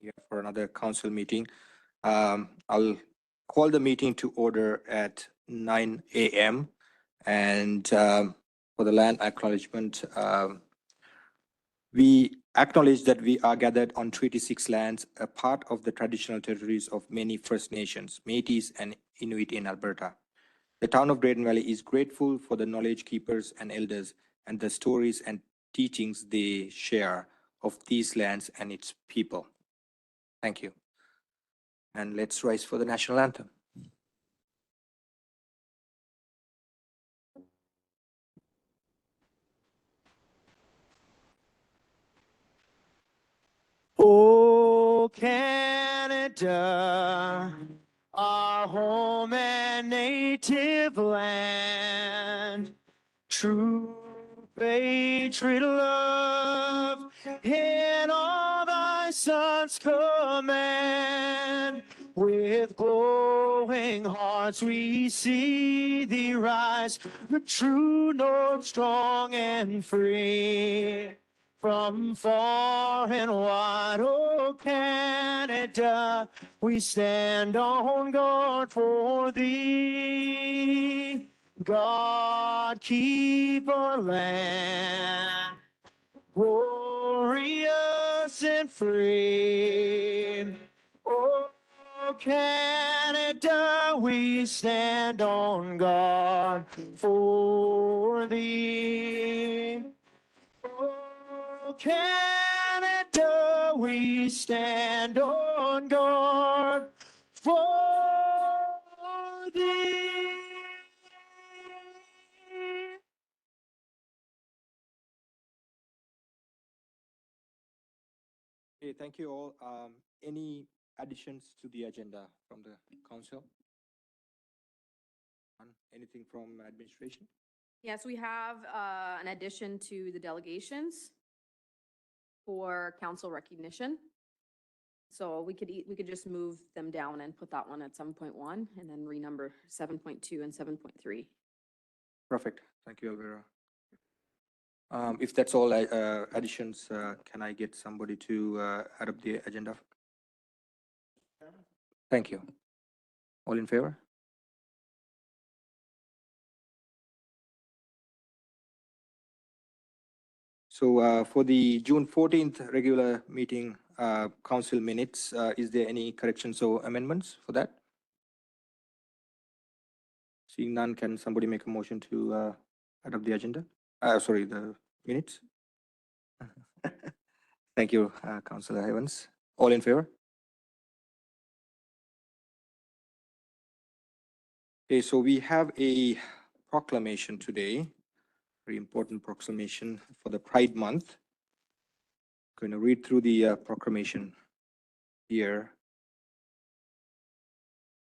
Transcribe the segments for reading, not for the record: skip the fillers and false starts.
here for another council meeting. I'll call the meeting to order at 9 a.m. And for the land acknowledgement, we acknowledge that we are gathered on Treaty 6 lands, a part of the traditional territories of many First Nations, Métis, and Inuit in Alberta. The town of Drayton Valley is grateful for the knowledge keepers and elders and the stories and teachings they share of these lands and its people. Thank you. And let's rise for the national anthem. Oh, Canada, our home and native land, true patriot love in all thy sons command. With glowing hearts we see thee rise, the true north, strong and free. From far and wide, oh Canada, we stand on guard for thee. God keep our land, glorious and free. Oh Canada, we stand on guard for thee. Oh, Canada, we stand on guard for thee. Okay, thank you all. Any additions to the agenda from the council? Anything from administration? Yes, we have an addition to the delegations for council recognition. So we could just move them down and put that one at 7.1 and then renumber 7.2 and 7.3. Perfect. Thank you, Elvira. If that's all additions, can I get somebody to add up the agenda? Thank you. All in favor? So for the June 14th regular meeting council minutes, is there any corrections or amendments for that? Seeing none, can somebody make a motion to add up the agenda? Sorry, the minutes. Thank you, Councillor Evans. All in favor? Okay, so we have a proclamation today, very important proclamation for the Pride Month. I'm going to read through the proclamation here.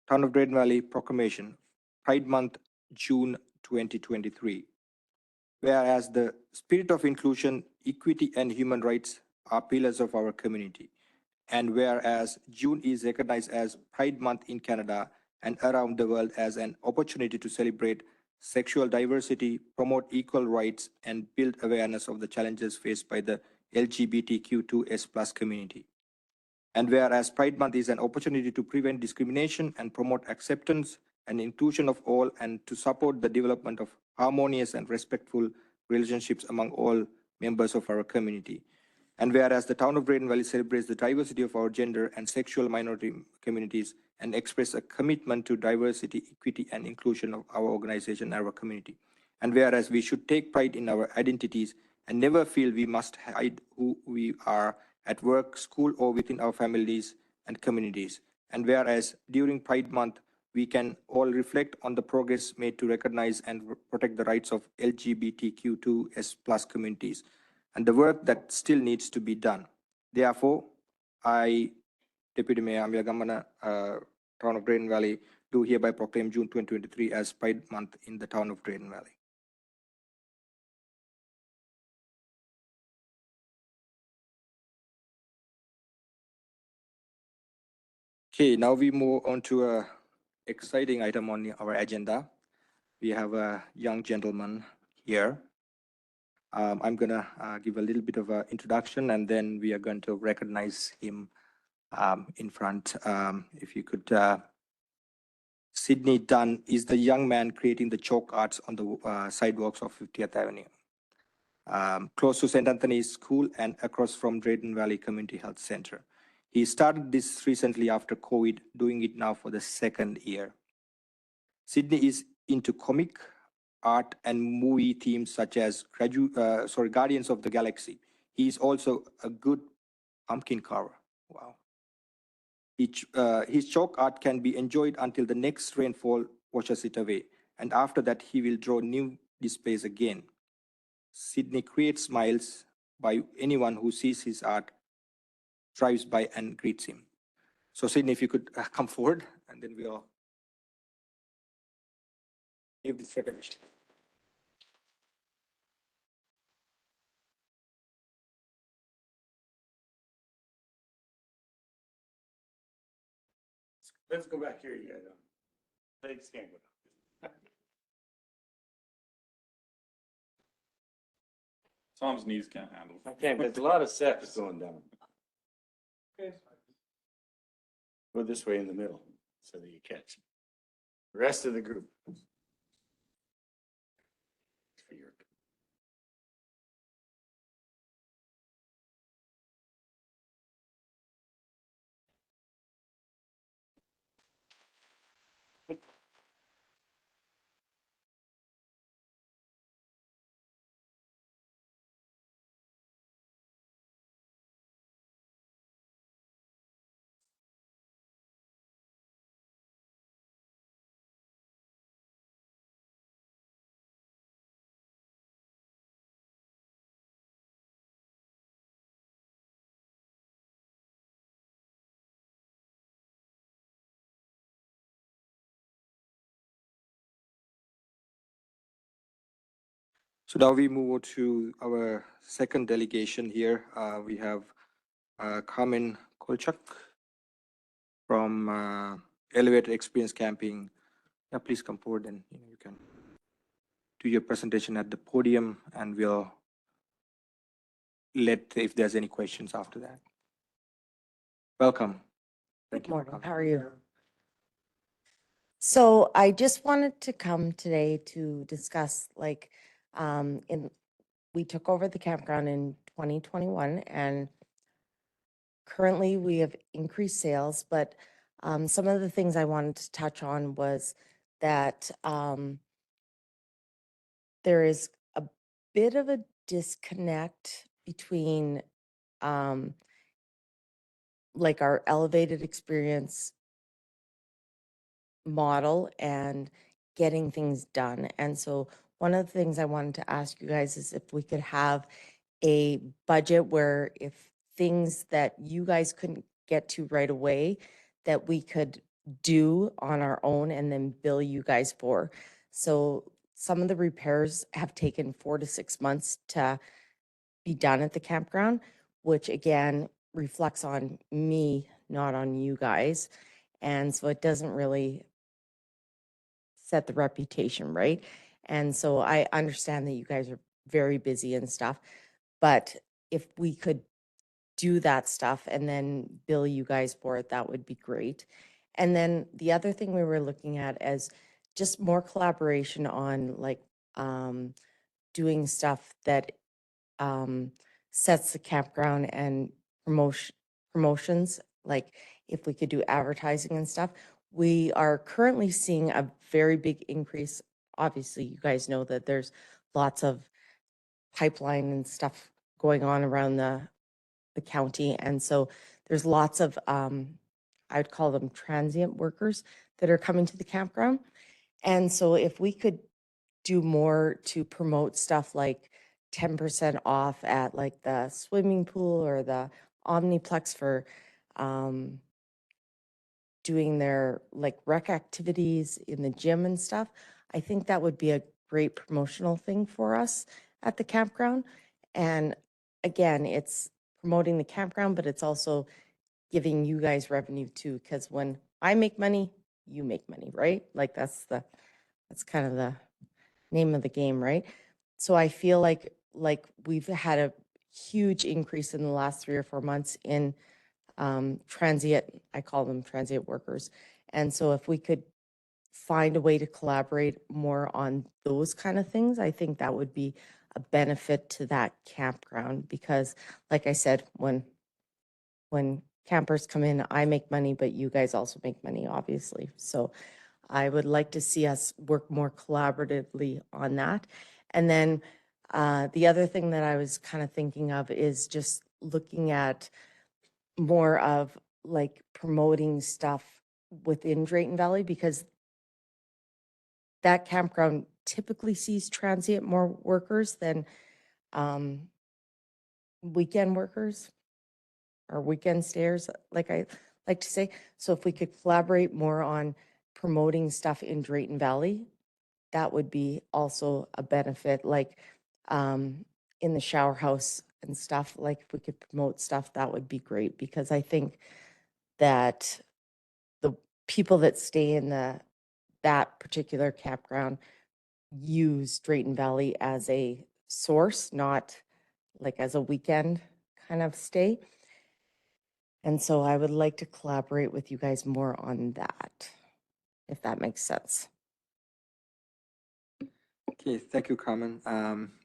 Town of Drayton Valley Proclamation, Pride Month, June 2023. Whereas the spirit of inclusion, equity, and human rights are pillars of our community. And whereas June is recognized as Pride Month in Canada and around the world as an opportunity to celebrate sexual diversity, promote equal rights, and build awareness of the challenges faced by the LGBTQ2S+ community. And whereas Pride Month is an opportunity to prevent discrimination and promote acceptance and inclusion of all, and to support the development of harmonious and respectful relationships among all members of our community. And whereas the town of Drayton Valley celebrates the diversity of our gender and sexual minority communities and express a commitment to diversity, equity, and inclusion of our organization and our community. And whereas we should take pride in our identities and never feel we must hide who we are at work, school, or within our families and communities. And whereas during Pride Month, we can all reflect on the progress made to recognize and protect the rights of LGBTQ2S+ communities and the work that still needs to be done. Therefore, I, Deputy Mayor Amir Gamana, Town of Drayton Valley, do hereby proclaim June 2023 as Pride Month in the town of Drayton Valley. Okay, now we move on to a exciting item on our agenda. We have a young gentleman here. I'm gonna give a little bit of an introduction, and then we are going to recognize him in front. If you could, Sydney Dunn is the young man creating the chalk arts on the sidewalks of 50th Avenue, close to St. Anthony's School and across from Drayton Valley Community Health Center. He started this recently after COVID, doing it now for the second year. Sydney is into comic, art, and movie themes such as Guardians of the Galaxy. He is also a good pumpkin carver. Wow. His chalk art can be enjoyed until the next rainfall washes it away, and after that he will draw new displays again. Sydney creates smiles by anyone who sees his art, drives by and greets him. So Sydney, if you could come forward, and then we'll give this recognition. Let's go back here, you guys. Legs can't go down. Tom's knees can't handle it. Okay, there's a lot of steps going down. Go this way in the middle so that you catch. The rest of the group. For your- So now we move on to our second delegation here. We have Carmen Kolchak from Elevated Experience Camping. Yeah, please come forward and you can do your presentation at the podium, and we'll let if there's any questions after that. Welcome. Thank Good you for morning. coming. How are you? So I just wanted to come today to discuss we took over the campground in 2021 and currently we have increased sales, but some of the things I wanted to touch on was that there is a bit of a disconnect between like our elevated experience model and getting things done. And so one of the things I wanted to ask you guys is if we could have a budget where if things that you guys couldn't get to right away, that we could do on our own and then bill you guys for. So some of the repairs have taken 4 to 6 months to be done at the campground, which again reflects on me, not on you guys. And so it doesn't really set the reputation, right? And so I understand that you guys are very busy and stuff, but if we could do that stuff and then bill you guys for it, that would be great. And then the other thing we were looking at is just more collaboration on doing stuff that sets the campground and promotions, like if we could do advertising and stuff. We are currently seeing a very big increase. Obviously, you guys know that there's lots of pipeline and stuff going on around the county. And so there's lots of, I'd call them transient workers that are coming to the campground. And so if we could do more to promote stuff like 10% off at like the swimming pool or the Omniplex for doing their like rec activities in the gym and stuff, I think that would be a great promotional thing for us at the campground. And again, it's promoting the campground, but it's also giving you guys revenue too, because when I make money, you make money, right? Like that's kind of the name of the game, right? So I feel like we've had a huge increase in the last 3 or 4 months in transient, I call them transient workers. And so if we could find a way to collaborate more on those kind of things, I think that would be a benefit to that campground because like I said, when campers come in, I make money, but you guys also make money, obviously. So I would like to see us work more collaboratively on that. And then the other thing that I was kind of thinking of is just looking at more of like promoting stuff within Drayton Valley because that campground typically sees transient more workers than weekend workers or weekend stayers, like I like to say. So if we could collaborate more on promoting stuff in Drayton Valley, that would be also a benefit, like in the shower house and stuff, like if we could promote stuff, that would be great because I think that the people that stay in that particular campground use Drayton Valley as a source, not like as a weekend kind of stay. And so I would like to collaborate with you guys more on that, if that makes sense. Okay, thank you, Carmen.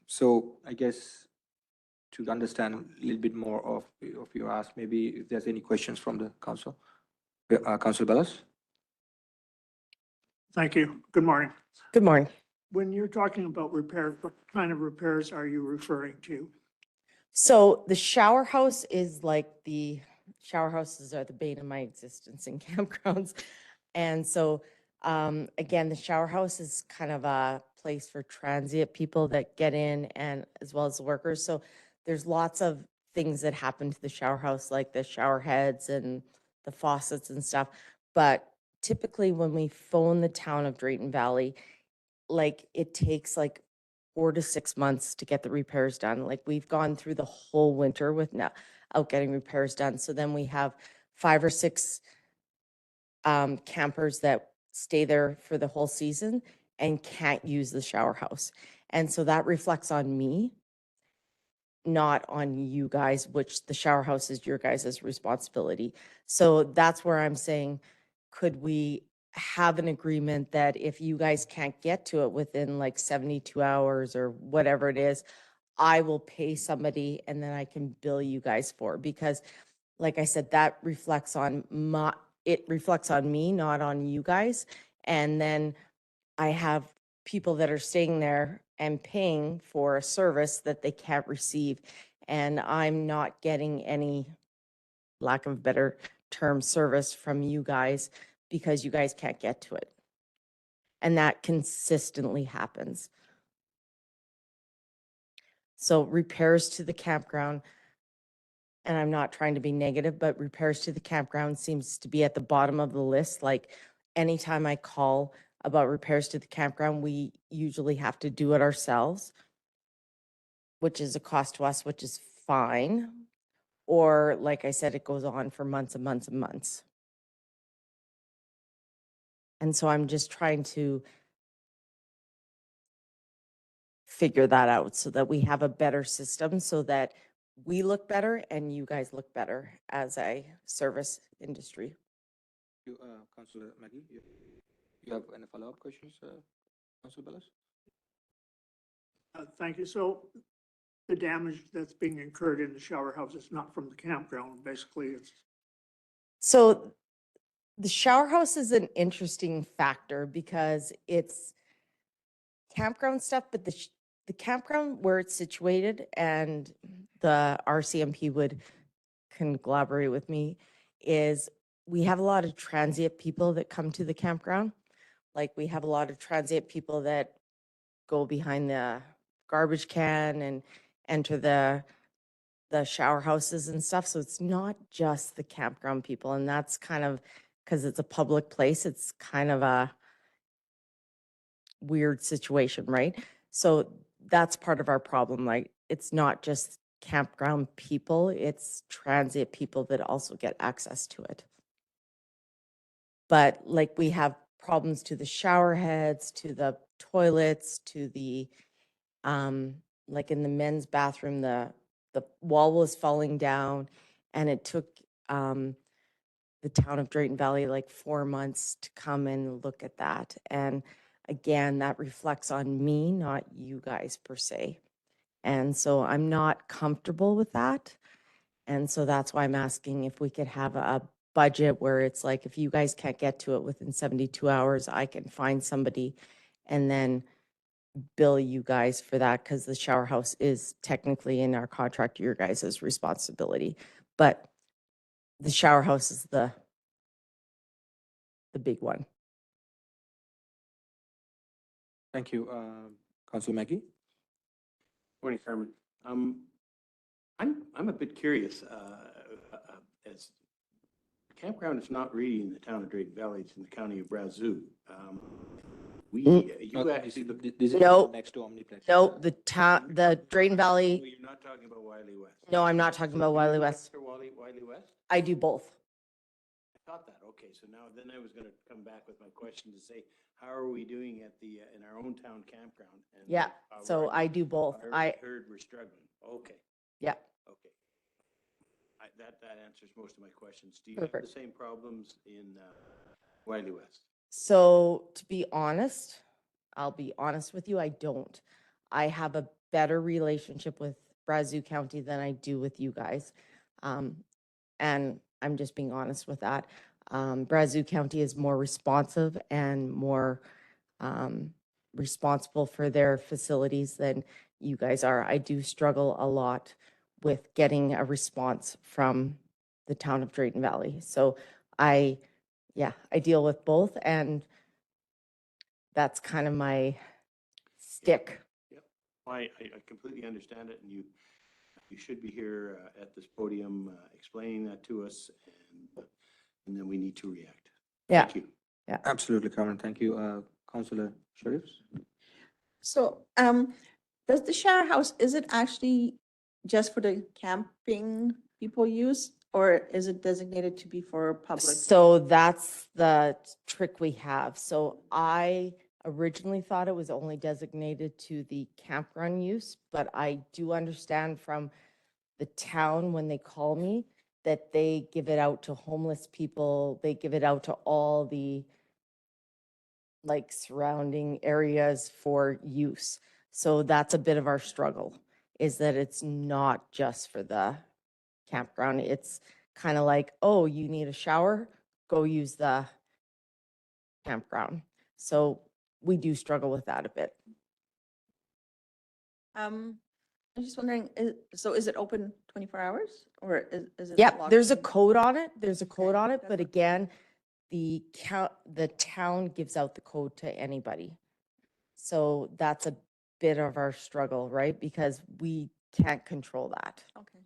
So I guess to understand a little bit more of your ask, maybe if there's any questions from the council. Council Bellis? Thank you. Good morning. Good morning. When you're talking about repairs, what kind of repairs are you referring to? So the shower house is like shower houses are the bane of my existence in campgrounds. And so, again, the shower house is kind of a place for transient people that get in and as well as the workers. So there's lots of things that happen to the shower house, like the shower heads and the faucets and stuff. But typically when we phone the town of Drayton Valley, like it takes like 4 to 6 months to get the repairs done. Like we've gone through the whole winter without getting repairs done. So then we have 5 or 6 campers that stay there for the whole season and can't use the shower house. And so that reflects on me, not on you guys, which the shower house is your guys' responsibility. So that's where I'm saying, could we have an agreement that if you guys can't get to it within like 72 hours or whatever it is, I will pay somebody and then I can bill you guys for it? Because like I said, that reflects on it reflects on me, not on you guys. And then I have people that are staying there and paying for a service that they can't receive. And I'm not getting any, lack of a better term, service from you guys because you guys can't get to it. And that consistently happens. So repairs to the campground, and I'm not trying to be negative, but repairs to the campground seems to be at the bottom of the list. Like anytime I call about repairs to the campground, we usually have to do it ourselves, which is a cost to us, which is fine. Or like I said, it goes on for months and months and months. And so I'm just trying to figure that out so that we have a better system so that we look better and you guys look better as a service industry. You, Councilor Maggie, you have any follow-up questions, Councilor Bellis? Thank you. So the damage that's being incurred in the shower house is not from the campground. Basically, it's So the shower house is an interesting factor because it's campground stuff, but the campground where it's situated, and the RCMP would can collaborate with me, is we have a lot of transient people that come to the campground. Like we have a lot of transient people that go behind the garbage can and enter the shower houses and stuff. So it's not just the campground people. And that's kind of, because it's a public place, it's kind of a weird situation, right? So that's part of our problem. Like it's not just campground people, it's transient people that also get access to it. But like we have problems to the shower heads, to the toilets, to the like in the men's bathroom, the wall was falling down and it took the town of Drayton Valley like 4 months to come and look at that. And again, that reflects on me, not you guys per se. And so I'm not comfortable with that. And so that's why I'm asking if we could have a budget where it's like, if you guys can't get to it within 72 hours, I can find somebody and then bill you guys for that, because the shower house is technically in our contract, your guys' responsibility. But the shower house is the big one. Thank you. Councillor Maggie? Morning, Carmen. I'm a bit curious, as campground is not really in the town of Drayton Valley, it's in the county of Brazos. You actually looked at. This is Nope. next to Omniplex. No, the town, the Drayton Valley, You're not talking about Wiley West. no, I'm not talking about Wiley West. Or Wiley West? I do both. I thought that, okay, so now, then I was gonna come back with my question to say, how are we doing at the, in our own town campground? And Yeah, how so are- I do both. I heard we're struggling, okay. Yeah. Okay. That answers most of my questions. Do you have the Perfect. same problems in Wiley West? So to be honest, I'll be honest with you, I don't. I have a better relationship with Brazos County than I do with you guys. And I'm just being honest with that. Brazos County is more responsive and more responsible for their facilities than you guys are. I do struggle a lot with getting a response from the town of Drayton Valley. So I deal with both, and that's kind of my stick. I completely understand it, and you should be here at this podium explaining that to us, and then we need to react. Yeah. Thank you. Absolutely, Carmen. Thank you. Councillor Sharif? So, does the shower house, is it actually just for the camping people use? Or is it designated to be for public? So that's the trick we have. So I originally thought it was only designated to the campground use, but I do understand from the town when they call me that they give it out to homeless people. They give it out to all the like surrounding areas for use. So that's a bit of our struggle, is that it's not just for the campground. It's kind of like, oh, you need a shower, go use the campground. So we do struggle with that a bit. I'm just wondering, so is it open 24 hours or is it? Yep, locked there's a in? code on it. There's a code on it, that's but what- again, the town gives out the code to anybody. So that's a bit of our struggle, right? Because we can't control that. Okay.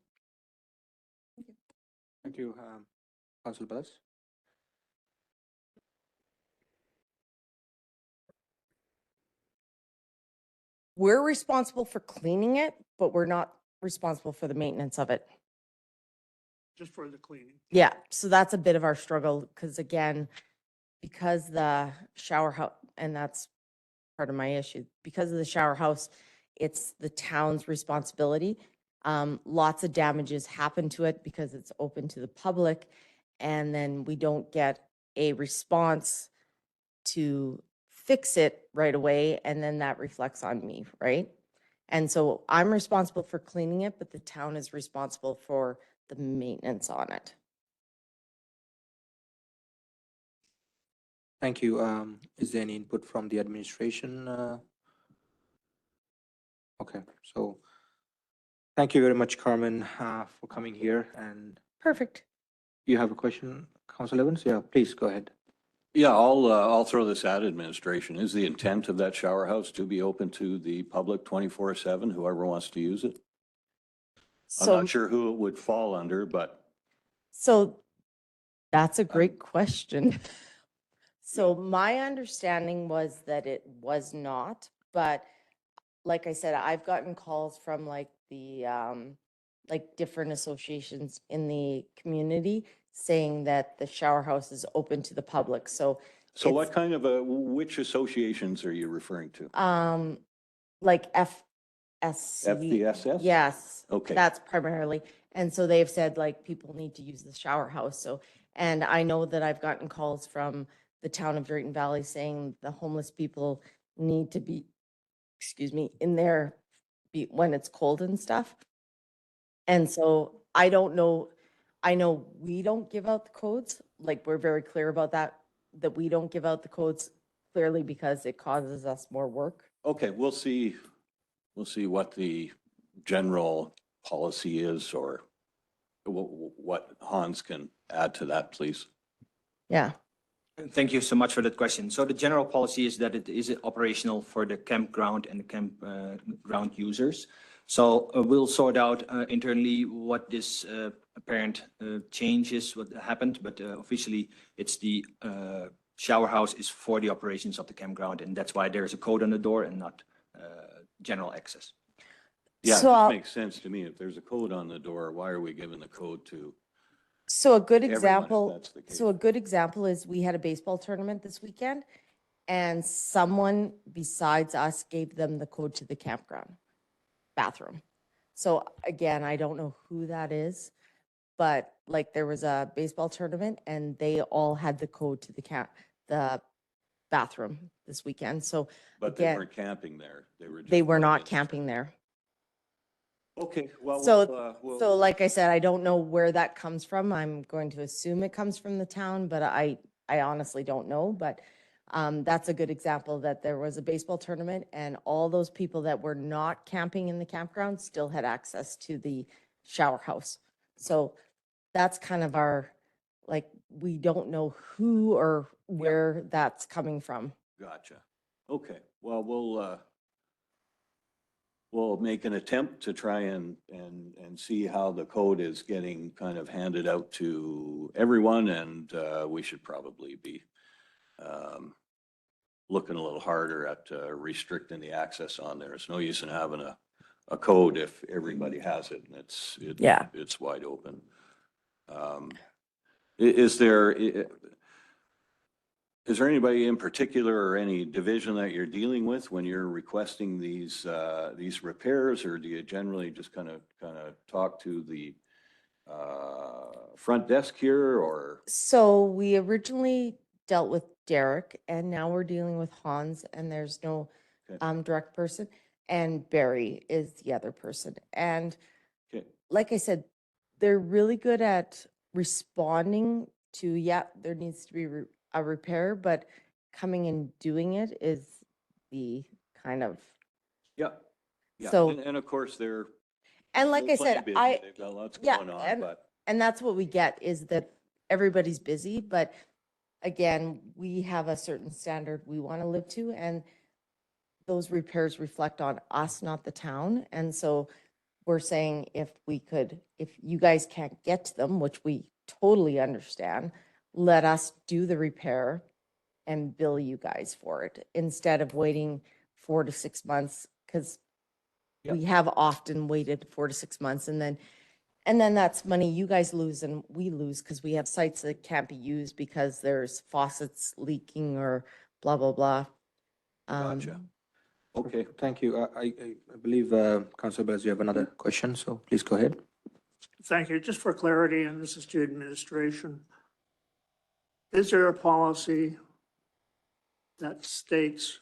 Thank you. Councillor Ballas? We're responsible for cleaning it, but we're not responsible for the maintenance of it. Just for the cleaning. Yeah, so that's a bit of our struggle, because again, because the shower house, and that's part of my issue, because of the shower house, it's the town's responsibility. Lots of damages happen to it because it's open to the public, and then we don't get a response to fix it right away, and then that reflects on me, right? And so I'm responsible for cleaning it, but the town is responsible for the maintenance on it. Thank you. Is there any input from the administration? Okay, so thank you very much, Carmen, for coming here. And Perfect. you have a question, Councillor Evans? Yeah, please go ahead. Yeah, I'll throw this at administration. Is the intent of that shower house to be open to the public 24/7, whoever wants to use it? I'm So, not sure who it would fall under, but so that's a great question. So my understanding was that it was not, but like I said, I've gotten calls from like the, like different associations in the community saying that the shower house is open to the public. So, so what It's- kind of which associations are you referring to? like FSC. FDSS? Yes. Okay. That's primarily. And so they've said like people need to use the shower house. So, and I know that I've gotten calls from the town of Drayton Valley saying the homeless people need to be, excuse me, in there when it's cold and stuff. And so I don't know, I know we don't give out the codes, like we're very clear about that we don't give out the codes clearly because it causes us more work. Okay, we'll see what the general policy is or what Hans can add to that, please. Yeah. Thank you so much for that question. So the general policy is that it is operational for the campground and the campground users. So we'll sort out internally what this apparent change is, what happened, but officially it's the shower house is for the operations of the campground, and that's why there's a code on the door and not general access. Yeah, it So just I'll- makes sense to me. If there's a code on the door, why are we giving the code to So a good everyone if example, that's the case? so a good example is we had a baseball tournament this weekend and someone besides us gave them the code to the campground bathroom. So again, I don't know who that is, but like there was a baseball tournament and they all had the code to the bathroom this weekend. So But they again, weren't camping there. They were just. they were going not in. camping there. Okay, well, So, we'll- so like I said, I don't know where that comes from. I'm going to assume it comes from the town, but I honestly don't know. But that's a good example that there was a baseball tournament and all those people that were not camping in the campground still had access to the shower house. So that's kind of our, like, we don't know who or where that's coming from. Gotcha. Okay, well, we'll make an attempt to try and see how the code is getting kind of handed out to everyone, and we should probably be looking a little harder at restricting the access on there. It's no use in having a code if everybody has it and Yeah. it's wide open. Is there anybody in particular or any division that you're dealing with when you're requesting these repairs, or do you generally just kind of talk to the front desk here, or? So we originally dealt with Derek and now we're dealing with Hans and there's no Okay. direct person. And Barry is the other person. And Okay. like I said, they're really good at responding to, yeah, there needs to be a repair, but coming and doing it is the kind of, Yeah. Yeah, So- and of course, they're. and like I they're said, plenty busy. They've got lots yeah, going on, but. and that's what we get is that everybody's busy, but again, we have a certain standard we want to live to, and those repairs reflect on us, not the town. And so we're saying if you guys can't get to them, which we totally understand, let us do the repair and bill you guys for it instead of waiting 4 to 6 months, because we have often waited 4 to 6 months and then that's money you guys lose and we lose because we have sites that can't be used because there's faucets leaking or blah, blah, blah. Gotcha. Okay. Thank you. I believe, Councilor Belz, you have another question, so please go ahead. Thank you. Just for clarity, and this is to administration. Is there a policy that states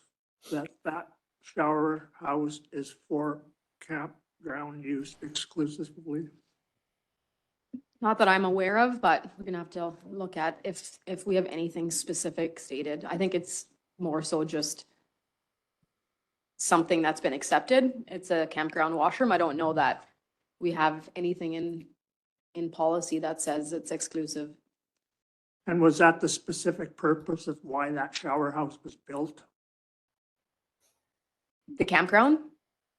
that that shower house is for campground use exclusively? Not that I'm aware of, but we're gonna have to look at if we have anything specific stated. I think it's more so just something that's been accepted. It's a campground washroom. I don't know that we have anything in policy that says it's exclusive. And was that the specific purpose of why that shower house was built? The campground?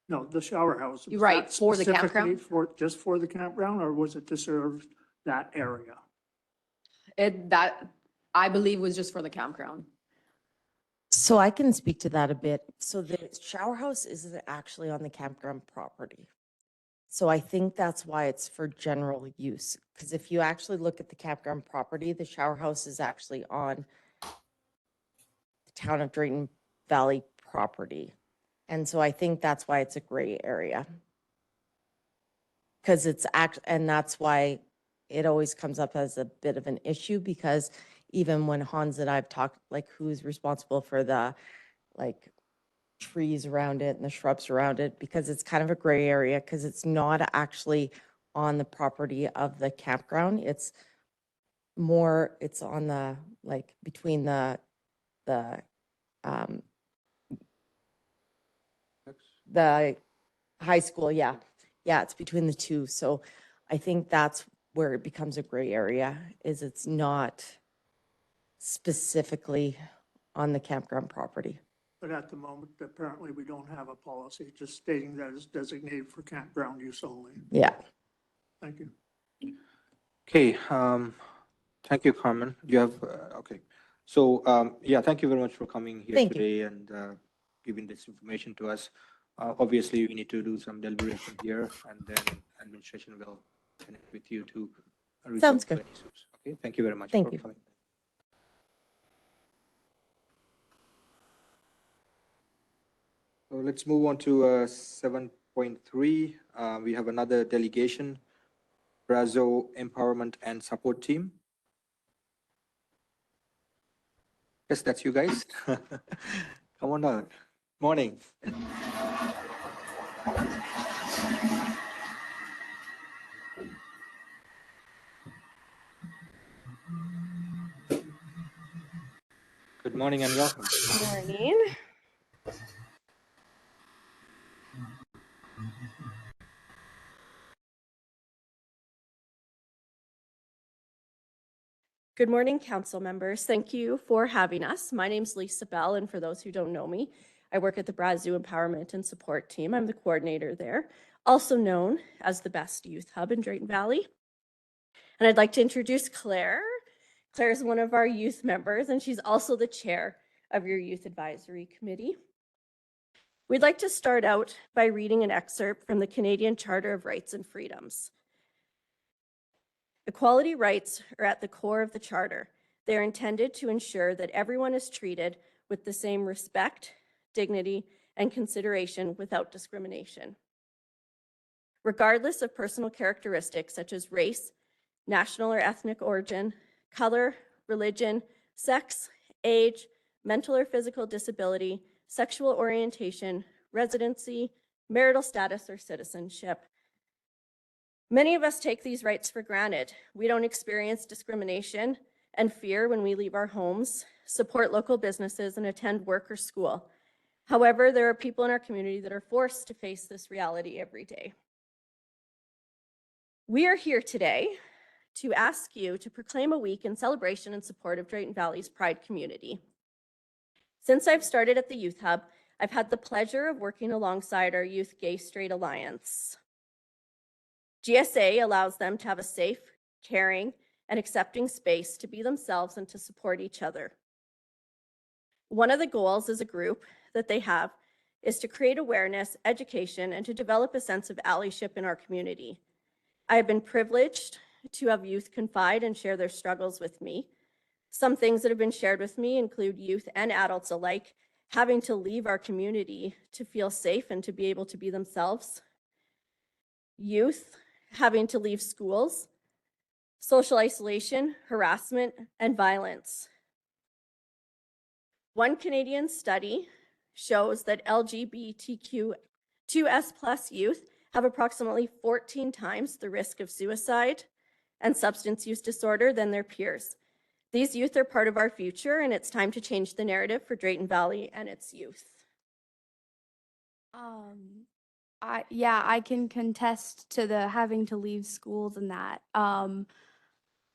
No, the shower house. You're Was right, that for the specifically campground? just for the campground, or was it to serve that area? That, I believe, was just for the campground. So I can speak to that a bit. So the shower house isn't actually on the campground property. So I think that's why it's for general use. Because if you actually look at the campground property, the shower house is actually on the town of Drayton Valley property. And so I think that's why it's a gray area. Because it's and that's why it always comes up as a bit of an issue, because even when Hans and I've talked, like, who's responsible for the, like, trees around it and the shrubs around it, because it's kind of a gray area, because it's not actually on the property of the campground. It's more, it's on the, like, between um, the high school, yeah. Yeah, it's between the two. So I think that's where it becomes a gray area, is it's not specifically on the campground property. But at the moment, apparently we don't have a policy, just stating that it's designated for campground use only. Yeah. Thank you. Okay, thank you, Carmen. You have, okay. So, yeah, thank you very much for coming here Thank you. today and giving this information to us. Obviously, we need to do some deliberation here, and then administration will connect with you to resolve Sounds good. any issues. Okay, thank you very much Thank for you. coming. So let's move on to 7.3. We have another delegation, Brazo Empowerment and Support Team. Yes, that's you guys. Come on down. Morning. Good morning and welcome. Morning. Good morning, council members. Thank you for having us. My name's Lisa Bell, and for those who don't know me, I work at the Brazo Empowerment and Support Team. I'm the coordinator there, also known as the Best Youth Hub in Drayton Valley. And I'd like to introduce Claire. Claire is one of our youth members, and she's also the chair of your Youth Advisory Committee. We'd like to start out by reading an excerpt from the Canadian Charter of Rights and Freedoms. Equality rights are at the core of the Charter. They are intended to ensure that everyone is treated with the same respect, dignity, and consideration without discrimination. Regardless of personal characteristics such as race, national or ethnic origin, color, religion, sex, age, mental or physical disability, sexual orientation, residency, marital status, or citizenship. Many of us take these rights for granted. We don't experience discrimination and fear when we leave our homes, support local businesses, and attend work or school. However, there are people in our community that are forced to face this reality every day. We are here today to ask you to proclaim a week in celebration and support of Drayton Valley's Pride community. Since I've started at the Youth Hub, I've had the pleasure of working alongside our Youth Gay Straight Alliance. GSA allows them to have a safe, caring, and accepting space to be themselves and to support each other. One of the goals as a group that they have is to create awareness, education, and to develop a sense of allyship in our community. I have been privileged to have youth confide and share their struggles with me. Some things that have been shared with me include youth and adults alike having to leave our community to feel safe and to be able to be themselves. Youth having to leave schools, social isolation, harassment, and violence. One Canadian study shows that LGBTQ2S+ youth have approximately 14 times the risk of suicide and substance use disorder than their peers. These youth are part of our future, and it's time to change the narrative for Drayton Valley and its youth. Yeah, I can contest to the having to leave schools and that.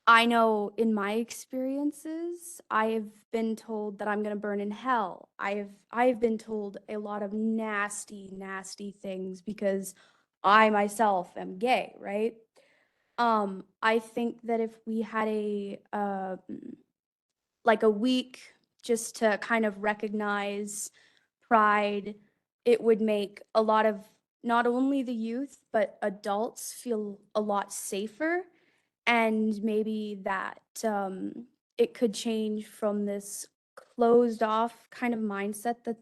I know in my experiences, I have been told that I'm going to burn in hell. I've been told a lot of nasty, nasty things because I myself am gay, right? I think that if we had like a week just to kind of recognize Pride, it would make a lot of not only the youth, but adults feel a lot safer. And maybe that it could change from this closed off kind of mindset that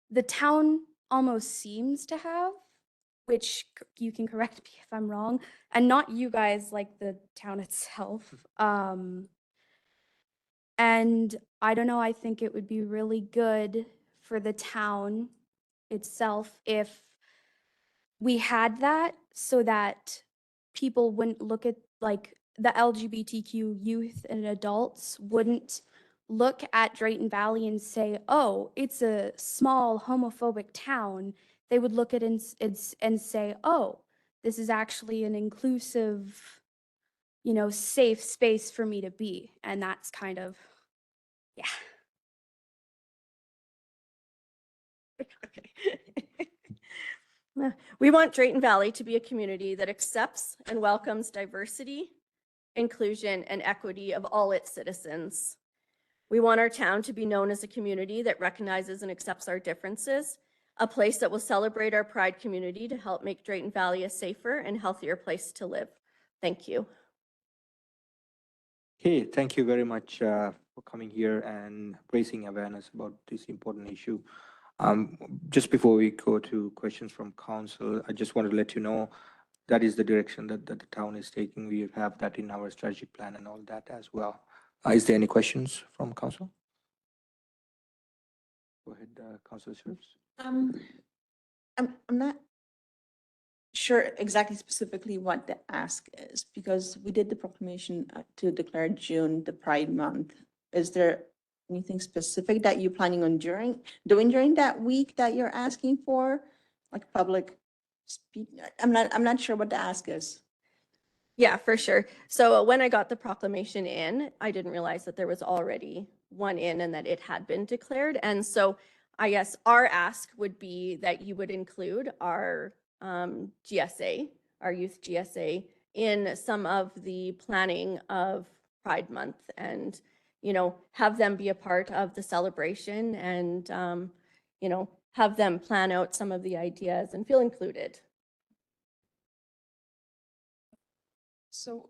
the town almost seems to have. which you can correct me if I'm wrong, and not you guys, like the town itself. And I don't know, I think it would be really good for the town itself if we had that so that people wouldn't look at like the LGBTQ youth and adults wouldn't look at Drayton Valley and say, oh, it's a small homophobic town. They would look at it and say, oh, this is actually an inclusive, safe space for me to be. And that's kind of, yeah. We want Drayton Valley to be a community that accepts and welcomes diversity, inclusion, and equity of all its citizens. We want our town to be known as a community that recognizes and accepts our differences, a place that will celebrate our pride community to help make Drayton Valley a safer and healthier place to live. Thank you. Okay, thank you very much for coming here and raising awareness about this important issue. Just before we go to questions from council, I just want to let you know that is the direction that the town is taking. We have that in our strategic plan and all that as well. Is there any questions from council? Go ahead, Councilor Sheriffs. I'm not sure exactly specifically what the ask is, because we did the proclamation to declare June the Pride Month. Is there anything specific that you're planning on doing during that week that you're asking for, like public speak? I'm not sure what the ask is. Yeah, for sure. So when I got the proclamation in, I didn't realize that there was already one in and that it had been declared. And so I guess our ask would be that you would include our GSA, our youth GSA, in some of the planning of Pride Month and, have them be a part of the celebration and, have them plan out some of the ideas and feel included. So,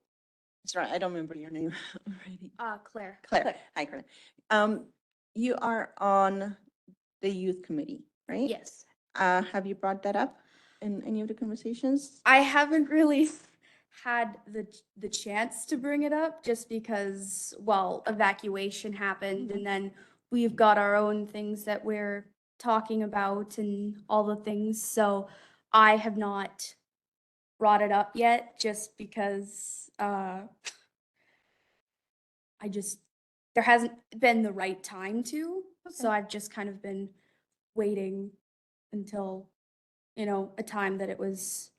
sorry, I don't remember your name already. Claire. Claire. Hi, Claire. You are on the youth committee, right? Yes. Have you brought that up in any of the conversations? I haven't really had the chance to bring it up just because, well, evacuation happened and then we've got our own things that we're talking about and all the things. So I have not brought it up yet just because there hasn't been the right time to. So I've just kind of been waiting until, a time that it was,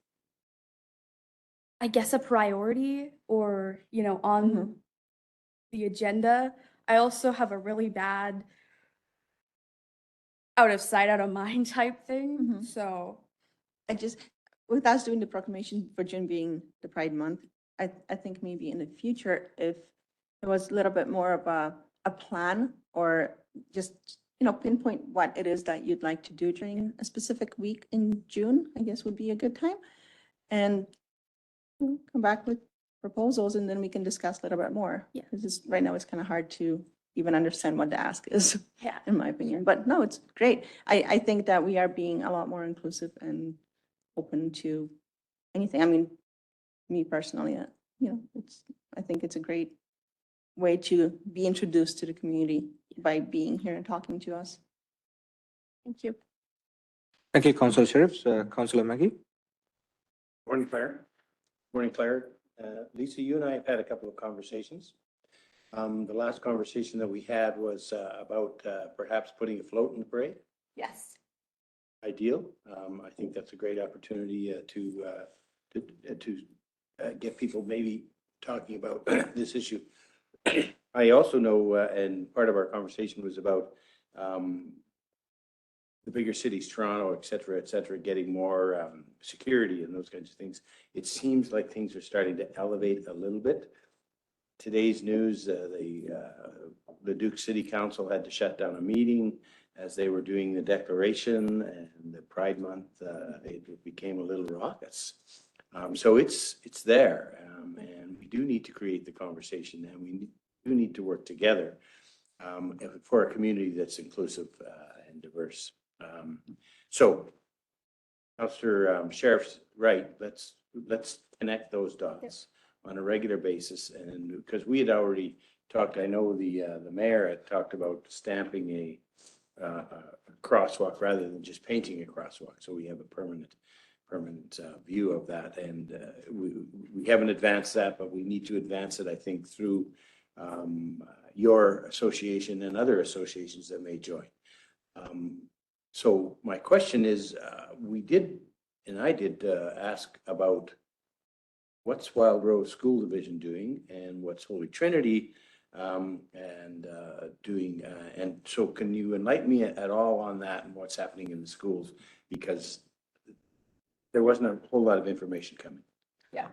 I guess, a priority or, on the agenda. I also have a really bad out of sight, out of mind type thing. So With us doing the proclamation for June being the Pride Month, I think maybe in the future, if there was a little bit more of a plan or just, pinpoint what it is that you'd like to do during a specific week in June, I guess would be a good time. And come back with proposals and then we can discuss a little bit more. Yeah. Because right now it's kind of hard to even understand what the ask is, yeah. in my opinion. But no, it's great. I think that we are being a lot more inclusive and open to anything. I mean, me personally, I think it's a great way to be introduced to the community by being here and talking to us. Thank you. Thank you, Councilor Sheriffs. Councilor Maggie. Morning, Claire. Morning, Claire. Lisa, you and I have had a couple of conversations. The last conversation that we had was about perhaps putting a float in the parade. Yes. Ideal. I think that's a great opportunity to get people maybe talking about this issue. I also know, and part of our conversation was about the bigger cities, Toronto, et cetera, getting more security and those kinds of things. It seems like things are starting to elevate a little bit. Today's news, the Duke City Council had to shut down a meeting as they were doing the declaration, and the Pride Month, it became a little raucous. So it's there, and we do need to create the conversation, and we do need to work together for a community that's inclusive and diverse. So Counselor Sheriff's right. Let's connect those dots on a regular basis. And because we had already talked, I know the mayor had talked about stamping a crosswalk rather than just painting a crosswalk. So we have a permanent view of that. And we haven't advanced that, but we need to advance it, I think, through your association and other associations that may join. So my question is, I did ask about what's Wild Rose School Division doing and what's Holy Trinity doing. And so can you enlighten me at all on that and what's happening in the schools? Because there wasn't a whole lot of information coming. Yeah.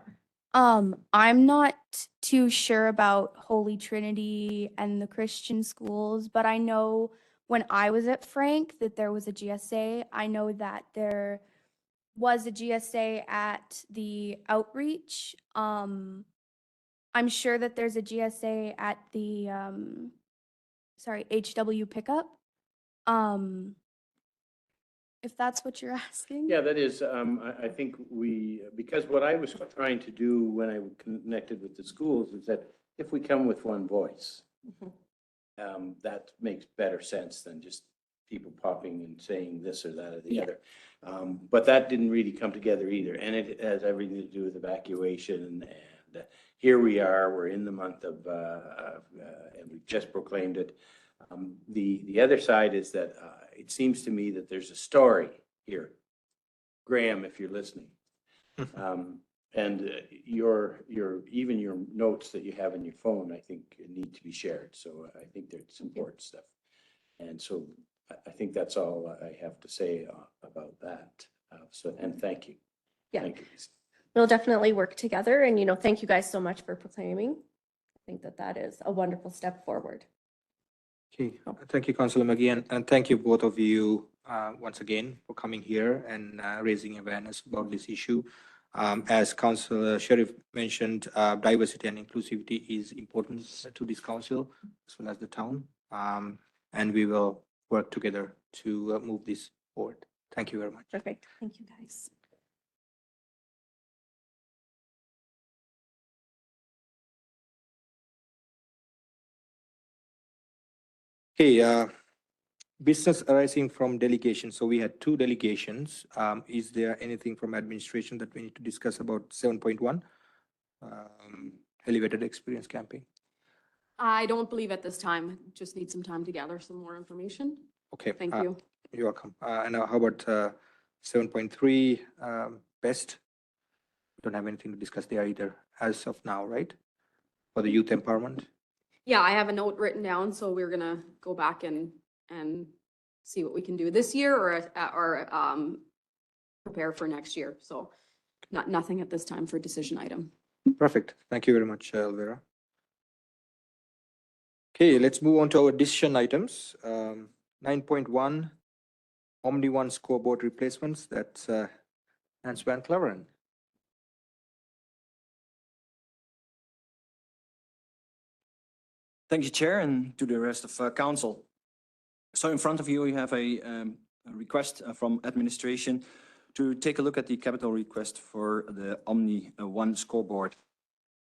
I'm not too sure about Holy Trinity and the Christian schools, but I know when I was at Frank that there was a GSA. I know that there was a GSA at the outreach. I'm sure that there's a GSA at the HW pickup. If that's what you're asking. Yeah, that is, I think because what I was trying to do when I connected with the schools is that if we come with one voice, that makes better sense than just people popping and saying this or that or the other. But that didn't really come together either. And it has everything to do with evacuation. And here we are, we're in the month of, and we just proclaimed it. The other side is that it seems to me that there's a story here. Graham, if you're listening. And even your notes that you have in your phone, I think need to be shared. So I think there's important stuff. And so I think that's all I have to say about that. And thank you. Yeah. Thank you. We'll definitely work together and, thank you guys so much for proclaiming. I think that is a wonderful step forward. Okay, thank you, Councillor McGee, and thank you both of you once again for coming here and raising awareness about this issue. As Councillor Sheriff mentioned, diversity and inclusivity is important to this council as well as the town, and we will work together to move this forward. Thank you very much. Perfect. Thank you, guys. Okay, business arising from delegation. So we had 2 delegations. Is there anything from administration that we need to discuss about 7.1? Elevated experience campaign. I don't believe at this time, just need some time to gather some more information. Okay. Thank you. You're welcome. And how about 7.3 best? Don't have anything to discuss there either as of now, right? For the youth empowerment? Yeah, I have a note written down, so we're gonna go back and see what we can do this year or prepare for next year. So nothing at this time for decision item. Perfect. Thank you very much, Elvira. Okay, let's move on to our decision items. 9.1, Omni One scoreboard replacements. That's Hans Van Cleveren. Thank you, Chair, and to the rest of Council. So in front of you, you have a request from administration to take a look at the capital request for the Omni One scoreboard.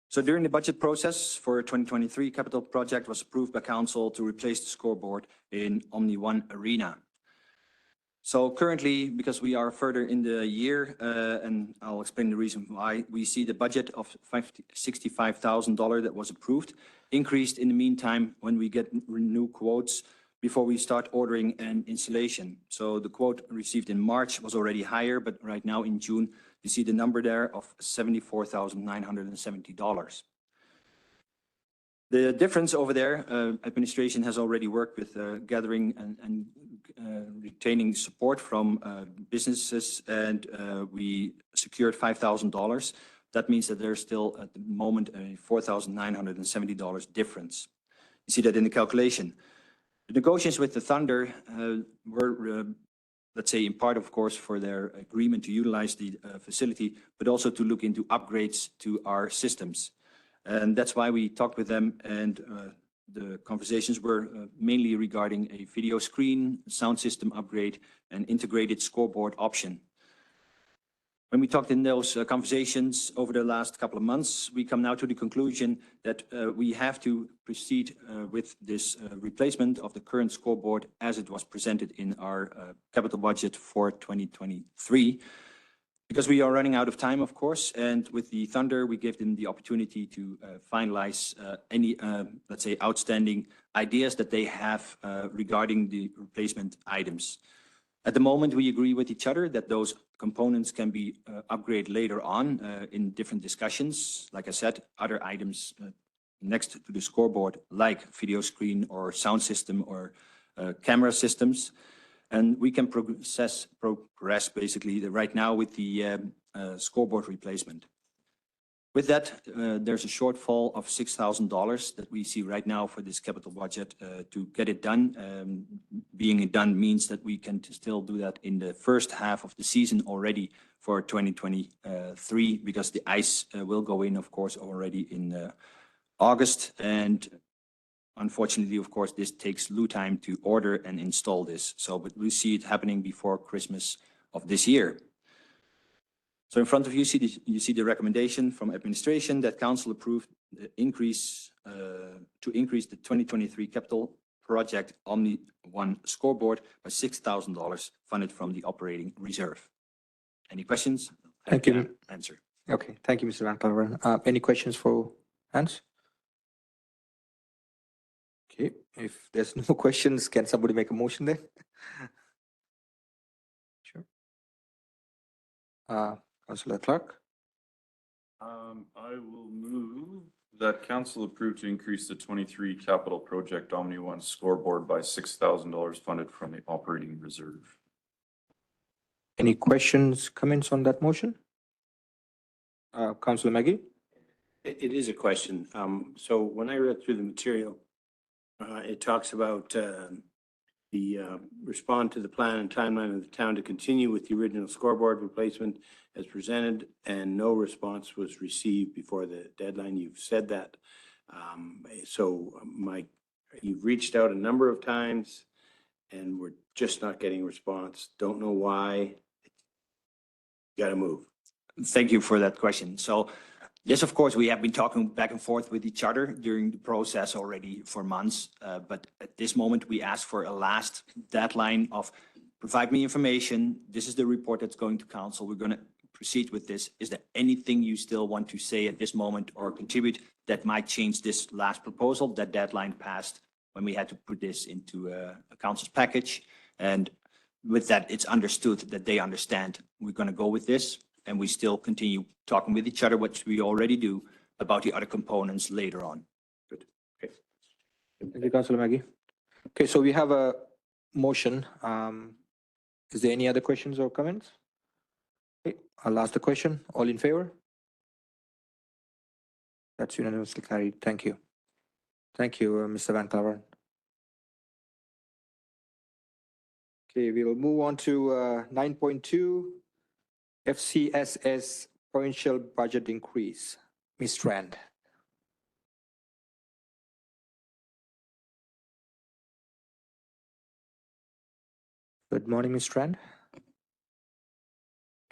So during the budget process for 2023, capital project was approved by Council to replace the scoreboard in Omni One Arena. So currently, because we are further in the year, and I'll explain the reason why, we see the budget of $65,000 that was approved increased in the meantime when we get new quotes before we start ordering an installation. So the quote received in March was already higher, but right now in June, you see the number there of $74,970. The difference over there, administration has already worked with gathering and retaining support from businesses, and we secured $5,000. That means that there's still at the moment a $4,970 difference. You see that in the calculation. The negotiations with the Thunder were, let's say, in part, of course, for their agreement to utilize the facility, but also to look into upgrades to our systems. And that's why we talked with them, and the conversations were mainly regarding a video screen, sound system upgrade, and integrated scoreboard option. When we talked in those conversations over the last couple of months, we come now to the conclusion that we have to proceed with this replacement of the current scoreboard as it was presented in our capital budget for 2023. Because we are running out of time, of course, and with the Thunder, we gave them the opportunity to finalize any, let's say, outstanding ideas that they have regarding the replacement items. At the moment, we agree with each other that those components can be upgraded later on in different discussions. Like I said, other items next to the scoreboard, like video screen or sound system or camera systems. And we can progress basically right now with the scoreboard replacement. With that, there's a shortfall of $6,000 that we see right now for this capital budget to get it done. Being it done means that we can still do that in the first half of the season already for 2023, because the ice will go in, of course, already in August. And unfortunately, of course, this takes little time to order and install this. So, but we see it happening before Christmas of this year. So in front of you, you see the recommendation from administration that council approved the increase to increase the 2023 capital project Omni One scoreboard by $6,000 funded from the operating reserve. Any questions? Thank you. Answer. Okay, thank you, Mr. Van Klaveren. Any questions for Hans? Okay, if there's no questions, can somebody make a motion then? Sure. Councillor Clark? I will move that council approve to increase the 23 capital project Omni One scoreboard by $6,000 funded from the operating reserve. Any questions, comments on that motion? Councillor Maggie? It is a question. So when I read through the material, it talks about the respond to the plan and timeline of the town to continue with the original scoreboard replacement as presented, and no response was received before the deadline. You've said that. So you've reached out a number of times and we're just not getting a response. Don't know why. Got to move. Thank you for that question. So yes, of course, we have been talking back and forth with each other during the process already for months. But at this moment, we ask for a last deadline of provide me information. This is the report that's going to council. We're going to proceed with this. Is there anything you still want to say at this moment or contribute that might change this last proposal? That deadline passed when we had to put this into a council's package. And with that, it's understood that they understand we're going to go with this. And we still continue talking with each other, which we already do, about the other components later on. Good. Okay. Thank you, Councillor Maggie. Okay, so we have a motion. Is there any other questions or comments? Okay, I'll ask the question. All in favor? That's unanimously carried. Thank you. Thank you, Mr. Van Klaveren. Okay, we will move on to 9.2. FCSS provincial budget increase. Ms. Strand. Good morning, Ms. Strand.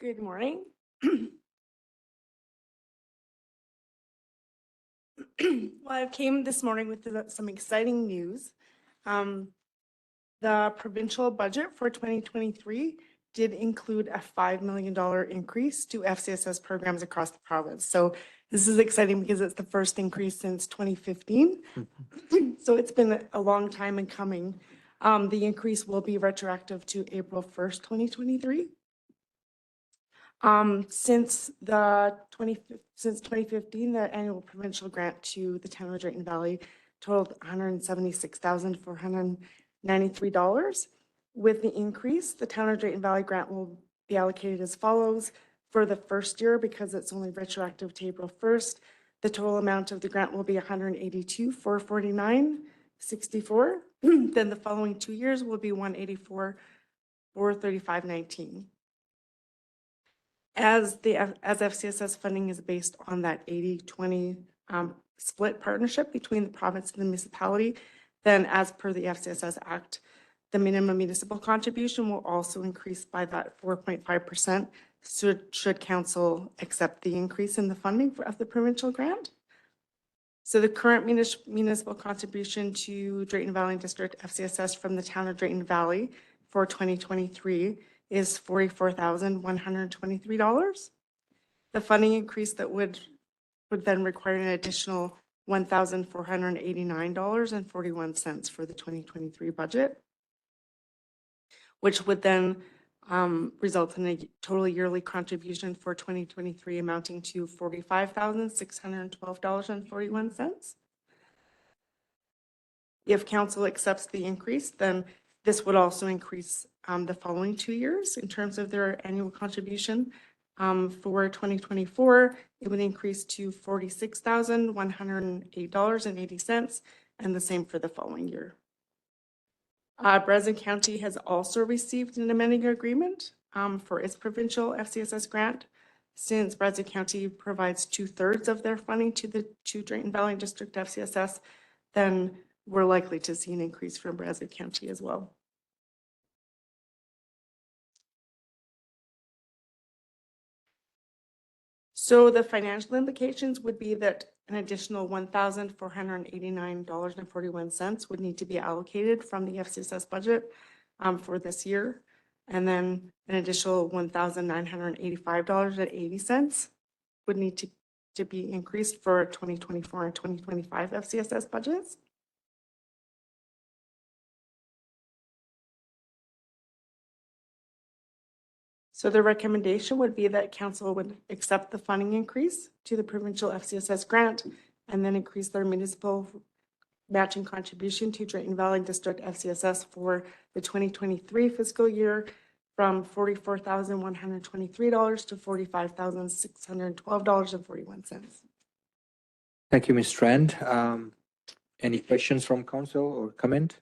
Good morning. Well, I came this morning with some exciting news. The provincial budget for 2023 did include a $5 million increase to FCSS programs across the province. So this is exciting because it's the first increase since 2015. So it's been a long time in coming. The increase will be retroactive to April 1st, 2023. Since 2015, the annual provincial grant to the town of Drayton Valley totaled $176,493. With the increase, the town of Drayton Valley grant will be allocated as follows. For the first year, because it's only retroactive to April 1st, the total amount of the grant will be $182,449.64. Then the following 2 years will be $184,435.19. As FCSS funding is based on that 80-20 split partnership between the province and the municipality, then as per the FCSS Act, the minimum municipal contribution will also increase by that 4.5% should council accept the increase in the funding of the provincial grant. So the current municipal contribution to Drayton Valley District FCSS from the town of Drayton Valley for 2023 is $44,123. The funding increase that would then require an additional $1,489.41 for the 2023 budget, which would then result in a total yearly contribution for 2023 amounting to $45,612.41. If council accepts the increase, then this would also increase the following 2 years in terms of their annual contribution. For 2024, it would increase to $46,108.80, and the same for the following year. Breslin County has also received an amending agreement for its provincial FCSS grant. Since Breslin County provides 2/3 of their funding to Drayton Valley District FCSS, then we're likely to see an increase from Breslin County as well. So the financial implications would be that an additional $1,489.41 would need to be allocated from the FCSS budget for this year. And then an additional $1,985.80 would need to be increased for 2024 and 2025 FCSS budgets. So the recommendation would be that council would accept the funding increase to the provincial FCSS grant and then increase their municipal matching contribution to Drayton Valley District FCSS for the 2023 fiscal year from $44,123 to $45,612.41. Thank you, Ms. Strand. Any questions from council or comment?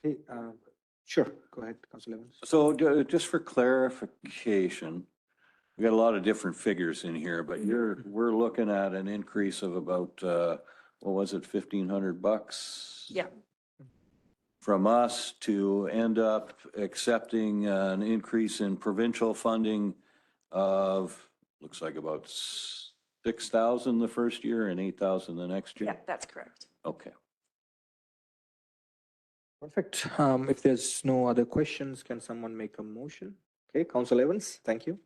Okay, sure, go ahead, Councilor Evans. So just for clarification, we got a lot of different figures in here, but we're looking at an increase of about, what was it, $1,500? Yeah. From us to end up accepting an increase in provincial funding of, looks like about 6,000 the first year and 8,000 the next year? Yeah, that's correct. Okay. Perfect. If there's no other questions, can someone make a motion? Okay, Councilor Evans, thank you.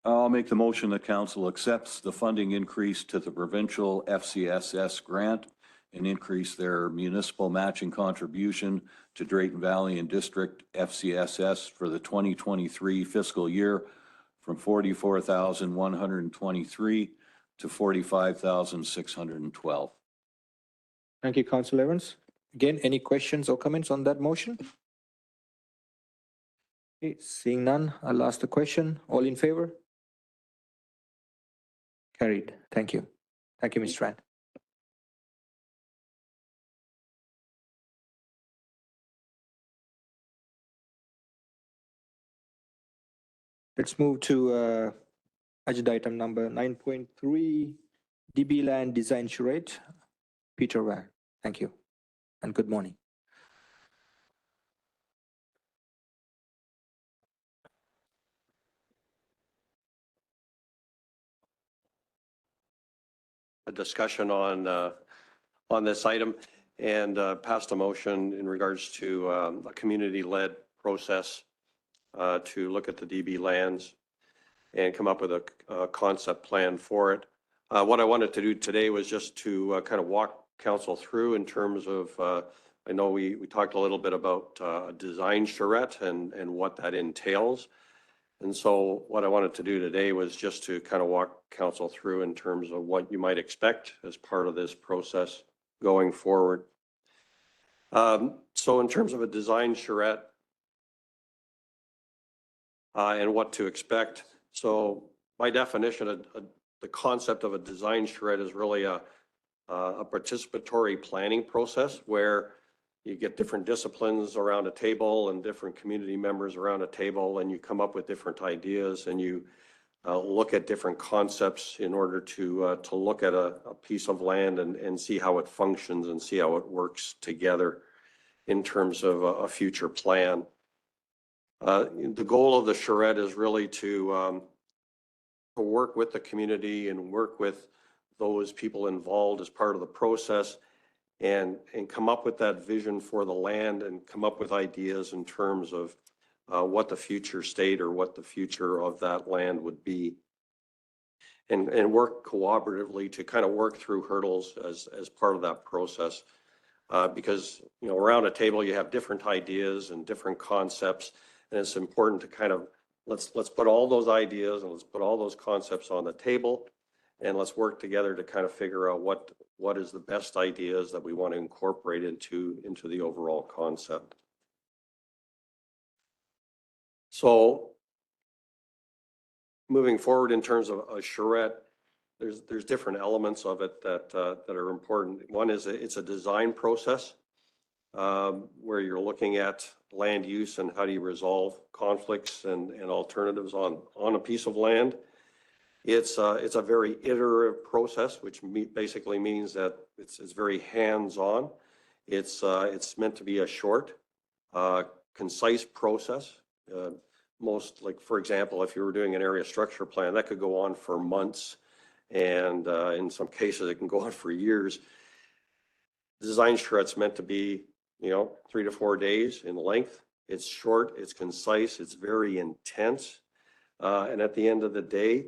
I'll make the motion that council accepts the funding increase to the provincial FCSS grant and increase their municipal matching contribution to Drayton Valley and District FCSS for the 2023 fiscal year from $44,123 to $45,612. Thank you, Councilor Evans. Again, any questions or comments on that motion? Okay, seeing none, I'll ask the question. All in favor? Carried. Thank you. Thank you, Ms. Strand. Let's move to agenda item number 9.3, DB Land Design Charrette. Peter Ware. Thank you and good morning. A discussion on this item and passed a motion in regards to a community-led process to look at the DB lands and come up with a concept plan for it. What I wanted to do today was just to kind of walk council through in terms of, I know we talked a little bit about a design charrette and what that entails. And so what I wanted to do today was just to kind of walk council through in terms of what you might expect as part of this process going forward. So in terms of a design charrette and what to expect. So by definition, the concept of a design charrette is really a participatory planning process where you get different disciplines around a table and different community members around a table, and you come up with different ideas and you look at different concepts in order to look at a piece of land and see how it functions and see how it works together in terms of a future plan. The goal of the charrette is really to work with the community and work with those people involved as part of the process and come up with that vision for the land and come up with ideas in terms of what the future state or what the future of that land would be. And work cooperatively to kind of work through hurdles as part of that process. Because, you know, around a table, you have different ideas and different concepts. And it's important to kind of, let's put all those ideas and let's put all those concepts on the table. And let's work together to kind of figure out what is the best ideas that we want to incorporate into the overall concept. So moving forward in terms of a charrette, there's different elements of it that are important. One is it's a design process where you're looking at land use and how do you resolve conflicts and alternatives on a piece of land. It's a very iterative process, which basically means that it's very hands-on. It's meant to be a short, concise process. Most, like, for example, if you were doing an area structure plan, that could go on for months, and in some cases it can go on for years. Design charrette's meant to be, you know, 3 to 4 days in length. It's short, it's concise, it's very intense, and at the end of the day,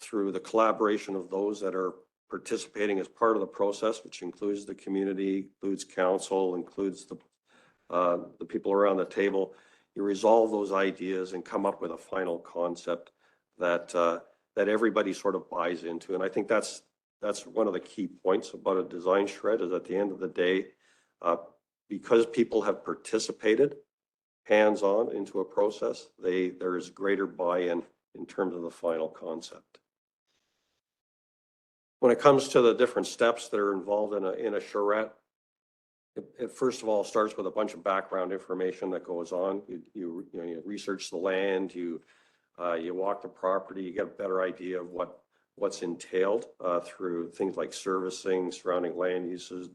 through the collaboration of those that are participating as part of the process, which includes the community, includes council, includes the people around the table, you resolve those ideas and come up with a final concept that everybody sort of buys into. And I think that's one of the key points about a design charrette is at the end of the day, because people have participated hands-on into a process, there is greater buy-in in terms of the final concept. When it comes to the different steps that are involved in a charrette, it first of all starts with a bunch of background information that goes on. You research the land, you walk the property, you get a better idea of what's entailed through things like servicing, surrounding land uses,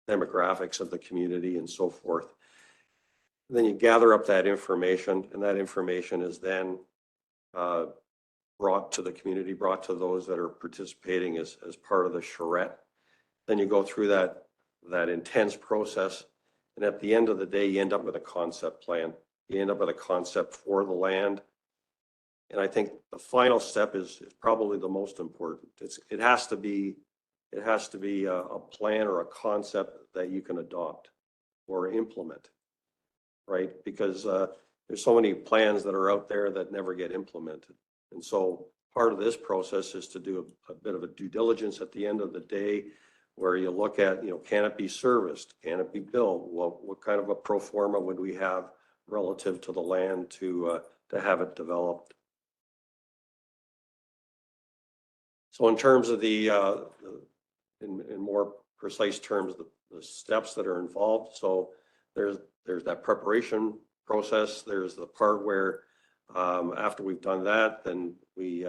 demographics of the community, and so forth. Then you gather up that information, and that information is then brought to the community, brought to those that are participating as part of the charrette. Then you go through that intense process, and at the end of the day, you end up with a concept plan. You end up with a concept for the land. And I think the final step is probably the most important. It has to be a plan or a concept that you can adopt or implement, right? Because there's so many plans that are out there that never get implemented. And so part of this process is to do a bit of a due diligence at the end of the day, where you look at, can it be serviced? Can it be built? What kind of a pro forma would we have relative to the land to have it developed? So in terms of in more precise terms, the steps that are involved. So there's that preparation process. There's the part where after we've done that, then we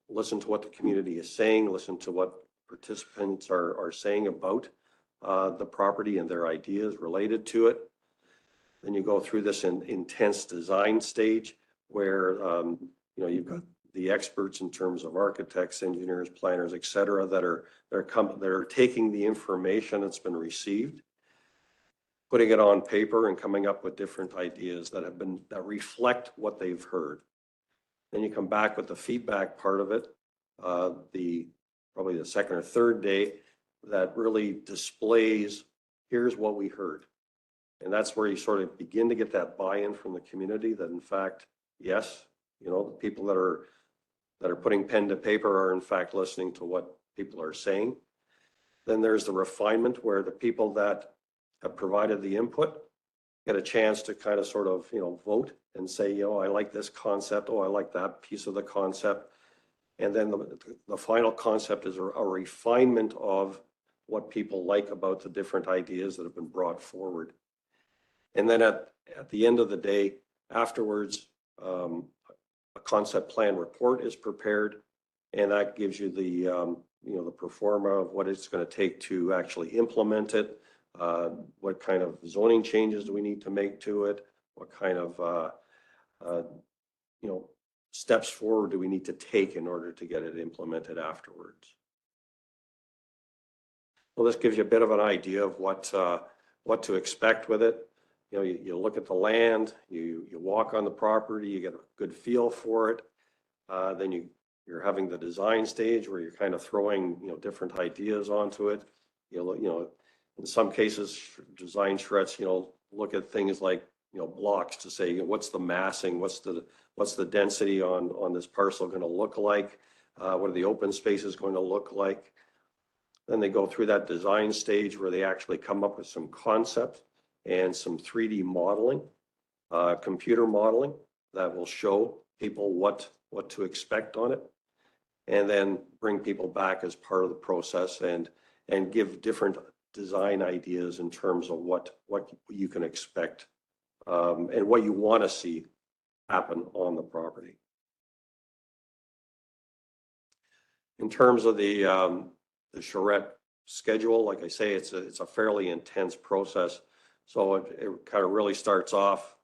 listen to what the community is saying, listen to what participants are saying about the property and their ideas related to it. Then you go through this intense design stage where you've got the experts in terms of architects, engineers, planners, et cetera, that are taking the information that's been received, putting it on paper and coming up with different ideas that reflect what they've heard. Then you come back with the feedback part of it, probably the second or third day, that really displays, here's what we heard. And that's where you sort of begin to get that buy-in from the community that in fact, yes, the people that are putting pen to paper are in fact listening to what people are saying. Then there's the refinement where the people that have provided the input get a chance to kind of sort of, vote and say, I like this concept. Oh, I like that piece of the concept. And then the final concept is a refinement of what people like about the different ideas that have been brought forward. And then at the end of the day, afterwards, a concept plan report is prepared. And that gives you the, the pro forma of what it's going to take to actually implement it. What kind of zoning changes do we need to make to it? What kind of, steps forward do we need to take in order to get it implemented afterwards? Well, this gives you a bit of an idea of what to expect with it. You look at the land, you walk on the property, you get a good feel for it. Then you're having the design stage where you're kind of throwing, different ideas onto it. In some cases, design charrettes, look at things like, blocks to say, what's the massing, what's the density on this parcel going to look like? What are the open spaces going to look like? Then they go through that design stage where they actually come up with some concepts and some 3D modeling, computer modeling that will show people what to expect on it, and then bring people back as part of the process and give different design ideas in terms of what you can expect and what you want to see happen on the property. In terms of the charrette schedule, like I say, it's a fairly intense process. So it kind of really starts off,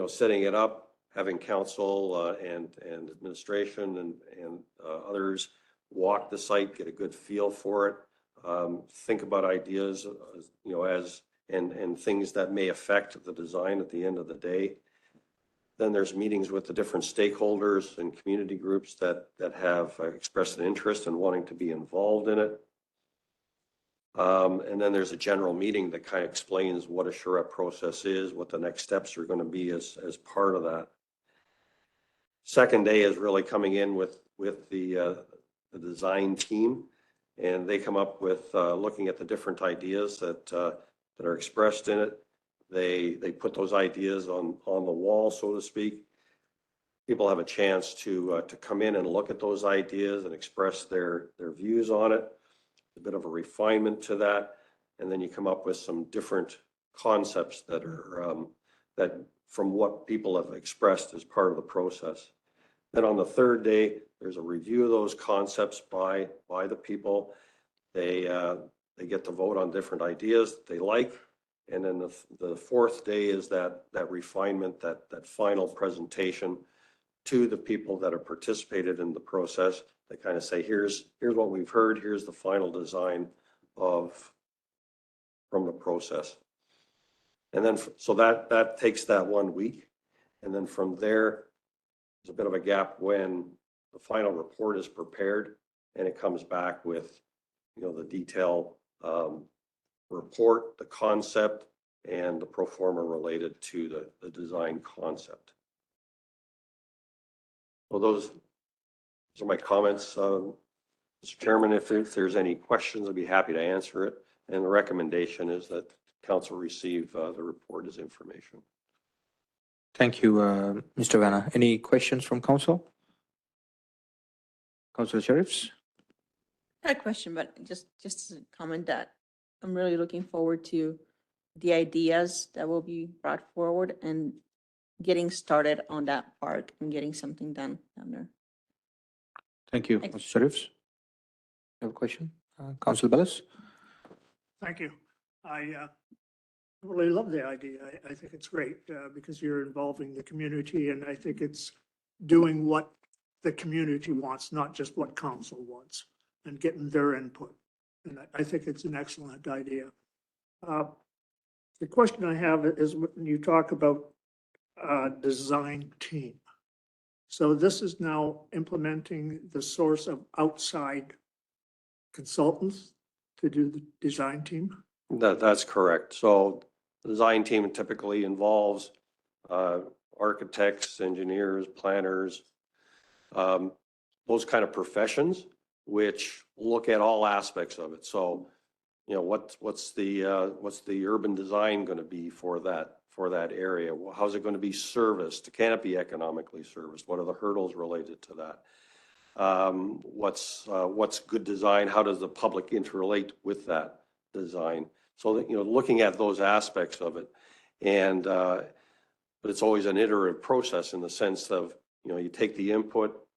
setting it up, having council and administration and others walk the site, get a good feel for it, think about ideas, and things that may affect the design at the end of the day. Then there's meetings with the different stakeholders and community groups that have expressed an interest in wanting to be involved in it. And then there's a general meeting that kind of explains what a charrette process is, what the next steps are going to be as part of that. Second day is really coming in with the design team, and they come up with looking at the different ideas that are expressed in it. They put those ideas on the wall, so to speak. People have a chance to come in and look at those ideas and express their views on it. A bit of a refinement to that, and then you come up with some different concepts that are that from what people have expressed as part of the process. Then on the third day, there's a review of those concepts by the people. They get to vote on different ideas that they like. And then the fourth day is that refinement, that final presentation to the people that have participated in the process. They kind of say, here's what we've heard, here's the final design from the process. And then, so that takes that 1 week. And then from there, there's a bit of a gap when the final report is prepared and it comes back with, the detailed report, the concept, and the pro forma related to the design concept. Well, those are my comments. Mr. Chairman, if there's any questions, I'd be happy to answer it. And the recommendation is that council receive the report as information. Thank you, Mr. Vanna. Any questions from council? Council Sheriffs? I had a question, but just to comment that I'm really looking forward to the ideas that will be brought forward and getting started on that park and getting something done down there. Thank you, Thanks. Council Sheriffs. You have a question? Council Bellis? Thank you. I really love the idea. I think it's great because you're involving the community, and I think it's doing what the community wants, not just what council wants, and getting their input. And I think it's an excellent idea. The question I have is when you talk about design team. So this is now implementing the source of outside consultants to do the design team? That's correct. So the design team typically involves architects, engineers, planners, those kind of professions, which look at all aspects of it. So, what's the urban design going to be for that area? How's it going to be serviced? Can it be economically serviced? What are the hurdles related to that? What's good design? How does the public interrelate with that design? So that, looking at those aspects of it. And but it's always an iterative process in the sense of, you take the input,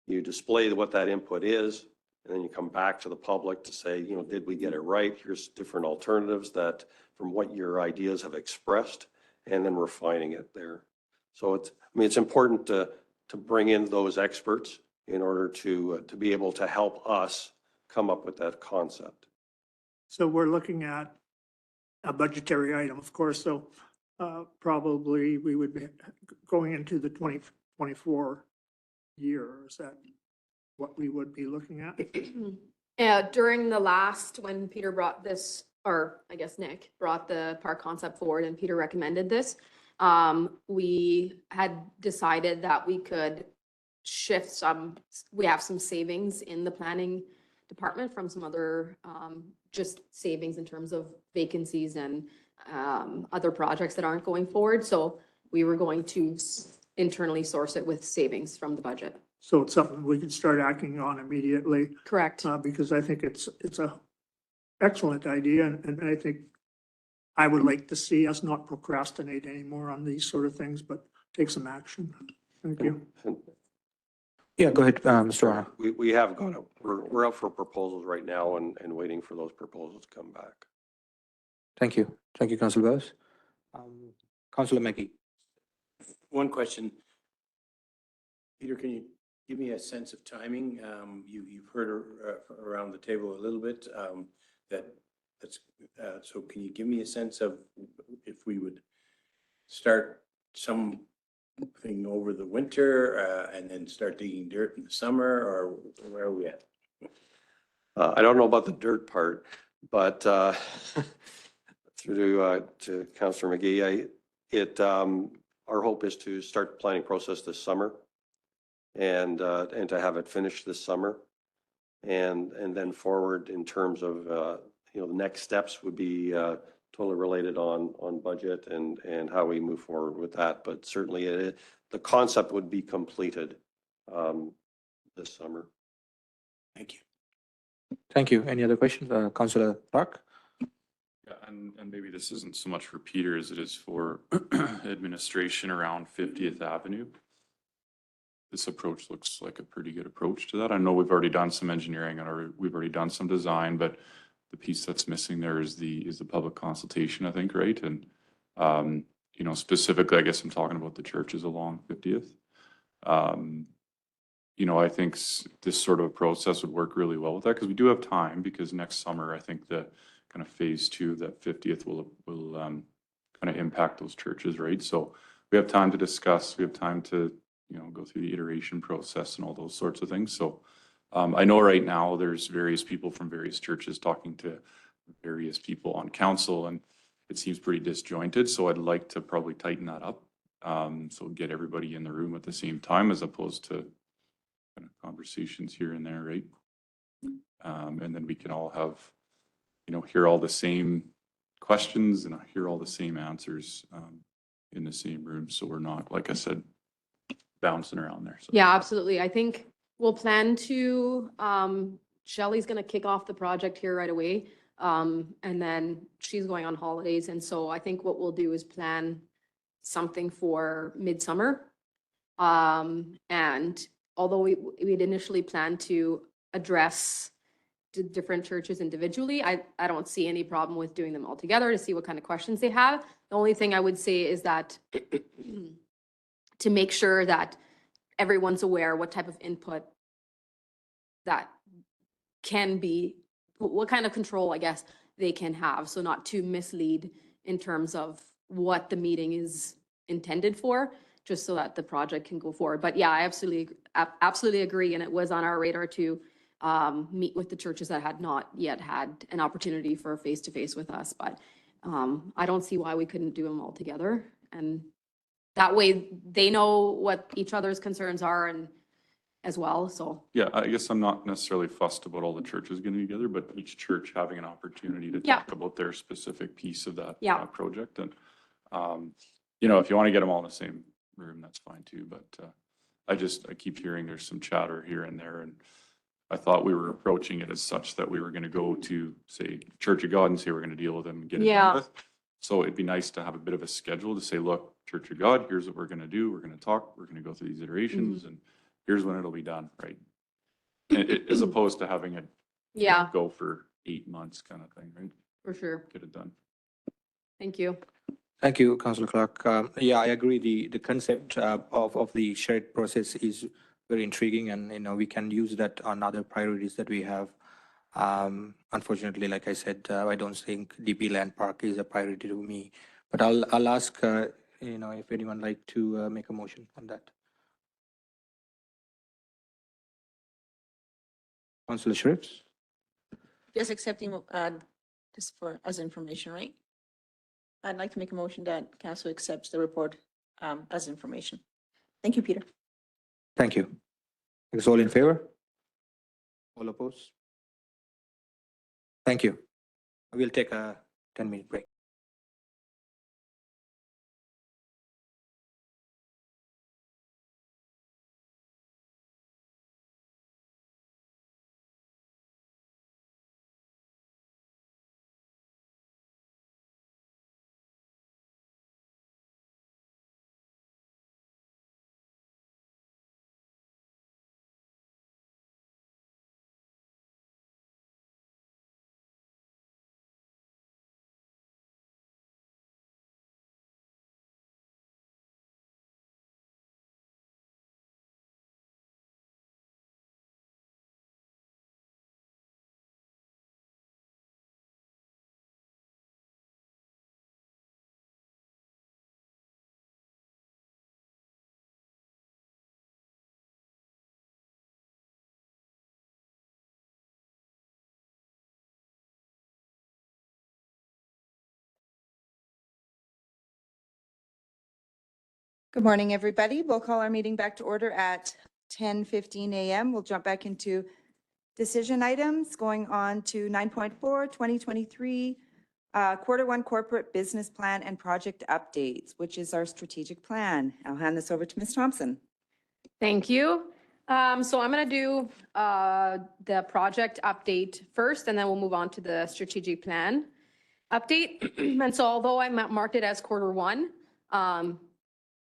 you display what that input is, and then you come back to the public to say, did we get it right? Here's different alternatives that from what your ideas have expressed, and then refining it there. So it's important to bring in those experts in order to be able to help us come up with that concept. So we're looking at a budgetary item, of course, so probably we would be going into the 2024 year. Is that what we would be looking at? During the last, when Peter brought this, or I guess Nick brought the park concept forward and Peter recommended this, we had decided that we could shift we have some savings in the planning department from some other, just savings in terms of vacancies and other projects that aren't going forward. So we were going to internally source it with savings from the budget. So it's something we can start acting on immediately. Correct. Because I think it's a excellent idea, and I think I would like to see us not procrastinate anymore on these sort of things, but take some action. Thank you. Yeah, go ahead, Mr. Arno. We have gone out, we're out for proposals right now and waiting for those proposals to come back. Thank you. Thank you, Councillor Bowes. Councillor Mackey. One question. Peter, can you give me a sense of timing? You've heard around the table a little bit so can you give me a sense of if we would start something over the winter and then start digging dirt in the summer, or where are we at? I don't know about the dirt part, but through to Councillor McGee, our hope is to start the planning process this summer and to have it finished this summer, and then forward in terms of the next steps would be totally related on budget and how we move forward with that. But certainly the concept would be completed this summer. Thank you. Thank you. Any other questions? Councillor Clark? Yeah, and maybe this isn't so much for Peter as it is for administration around 50th Avenue. This approach looks like a pretty good approach to that. I know we've already done some engineering and we've already done some design, but the piece that's missing there is the public consultation, I think, right? And specifically, I guess I'm talking about the churches along 50th. I think this sort of process would work really well with that, because we do have time, because next summer, I think the kind of phase 2 of that 50th will kind of impact those churches, right? So we have time to discuss, we have time to, go through the iteration process and all those sorts of things. So I know right now there's various people from various churches talking to various people on council, and it seems pretty disjointed. So I'd like to probably tighten that up. So get everybody in the room at the same time, as opposed to kind of conversations here and there, right? And then we can all have, hear all the same questions and hear all the same answers in the same room. So we're not, like I said, bouncing around there. So. Yeah, absolutely. I think we'll plan to, Shelley's going to kick off the project here right away. And then she's going on holidays. And so I think what we'll do is plan something for midsummer. And although we'd initially planned to address the different churches individually, I don't see any problem with doing them all together to see what kind of questions they have. The only thing I would say is that to make sure that everyone's aware what type of input that can be, what kind of control, I guess, they can have. So not to mislead in terms of what the meeting is intended for, just so that the project can go forward. But yeah, I absolutely agree. And it was on our radar to meet with the churches that had not yet had an opportunity for a face-to-face with us. But I don't see why we couldn't do them all together. And that way they know what each other's concerns are and as well. So yeah, I guess I'm not necessarily fussed about all the churches getting together, but each church having an opportunity to talk about their specific piece of that project. And, if you want to get them all in the same room, that's fine too. But I keep hearing there's some chatter here and there. And I thought we were approaching it as such that we were going to go to, say, Church of God and say we're going to deal with them and get it done with. So it'd be nice to have a bit of a schedule to say, look, Church of God, here's what we're gonna do, we're gonna talk, we're gonna go through these iterations, and here's when it'll be done, right? As opposed to having it you know, Yeah, go for 8 months kind of thing, right? for sure. Get it done. Thank you. Thank you, Councillor Clark. Yeah, I agree. The concept of the shared process is very intriguing, and we can use that on other priorities that we have. Unfortunately, like I said, I don't think DP Land Park is a priority to me. But I'll ask if anyone like to make a motion on that. Councillor Shribs? Just accepting, just for, as information, right? I'd like to make a motion that council accepts the report, as information. Thank you, Peter. Thank you. Is all in favor? All opposed? Thank you. We'll take a 10-minute break. Good morning, everybody. We'll call our meeting back to order at 10:15 a.m. We'll jump back into decision items, going on to 9.4, 2023, Quarter 1 Corporate Business Plan and Project Updates, which is our strategic plan. I'll hand this over to Ms. Thompson. Thank you. So I'm going to do the project update first, and then we'll move on to the strategic plan update. And so although I marked it as quarter 1,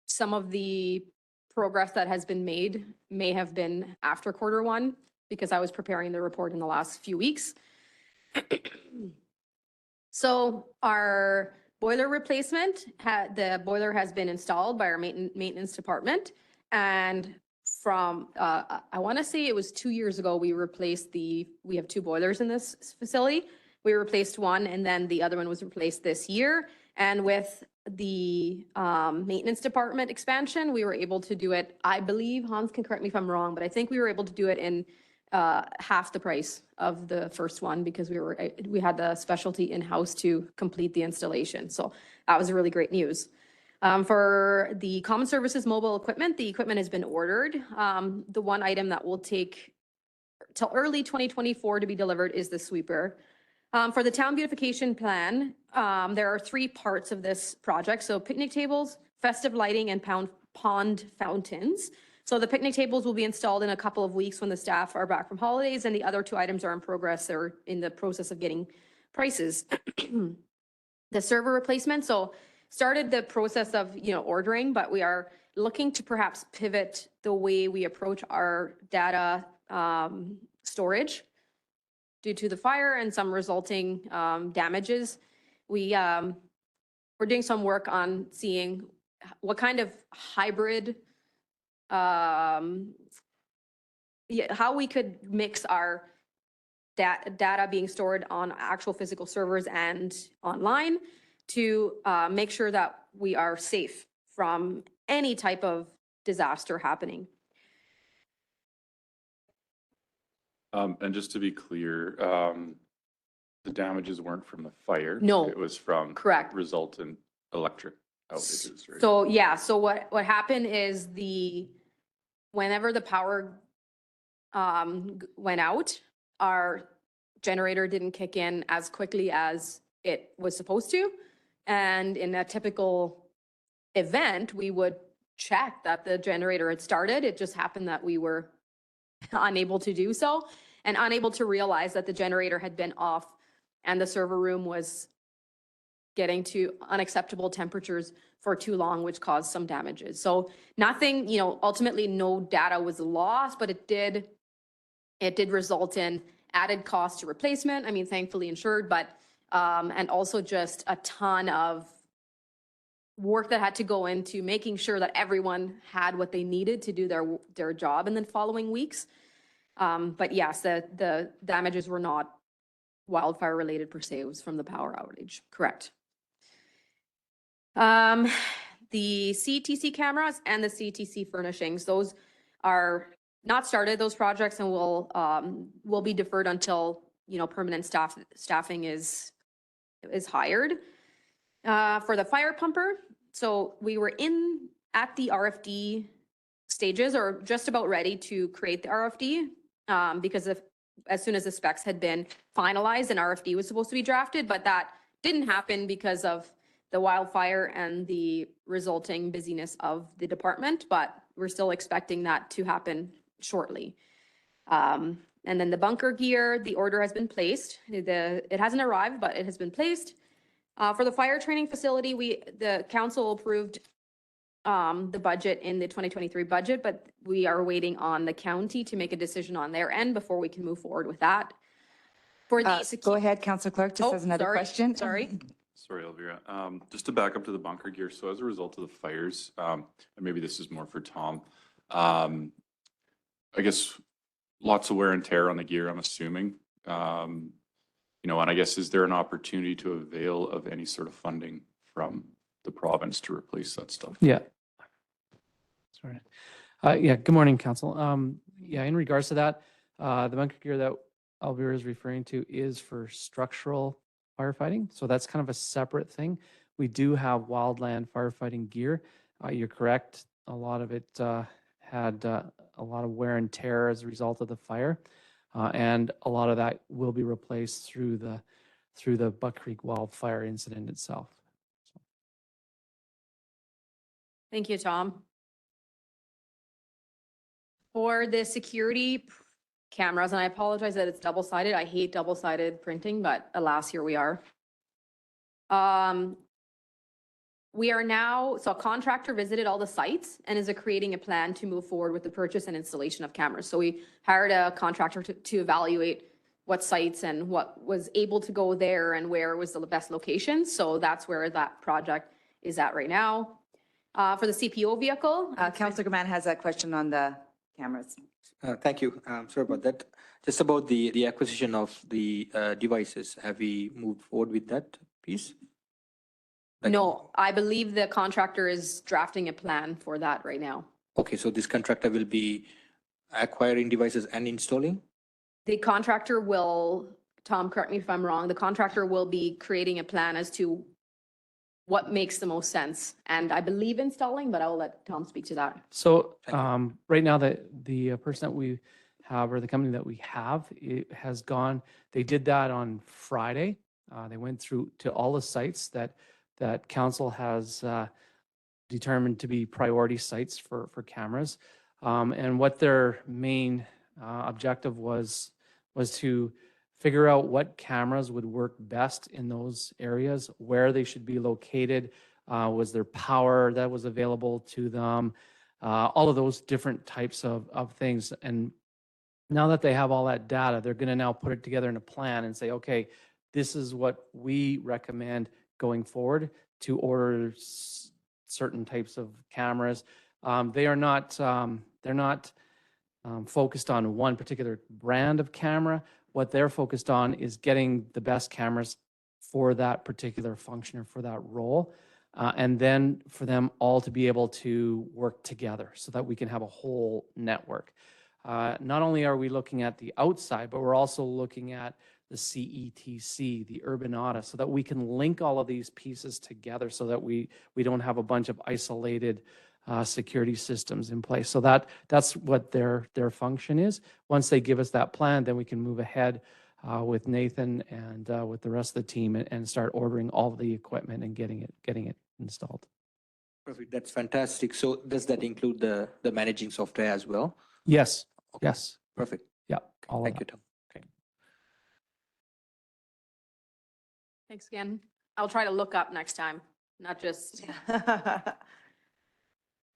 some of the progress that has been made may have been after quarter 1 because I was preparing the report in the last few weeks. So our boiler replacement, the boiler has been installed by our maintenance department. And from, I want to say it was 2 years ago, we have 2 boilers in this facility. We replaced one, and then the other one was replaced this year. And with the maintenance department expansion, we were able to do it, I believe, Hans can correct me if I'm wrong, but I think we were able to do it in half the price of the first one because we had the specialty in-house to complete the installation. So that was really great news. For the common services mobile equipment, the equipment has been ordered. The one item that will take till early 2024 to be delivered is the sweeper. For the town beautification plan, there are 3 parts of this project. So picnic tables, festive lighting, and pond fountains. So the picnic tables will be installed in a couple of weeks when the staff are back from holidays, and the other 2 items are in progress. They're in the process of getting prices. The server replacement, so started the process of, ordering, but we are looking to perhaps pivot the way we approach our data storage. Due to the fire and some resulting damages, we're doing some work on seeing what kind of hybrid, how we could mix our data being stored on actual physical servers and online to make sure that we are safe from any type of disaster happening. And just to be clear, the damages weren't from the fire. No. It was from Correct. resultant electric outages, right? So yeah, so what happened is whenever the power went out, our generator didn't kick in as quickly as it was supposed to. And in a typical event, we would check that the generator had started. It just happened that we were unable to do so and unable to realize that the generator had been off and the server room was getting to unacceptable temperatures for too long, which caused some damages. So nothing, ultimately no data was lost, but it did result in added cost to replacement. I mean, thankfully insured, but, and also just a ton of work that had to go into making sure that everyone had what they needed to do their job in the following weeks. But yes, the damages were not wildfire related per se. It was from the power outage. Correct. The CTC cameras and the CTC furnishings, those are not started, those projects, and will be deferred until, permanent staffing is hired. For the fire pumper, so we were at the RFD stages or just about ready to create the RFD because as soon as the specs had been finalized, an RFD was supposed to be drafted, but that didn't happen because of the wildfire and the resulting busyness of the department, but we're still expecting that to happen shortly. And then the bunker gear, the order has been placed. It hasn't arrived, but it has been placed. For the fire training facility, the council approved the budget in the 2023 budget, but we are waiting on the county to make a decision on their end before we can move forward with that. For the Go ahead, Councillor Clark, just as another question. Sorry. Sorry, Elvira. Just to back up to the bunker gear. So as a result of the fires, and maybe this is more for Tom, I guess lots of wear and tear on the gear, I'm assuming. And I guess, is there an opportunity to avail of any sort of funding from the province to replace that stuff? Yeah. Sorry. Yeah, good morning, Council. Yeah, in regards to that, the bunker gear that Elvira is referring to is for structural firefighting. So that's kind of a separate thing. We do have wildland firefighting gear. You're correct. A lot of it had a lot of wear and tear as a result of the fire. And a lot of that will be replaced through the Buck Creek wildfire incident itself. So. Thank you, Tom. For the security cameras, and I apologize that it's double-sided. I hate double-sided printing, but alas, here we are. We are now, so a contractor visited all the sites and is creating a plan to move forward with the purchase and installation of cameras. So we hired a contractor to evaluate what sites and what was able to go there and where was the best location. So that's where that project is at right now. For the CPO vehicle. Councillor Gaman has a question on the cameras. Thank you. Sorry about that. Just about the acquisition of the devices. Have we moved forward with that piece? No, I believe the contractor is drafting a plan for that right now. Okay, so this contractor will be acquiring devices and installing? The contractor will, Tom, correct me if I'm wrong, the contractor will be creating a plan as to what makes the most sense. And I believe installing, but I'll let Tom speak to that. So right now, the person that we have, or the company that we have, it has gone, they did that on Friday. They went through to all the sites that council has determined to be priority sites for cameras. And what their main objective was to figure out what cameras would work best in those areas, where they should be located, was there power that was available to them, all of those different types of things. And now that they have all that data, they're going to now put it together in a plan and say, okay, this is what we recommend going forward to order certain types of cameras. They're not focused on one particular brand of camera. What they're focused on is getting the best cameras for that particular function or for that role. And then for them all to be able to work together so that we can have a whole network. Not only are we looking at the outside, but we're also looking at the CETC, the Urbanata, so that we can link all of these pieces together so that we don't have a bunch of isolated security systems in place. So that's what their function is. Once they give us that plan, then we can move ahead with Nathan and with the rest of the team and start ordering all of the equipment and getting it installed. Perfect. That's fantastic. So does that include the managing software as well? Yes. Okay. Yes. Perfect. Yeah. Thank you, Tom. Thanks again. I'll try to look up next time, not just. The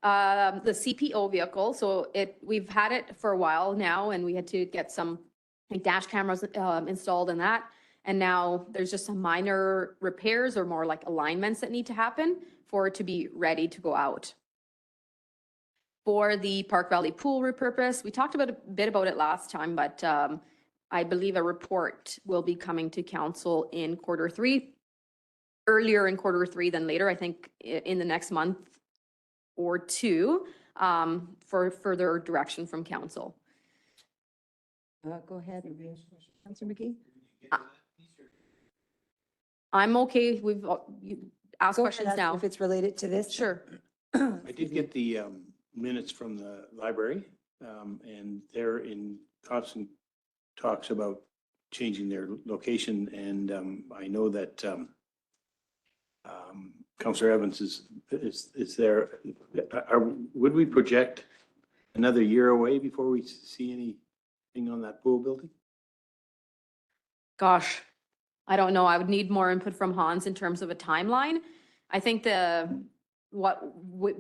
CPO vehicle, so we've had it for a while now, and we had to get some like dash cameras installed in that. And now there's just some minor repairs or more like alignments that need to happen for it to be ready to go out. For the Park Valley Pool repurpose, we talked a bit about it last time, but I believe a report will be coming to council in Q3, earlier in Q3 than later, I think in the next month or two, for further direction from council. Go ahead. Councilor McGee? I'm okay. We've you asked Go ahead, questions ask now. If it's related to this? Sure. I did get the minutes from the library, and they're in constant talks about changing their location, and I know that Councillor Evans is there. Would we project another year away before we see anything on that pool building? Gosh, I don't know. I would need more input from Hans in terms of a timeline. I think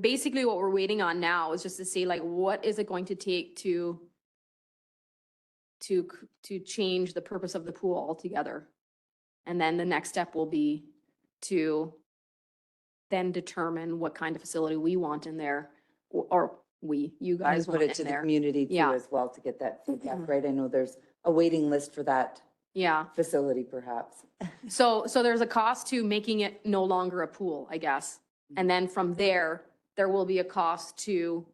basically what we're waiting on now is just to see like, what is it going to take to change the purpose of the pool altogether? And then the next step will be to then determine what kind of facility we want in there, or you guys Put want it to in the there. community too Yeah. as well to get that feedback, right? I know there's a waiting list for that Yeah. facility perhaps. So there's a cost to making it no longer a pool, I guess. And then from there will be a cost to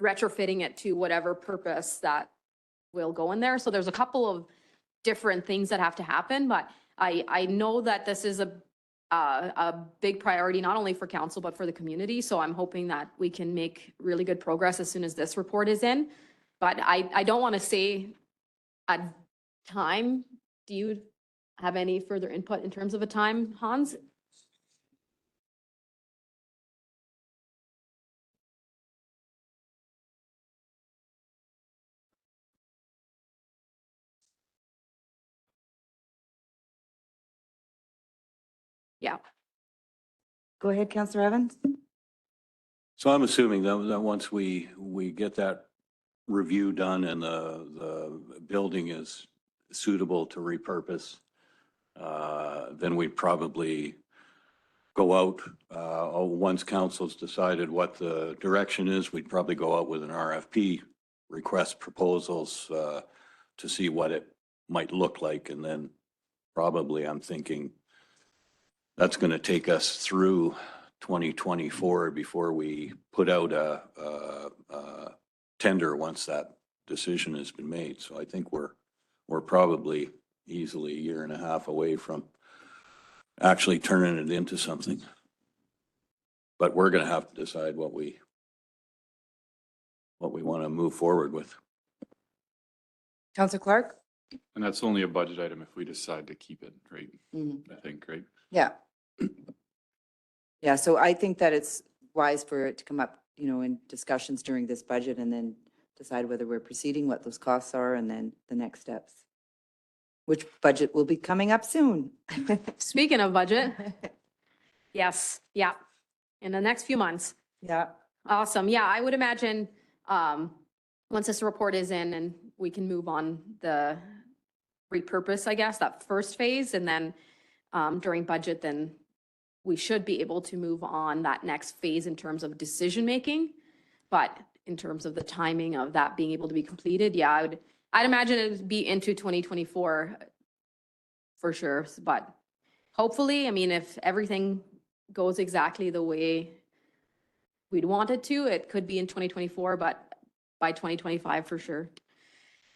retrofitting it to whatever purpose that will go in there. So there's a couple of different things that have to happen, but I know that this is a big priority, not only for council, but for the community. So I'm hoping that we can make really good progress as soon as this report is in. But I don't want to say a time. Do you have any further input in terms of a time, Hans? Yeah. Go ahead, Councillor Evans. So I'm assuming that once we get that review done and the building is suitable to repurpose, then we'd probably go out, once council's decided what the direction is, we'd probably go out with an RFP, request proposals to see what it might look like. And then probably I'm thinking that's going to take us through 2024 before we put out a tender once that decision has been made. So I think we're probably easily a year and a half away from actually turning it into something. But we're going to have to decide what we want to move forward with. Councillor Clark? And that's only a budget item if we decide to keep it, right? Mhm. I think, right? Yeah. Yeah, so I think that it's wise for it to come up, in discussions during this budget and then decide whether we're proceeding, what those costs are, and then the next steps. Which budget will be coming up soon. Speaking of budget, yes, yeah, in the next few months. Yeah. Awesome. Yeah, I would imagine, once this report is in and we can move on the repurpose, I guess, that first phase, and then, during budget, then we should be able to move on that next phase in terms of decision-making. But in terms of the timing of that being able to be completed, yeah, I'd imagine it would be into 2024 for sure. But hopefully, I mean, if everything goes exactly the way we'd want it to, it could be in 2024, but by 2025 for sure.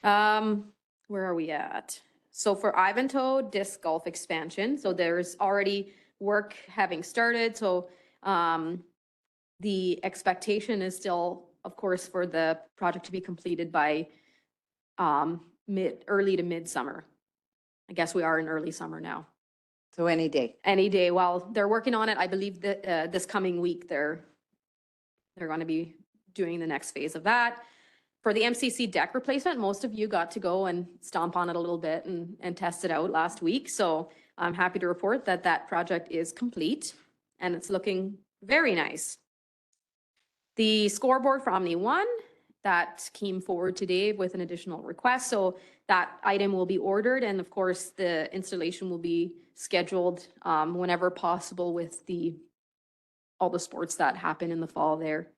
Where are we at? So for Ivanhoe disc golf expansion, so there's already work having started. So the expectation is still, of course, for the project to be completed by early to midsummer. I guess we are in early summer now. So any day. Any day. While they're working on it, I believe that this coming week they're going to be doing the next phase of that. For the MCC deck replacement, most of you got to go and stomp on it a little bit and test it out last week. So I'm happy to report that that project is complete and it's looking very nice. The scoreboard for Omni One, that came forward today with an additional request. So that item will be ordered, and of course, the installation will be scheduled whenever possible with all the sports that happen in the fall there.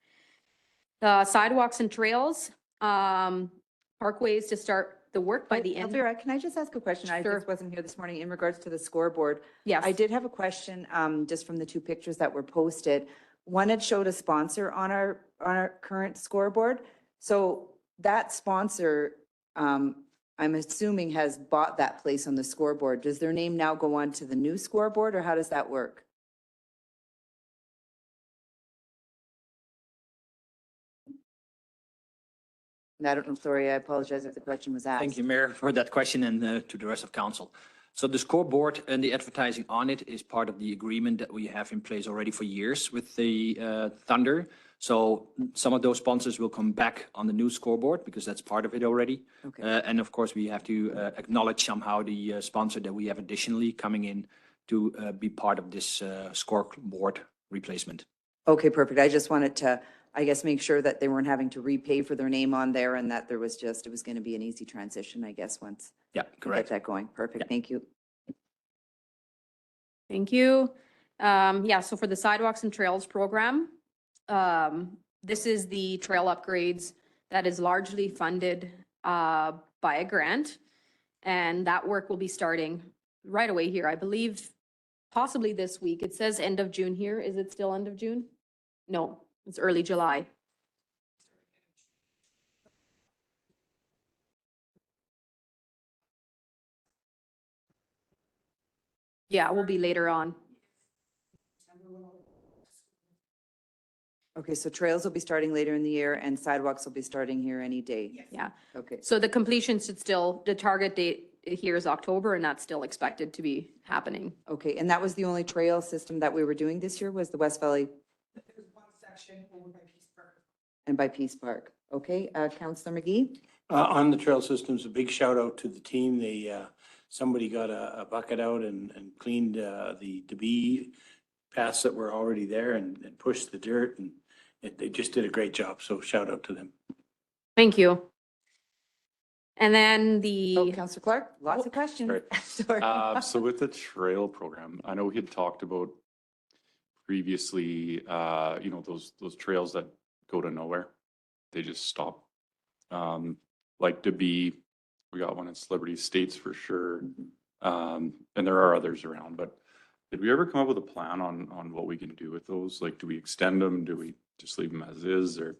The sidewalks and trails, parkways to start the work by the end. Elvira, can I just ask a question? I Sure. just wasn't here this morning in regards to the scoreboard. Yes. I did have a question, just from the two pictures that were posted. One had showed a sponsor on our current scoreboard. So that sponsor, I'm assuming has bought that place on the scoreboard. Does their name now go on to the new scoreboard, or how does that work? And I don't know, sorry, I apologize if the question was asked. Thank you, Mayor, for that question, and to the rest of council. So the scoreboard and the advertising on it is part of the agreement that we have in place already for years with the Thunder. So some of those sponsors will come back on the new scoreboard because that's part of it already. Okay. And of course, we have to acknowledge somehow the sponsor that we have additionally coming in to be part of this scoreboard replacement. Okay, perfect. I just wanted to, I guess, make sure that they weren't having to repay for their name on there and that there was just, it was going to be an easy transition, I guess, once Yeah, we get correct. that going. Perfect. Yeah. Thank you. Thank you. Yeah, so for the sidewalks and trails program, this is the trail upgrades that is largely funded by a grant. And that work will be starting right away here, I believe, possibly this week. It says end of June here. Is it still end of June? No, it's early July. Yeah, it will be later on. Okay, so trails will be starting later in the year and sidewalks will be starting here any day. Yeah. Okay. So the completion should still, the target date here is October, and that's still expected to be happening. Okay, and that was the only trail system that we were doing this year, was the West Valley? And by Peace Park. Okay, Councillor McGee? On the trail systems, a big shout out to the team. They, somebody got a bucket out and cleaned the debris paths that were already there and pushed the dirt, and they just did a great job. So shout out to them. Thank you. And then Oh, the, Councillor Clark, lots of questions. Sorry. Sorry. So with the trail program, I know we had talked about previously, those trails that go to nowhere. They just stop. Like DeBee, we got one in Celebrity Estates for sure. And there are others around, but did we ever come up with a plan on what we can do with those? Like, do we extend them? Do we just leave them as is, or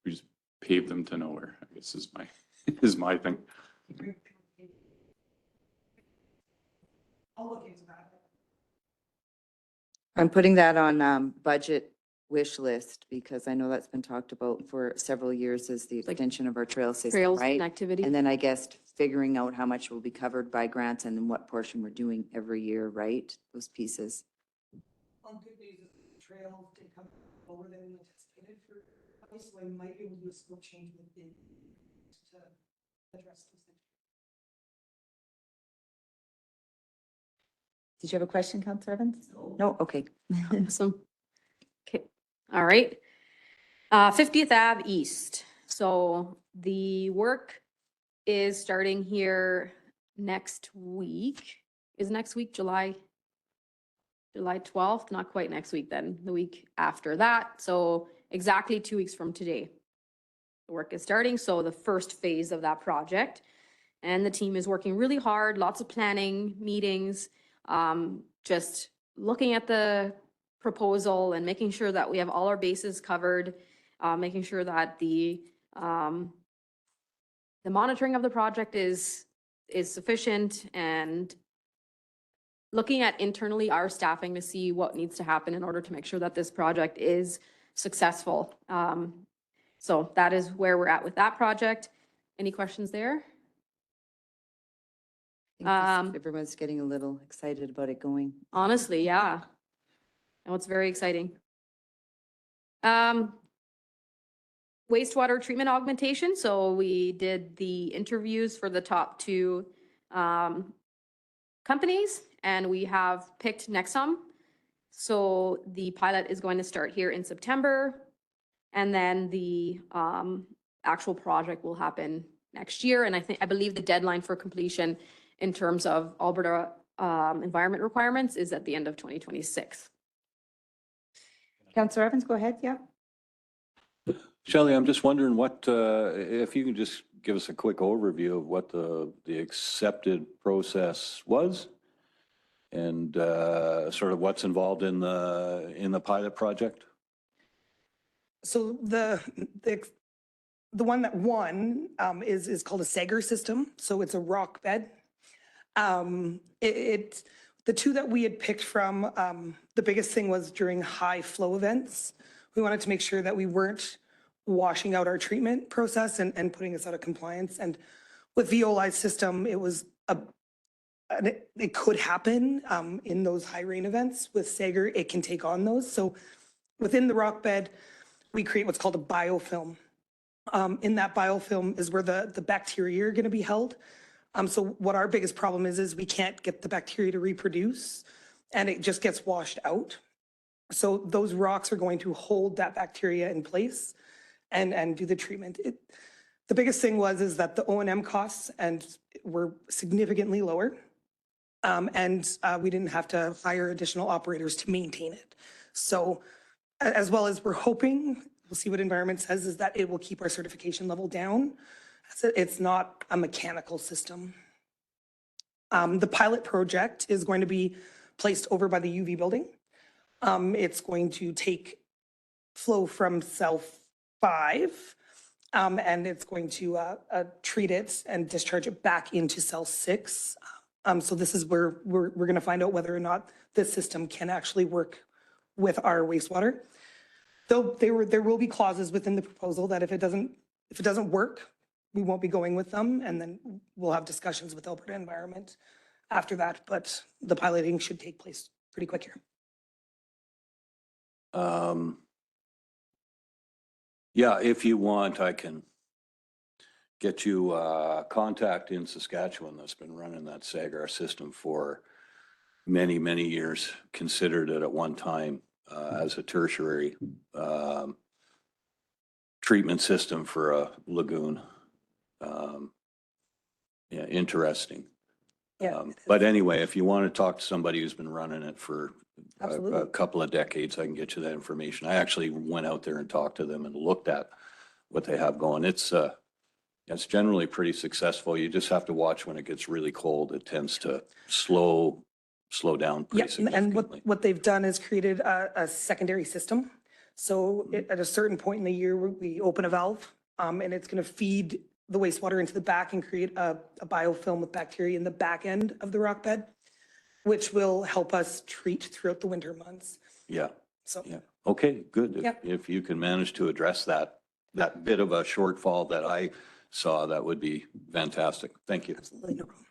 we just pave them to nowhere? I guess is my thing. I'll look into that. I'm putting that on budget wish list because I know that's been talked about for several years as the extension of our trail system, trails right? and activity. And then I guess figuring out how much will be covered by grants and then what portion we're doing every year, right? Those pieces. On good days, the trail did come lower than anticipated for, so I might be able to do a scope change within to address those things. Did you have a question, Councillor Evans? No? Okay. Awesome. Okay, all right. 50th Ave East. So the work is starting here next week. Is next week July 12th? Not quite next week then, the week after that. So exactly 2 weeks from today. The work is starting, so the first phase of that project. And the team is working really hard, lots of planning, meetings, just looking at the proposal and making sure that we have all our bases covered, making sure that the monitoring of the project is sufficient, and looking at internally our staffing to see what needs to happen in order to make sure that this project is successful. So that is where we're at with that project. Any questions there? I think everyone's getting a little excited about it going. Honestly, yeah. And it's very exciting. Wastewater treatment augmentation. So we did the interviews for the top two companies, and we have picked Nexum. So the pilot is going to start here in September, and then the actual project will happen next year. And I believe the deadline for completion in terms of Alberta environment requirements is at the end of 2026. Councillor Evans, go ahead, yeah. Shelley, I'm just wondering what, if you can just give us a quick overview of what the accepted process was and sort of what's involved in the pilot project? So the one that won is called a Sager system. So it's a rock bed. The two that we had picked from, the biggest thing was during high flow events. We wanted to make sure that we weren't washing out our treatment process and putting us out of compliance. And with Veoli's system, it was it could happen in those high rain events. With Sager, it can take on those. So within the rock bed, we create what's called a biofilm. In that biofilm is where the bacteria are going to be held. So what our biggest problem is we can't get the bacteria to reproduce, and it just gets washed out. So those rocks are going to hold that bacteria in place and do the treatment. The biggest thing is that the O&M costs were significantly lower, and we didn't have to hire additional operators to maintain it. So as well as we're hoping, we'll see what environment says, is that it will keep our certification level down. So it's not a mechanical system. The pilot project is going to be placed over by the UV building. It's going to take flow from cell 5, and it's going to treat it and discharge it back into cell 6. So this is where we're going to find out whether or not this system can actually work with our wastewater. Though there will be clauses within the proposal that if it doesn't work, we won't be going with them, and then we'll have discussions with Alberta Environment after that. But the piloting should take place pretty quick here. Yeah, if you want, I can get you contact in Saskatchewan that's been running that Sagar system for many, many years, considered it at one time as a tertiary treatment system for a lagoon. Yeah, interesting. Yeah. But anyway, if you want to talk to somebody who's been running it for Absolutely. a couple of decades, I can get you that information. I actually went out there and talked to them and looked at what they have going. It's generally pretty successful. You just have to watch when it gets really cold. It tends to slow down pretty Yeah, significantly. and what they've done is created a secondary system. So at a certain point in the year, we open a valve, and it's going to feed the wastewater into the back and create a biofilm with bacteria in the back end of the rock bed, which will help us treat throughout the winter months. Yeah, So yeah. Okay, good. Yep. If you can manage to address that bit of a shortfall that I saw, that would be fantastic. Thank you. absolutely no problem.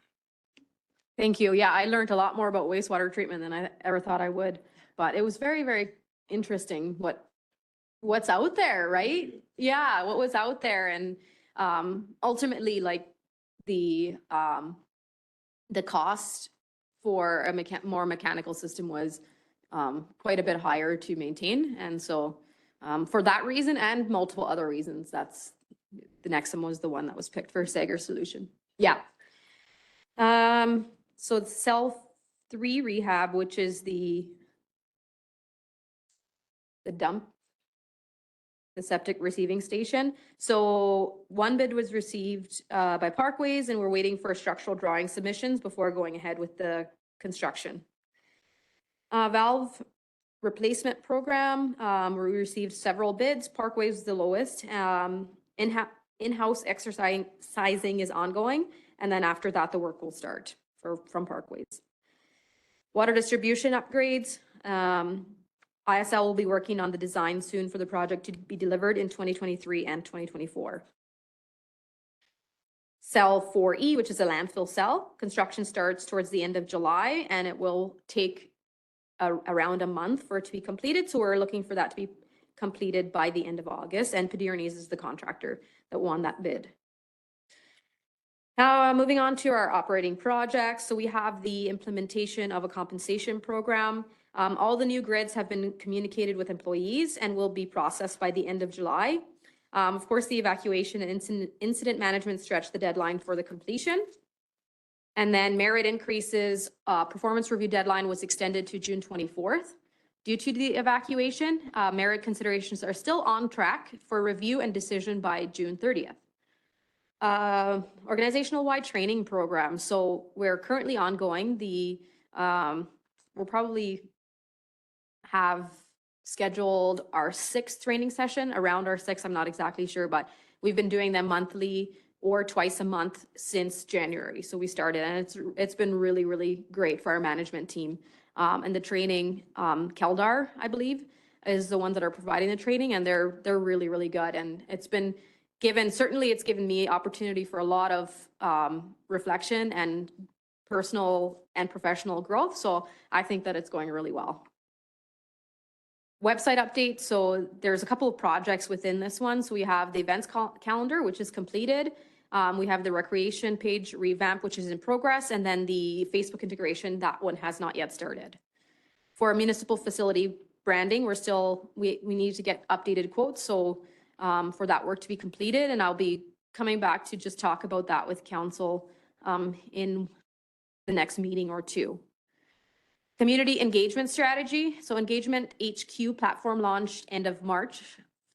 Thank you. Yeah, I learned a lot more about wastewater treatment than I ever thought I would, but it was very, very interesting what's out there, right? Yeah, what was out there, and ultimately, like the cost for a more mechanical system was quite a bit higher to maintain, and so for that reason and multiple other reasons, the Nexum was the one that was picked for Sager solution. Yeah. So it's cell 3 rehab, which is the dump, the septic receiving station. So one bid was received by Parkways, and we're waiting for structural drawing submissions before going ahead with the construction. Valve replacement program, we received several bids. Parkways was the lowest. In-house exercising is ongoing, and then after that, the work will start from Parkways. Water distribution upgrades. ISL will be working on the design soon for the project to be delivered in 2023 and 2024. Cell 4E, which is a landfill cell. Construction starts towards the end of July, and it will take around a month for it to be completed. So we're looking for that to be completed by the end of August, and Padirnis is the contractor that won that bid. Now, moving on to our operating projects. So we have the implementation of a compensation program. All the new grids have been communicated with employees and will be processed by the end of July. Of course, the evacuation and incident management stretched the deadline for the completion. And then merit increases, performance review deadline was extended to June 24th. Due to the evacuation, merit considerations are still on track for review and decision by June 30th. Organizational wide training program. So we're currently ongoing. We'll probably have scheduled our 6th training session around our 6th. I'm not exactly sure, but we've been doing them monthly or twice a month since January. So we started, and it's been really, really great for our management team. And the training, Keldar, I believe, is the ones that are providing the training, and they're really, really good. And it's been certainly it's given me opportunity for a lot of reflection and personal and professional growth. So I think that it's going really well. Website update. So there's a couple of projects within this one. So we have the events calendar, which is completed. We have the recreation page revamp, which is in progress. And then the Facebook integration, that one has not yet started. For municipal facility branding, we need to get updated quotes. So for that work to be completed, and I'll be coming back to just talk about that with council in the next meeting or two. Community engagement strategy. So Engagement HQ platform launched end of March.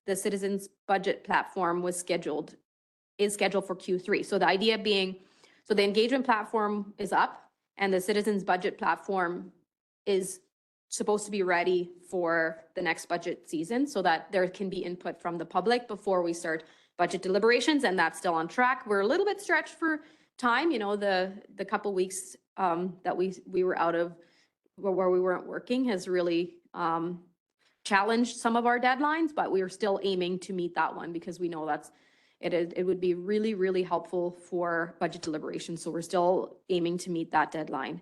The Citizens Budget platform is scheduled for Q3. So the idea being, so the engagement platform is up and the Citizens Budget platform is supposed to be ready for the next budget season so that there can be input from the public before we start budget deliberations, and that's still on track. We're a little bit stretched for time, the couple weeks that we were out of where we weren't working has really challenged some of our deadlines, but we are still aiming to meet that one because we know it would be really, really helpful for budget deliberations. So we're still aiming to meet that deadline.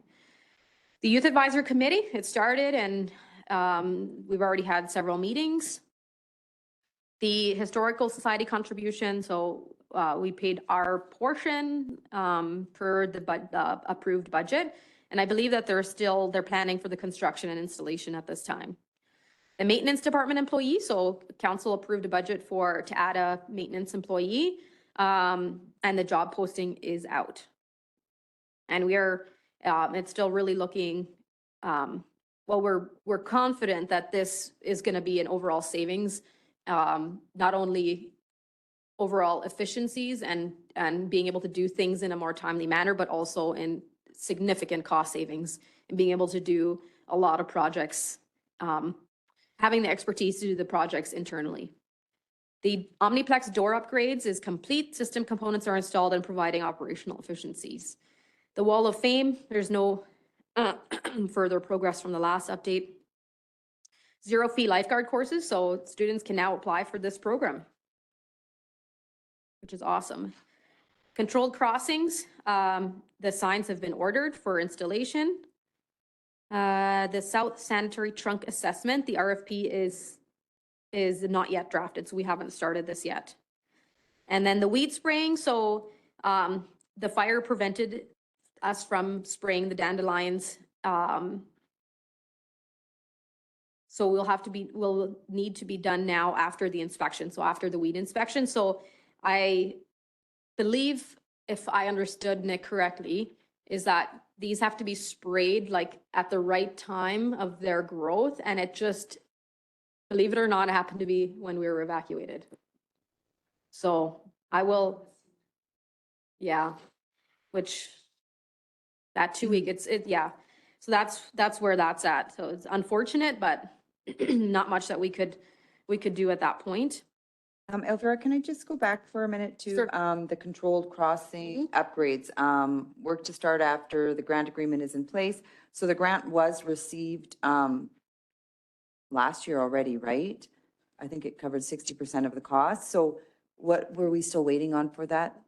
The Youth Advisory Committee, it started and we've already had several meetings. The Historical Society contribution, so we paid our portion per the approved budget. And I believe that they're planning for the construction and installation at this time. The maintenance department employee, so council approved a budget to add a maintenance employee, and the job posting is out. And it's still really looking, we're confident that this is going to be an overall savings, not only overall efficiencies and being able to do things in a more timely manner, but also in significant cost savings and being able to do a lot of projects, having the expertise to do the projects internally. The Omniplex door upgrades is complete. System components are installed and providing operational efficiencies. The Wall of Fame, there's no further progress from the last update. Zero fee lifeguard courses, so students can now apply for this program, which is awesome. Controlled crossings, the signs have been ordered for installation. The South Sanitary Trunk Assessment, the RFP is not yet drafted, so we haven't started this yet. And then the weed spraying, so the fire prevented us from spraying the dandelions. So we'll need to be done now after the inspection, so after the weed inspection. So I believe, if I understood Nick correctly, is that these have to be sprayed like at the right time of their growth. And it just, believe it or not, it happened to be when we were evacuated. So I will, yeah, which that 2 week, yeah. So that's where that's at. So it's unfortunate, but not much that we could do at that point. Elvira, can I just go back for a minute to the controlled crossing upgrades? Work to start after the grant agreement is in place. So the grant was received last year already, right? I think it covered 60% of the cost. So what were we still waiting on for that?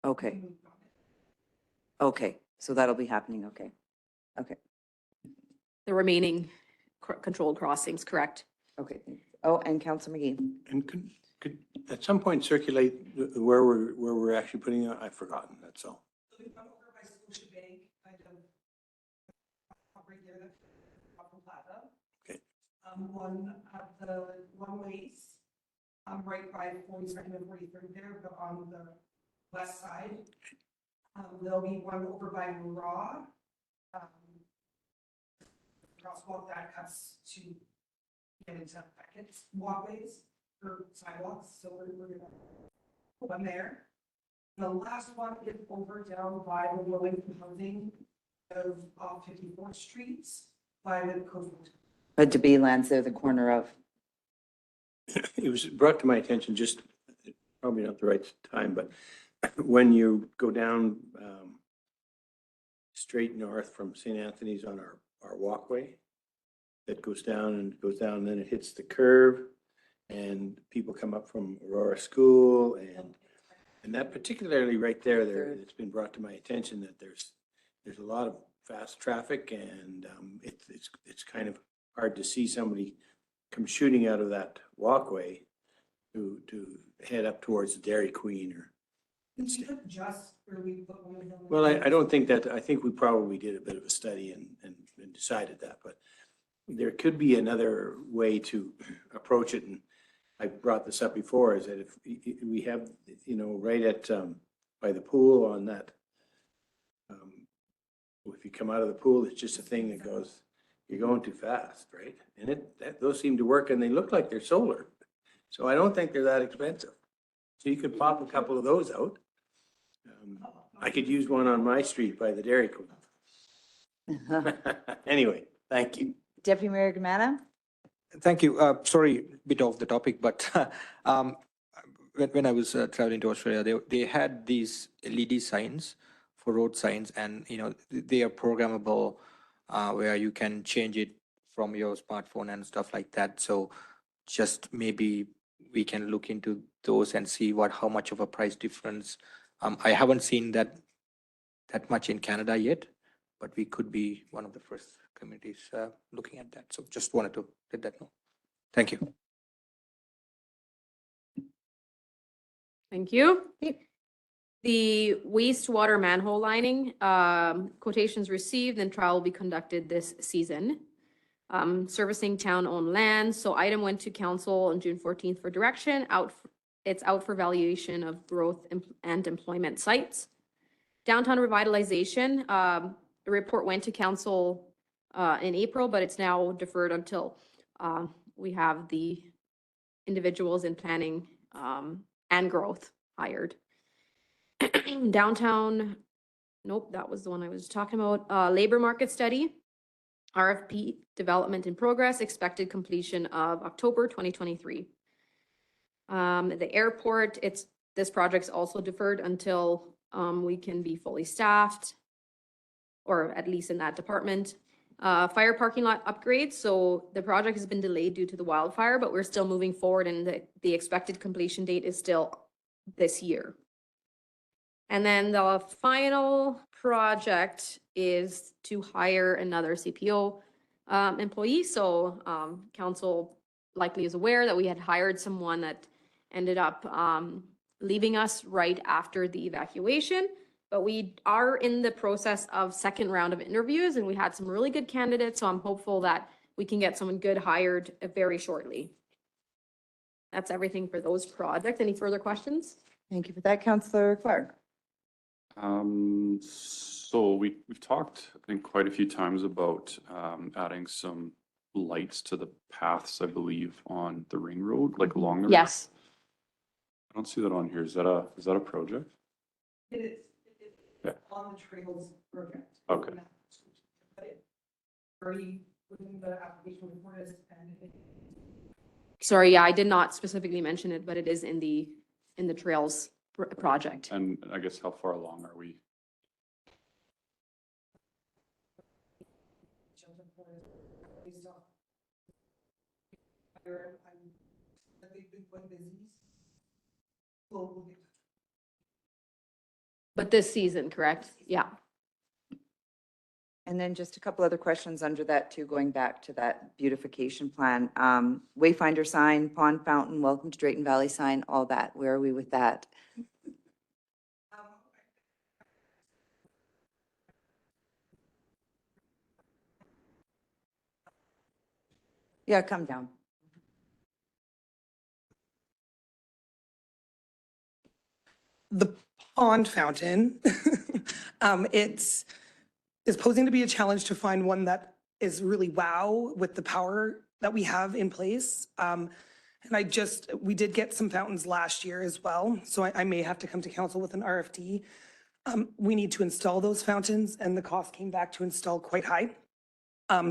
Okay. Okay, so that'll be happening, okay. Okay. The remaining controlled crossings, correct? Okay, thanks. Oh, and Councilor McGee. And could at some point circulate where we're actually putting it? I've forgotten, that's all. Over by Scotia Bank, kind of right there, that Upper Plaza. Okay. One of the one-ways, right by 42nd and 43rd there, but on the west side. There'll be one over by Raw. Crosswalk that cuts to get into Beckett's walkways or sidewalks, so we're gonna put one there. The last one is over down by the low-income housing of off 54th Street by the coast. But to be lands there, the corner of. It was brought to my attention, just probably not the right time, but when you go down straight north from St. Anthony's on our walkway, that goes down and then it hits the curve, and people come up from Aurora School, and that particularly right there, it's been brought to my attention that there's a lot of fast traffic, and it's kind of hard to see somebody come shooting out of that walkway to head up towards the Dairy Queen or. We could just where we put one of them. Well, I don't think that, I think we probably did a bit of a study and decided that, but there could be another way to approach it, and I brought this up before, is that if we have, right at, by the pool on that, if you come out of the pool, it's just a thing that goes, you're going too fast, right? And those seem to work, and they look like they're solar. So I don't think they're that expensive. So you could pop a couple of those out. I could use one on my street by the Dairy Queen. Anyway, thank you. Deputy Mayor Gamana? Thank you. Sorry, bit off the topic, but when I was traveling to Australia, they had these LED signs for road signs, and they are programmable, where you can change it from your smartphone and stuff like that. So just maybe we can look into those and see how much of a price difference. I haven't seen that much in Canada yet, but we could be one of the first communities looking at that. So just wanted to let that know. Thank you. Thank you. The wastewater manhole lining, quotations received and trial will be conducted this season. Servicing town-owned land. So item went to council on June 14th for direction. It's out for valuation of growth and employment sites. Downtown revitalization, the report went to council in April, but it's now deferred until we have the individuals in planning and growth hired. Downtown, nope, that was the one I was talking about. Labor market study, RFP development in progress, expected completion of October 2023. The airport, this project's also deferred until we can be fully staffed, or at least in that department. Fire parking lot upgrades. So the project has been delayed due to the wildfire, but we're still moving forward, and the expected completion date is still this year. And then the final project is to hire another CPO employee. So council likely is aware that we had hired someone that ended up leaving us right after the evacuation. But we are in the process of second round of interviews, and we had some really good candidates. So I'm hopeful that we can get someone good hired very shortly. That's everything for those projects. Any further questions? Thank you for that, Councillor Clark. So we've talked, I think, quite a few times about adding some lights to the paths, I believe, on the ring road, like along the. Yes. I don't see that on here. Is that a project? It is. Yeah. On the trails project. Okay. Already within the application report is. Sorry, yeah, I did not specifically mention it, but it is in the trails project. And I guess how far along are we? But this season, correct? Yeah. And then just a couple other questions under that too, going back to that beautification plan. Wayfinder sign, pond fountain, welcome to Drayton Valley sign, all that. Where are we with that? Yeah, come down. The pond fountain, it's is posing to be a challenge to find one that is really wow with the power that we have in place. And we did get some fountains last year as well, so I may have to come to council with an RFD. We need to install those fountains and the cost came back to install quite high.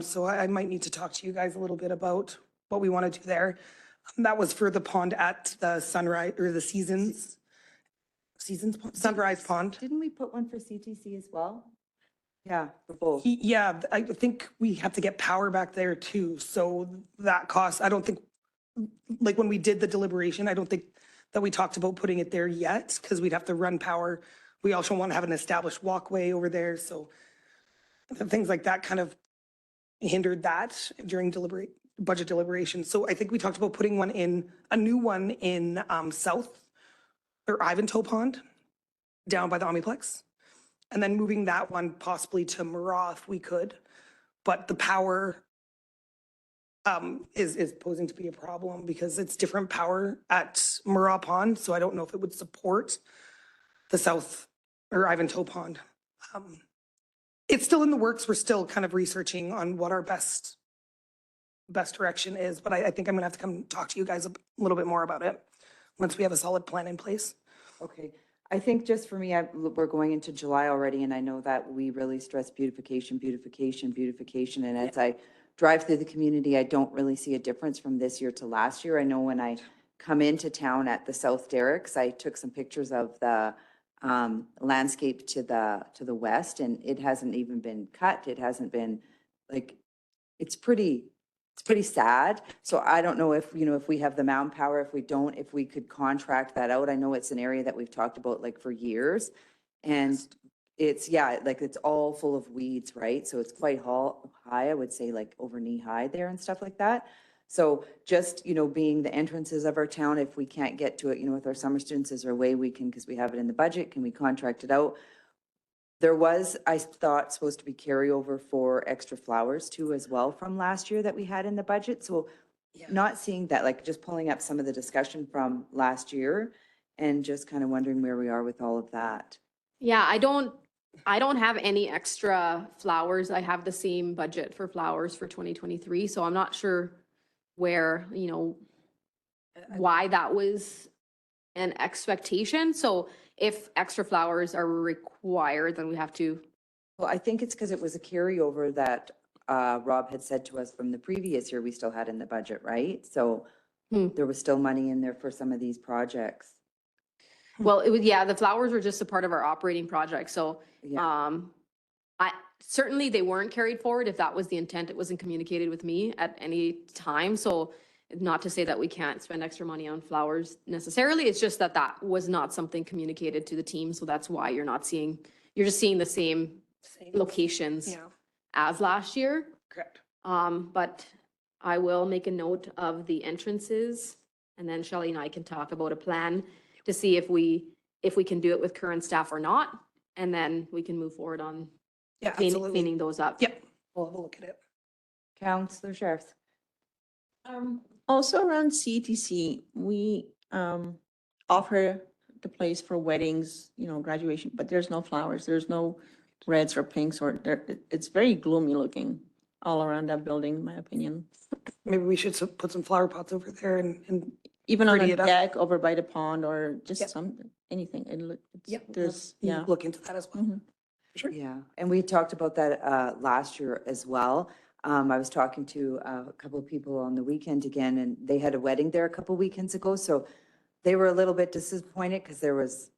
So I might need to talk to you guys a little bit about what we want to do there. That was for the pond at the Sunrise, or the Sunrise Pond. Didn't we put one for CTC as well? Yeah, for both. Yeah, I think we have to get power back there too. So that cost, I don't think, like when we did the deliberation, I don't think that we talked about putting it there yet because we'd have to run power. We also want to have an established walkway over there. So things like that kind of hindered that during budget deliberation. So I think we talked about putting a new one in South or Ivantoe Pond down by the Omniplex. And then moving that one possibly to Murrah if we could. But the power is posing to be a problem because it's different power at Murrah Pond. So I don't know if it would support the South or Ivantoe Pond. It's still in the works. We're still kind of researching on what our best direction is. But I think I'm gonna have to come talk to you guys a little bit more about it once we have a solid plan in place. Okay. I think just for me, we're going into July already, and I know that we really stress beautification, beautification, beautification. And as I drive through the community, I don't really see a difference from this year to last year. I know when I come into town at the South Derricks, I took some pictures of the landscape to the west, and it hasn't even been cut. It hasn't been like, it's pretty sad. So I don't know if, if we have the manpower, if we don't, if we could contract that out. I know it's an area that we've talked about like for years. And it's, like it's all full of weeds, right? So it's quite high, I would say like over knee high there and stuff like that. So just, being the entrances of our town, if we can't get to it, with our summer students, is there a way we can, because we have it in the budget, can we contract it out? There was, I thought, supposed to be carryover for extra flowers too as well from last year that we had in the budget. So not seeing that, like just pulling up some of the discussion from last year and just kind of wondering where we are with all of that. Yeah, I don't have any extra flowers. I have the same budget for flowers for 2023, so I'm not sure where, why that was an expectation. So if extra flowers are required, then we have to. Well, I think it's because it was a carryover that Rob had said to us from the previous year we still had in the budget, right? So there was still money in there for some of these projects. Well, it was, the flowers were just a part of our operating project. So certainly they weren't carried forward. If that was the intent, it wasn't communicated with me at any time. So not to say that we can't spend extra money on flowers necessarily. It's just that was not something communicated to the team. So that's why you're just seeing the same locations as last year. Correct. But I will make a note of the entrances, and then Shelley and I can talk about a plan to see if we can do it with current staff or not. And then we can move forward on cleaning those up. Yep, we'll have a look at it. Counselor Sheriff. Also around CTC, we offer the place for weddings, graduation, but there's no flowers. There's no reds or pinks it's very gloomy looking all around that building, in my opinion. Maybe we should put some flower pots over there and even on pretty a it up. deck over by the pond or just anything. There's, look into that as well. Sure. Yeah, and we talked about that last year as well. I was talking to a couple of people on the weekend again, and they had a wedding there a couple weekends ago. So they were a little bit disappointed because there was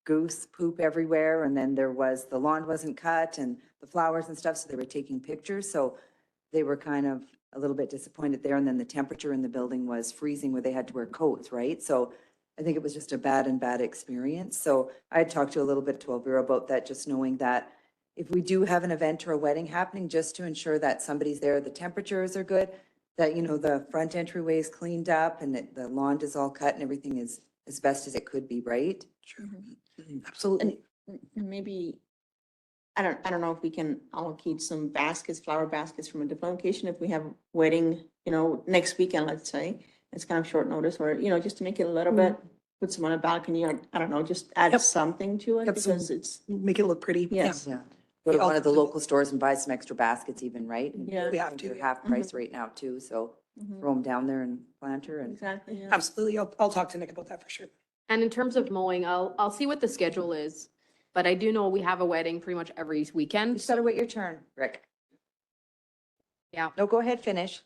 goose poop everywhere, and then the lawn wasn't cut and the flowers and stuff. So they were taking pictures. So they were kind of a little bit disappointed there. And then the temperature in the building was freezing where they had to wear coats, right? So I think it was just a bad experience. So I had talked to a little bit to Elvira about that, just knowing that if we do have an event or a wedding happening, just to ensure that somebody's there, the temperatures are good, that, you know, the front entryway is cleaned up and that the lawn is all cut and everything is as best as it could be, right? Absolutely. And maybe, I don't know if we can allocate some baskets, flower baskets from a different location if we have wedding, you know, next weekend, let's say. It's kind of short notice, or, you know, just to make it a little bit, put some on a balcony, or, I don't know, just add something to it because it's. Make it look pretty. Yes. Yeah. Go to one of the local stores and buy some extra baskets even, right? Yeah. We have to. They're half price right now too, so throw them down there and plant her and. Exactly, yeah. Absolutely. I'll talk to Nick about that for sure. And in terms of mowing, I'll see what the schedule is, but I do know we have a wedding pretty much every You weekend. just gotta wait your turn, Rick. Yeah. No, go ahead, finish.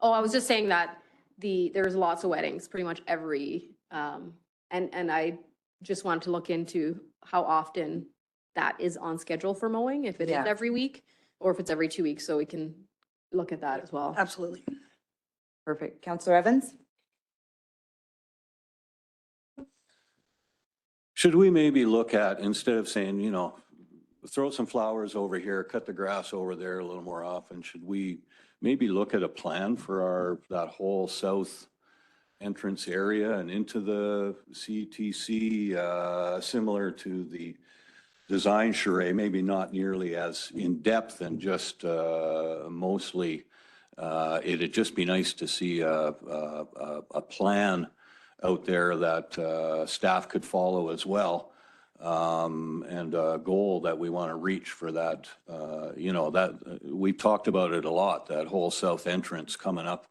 Oh, I was just saying that there's lots of weddings pretty much every, and I just want to look into how often that is on schedule for mowing, if it is Yeah. every week or if it's every 2 weeks, so we can look at that as well. Absolutely. Perfect. Counselor Evans? Should we maybe look at, instead of saying, you know, throw some flowers over here, cut the grass over there a little more often, should we maybe look at a plan for that whole south entrance area and into the CTC, similar to the design charrette, maybe not nearly as in-depth and just mostly, it'd just be nice to see a plan out there that staff could follow as well. And a goal that we want to reach for that, you know, that we've talked about it a lot, that whole south entrance coming up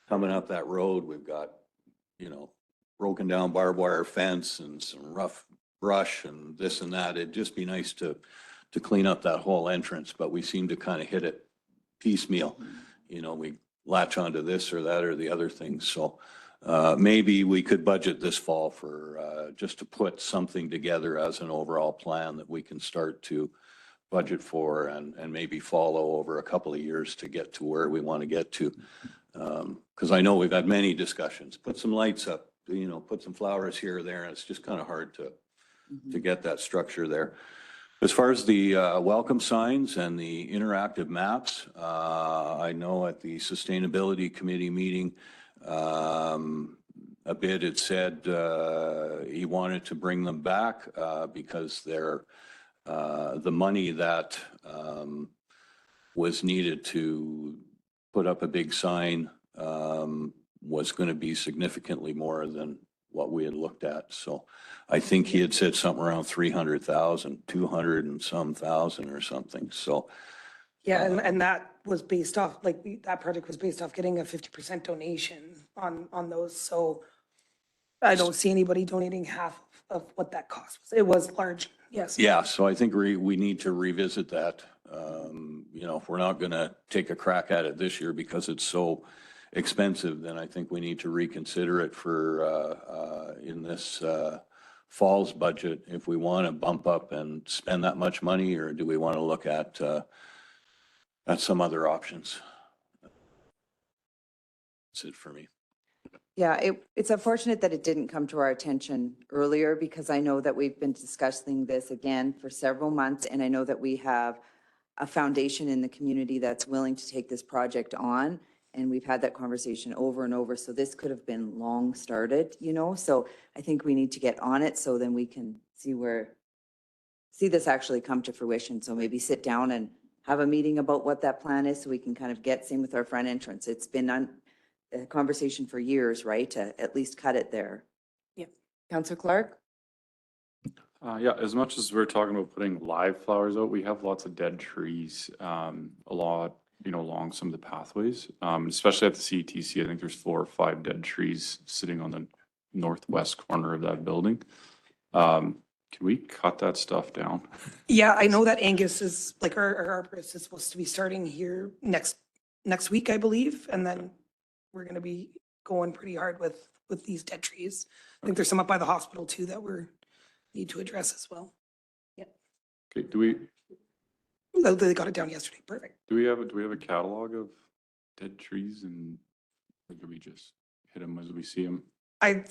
that road. We've got, you know, broken down barbed wire fence and some rough brush and this and that. It'd just be nice to clean up that whole entrance, but we seem to kind of hit it piecemeal. You know, we latch onto this or that or the other thing. So maybe we could budget this fall for just to put something together as an overall plan that we can start to budget for and maybe follow over a couple of years to get to where we want to get to. Because I know we've had many discussions, put some lights up, you know, put some flowers here or there, and it's just kind of hard to get that structure there. As far as the welcome signs and the interactive maps, I know at the Sustainability Committee meeting, a bit had said he wanted to bring them back because they're the money that was needed to put up a big sign was going to be significantly more than what we had looked at. So I think he had said something around 300,000, 200 and some thousand or something. So Yeah, and that was based off, like, that project was based off getting a 50% donation on those. So I don't see anybody donating half of what that cost was. It was large, yes. yeah, so I think we need to revisit that. You know, if we're not going to take a crack at it this year because it's so expensive, then I think we need to reconsider it for in this fall's budget, if we want to bump up and spend that much money, or do we want to look at some other options? That's it for me. Yeah, it's unfortunate that it didn't come to our attention earlier because I know that we've been discussing this again for several months, and I know that we have a foundation in the community that's willing to take this project on. And we've had that conversation over and over. So this could have been long started, you know? So I think we need to get on it so then we can see this actually come to fruition. So maybe sit down and have a meeting about what that plan is so we can kind of same with our front entrance. It's been a conversation for years, right? To at least cut it there. Yep. Councillor Clark? Yeah, as much as we're talking about putting live flowers out, we have lots of dead trees, along some of the pathways, especially at the CTC. I think there's 4 or 5 dead trees sitting on the northwest corner of that building. Can we cut that stuff down? Yeah, I know that Angus is, like, our arborist is supposed to be starting here next week, I believe. And then we're going to be going pretty hard with these dead trees. I think there's some up by the hospital too that need to address as well. Okay, do They got it down yesterday. Perfect. we have a catalog of dead trees, and or do we just hit them as we see them? I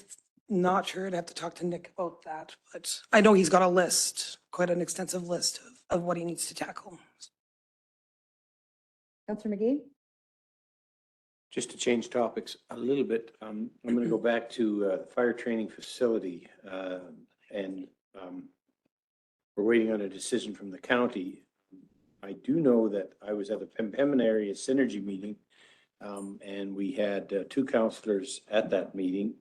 Not sure. I'd have to talk to Nick about that, but I know he's got a list, quite an extensive list of what he needs to tackle. Counselor McGee? Just to change topics a little bit, I'm going to go back to the fire training facility. And we're waiting on a decision from the county. I do know that I was at the Pembina area synergy meeting, and we had two counselors at that meeting.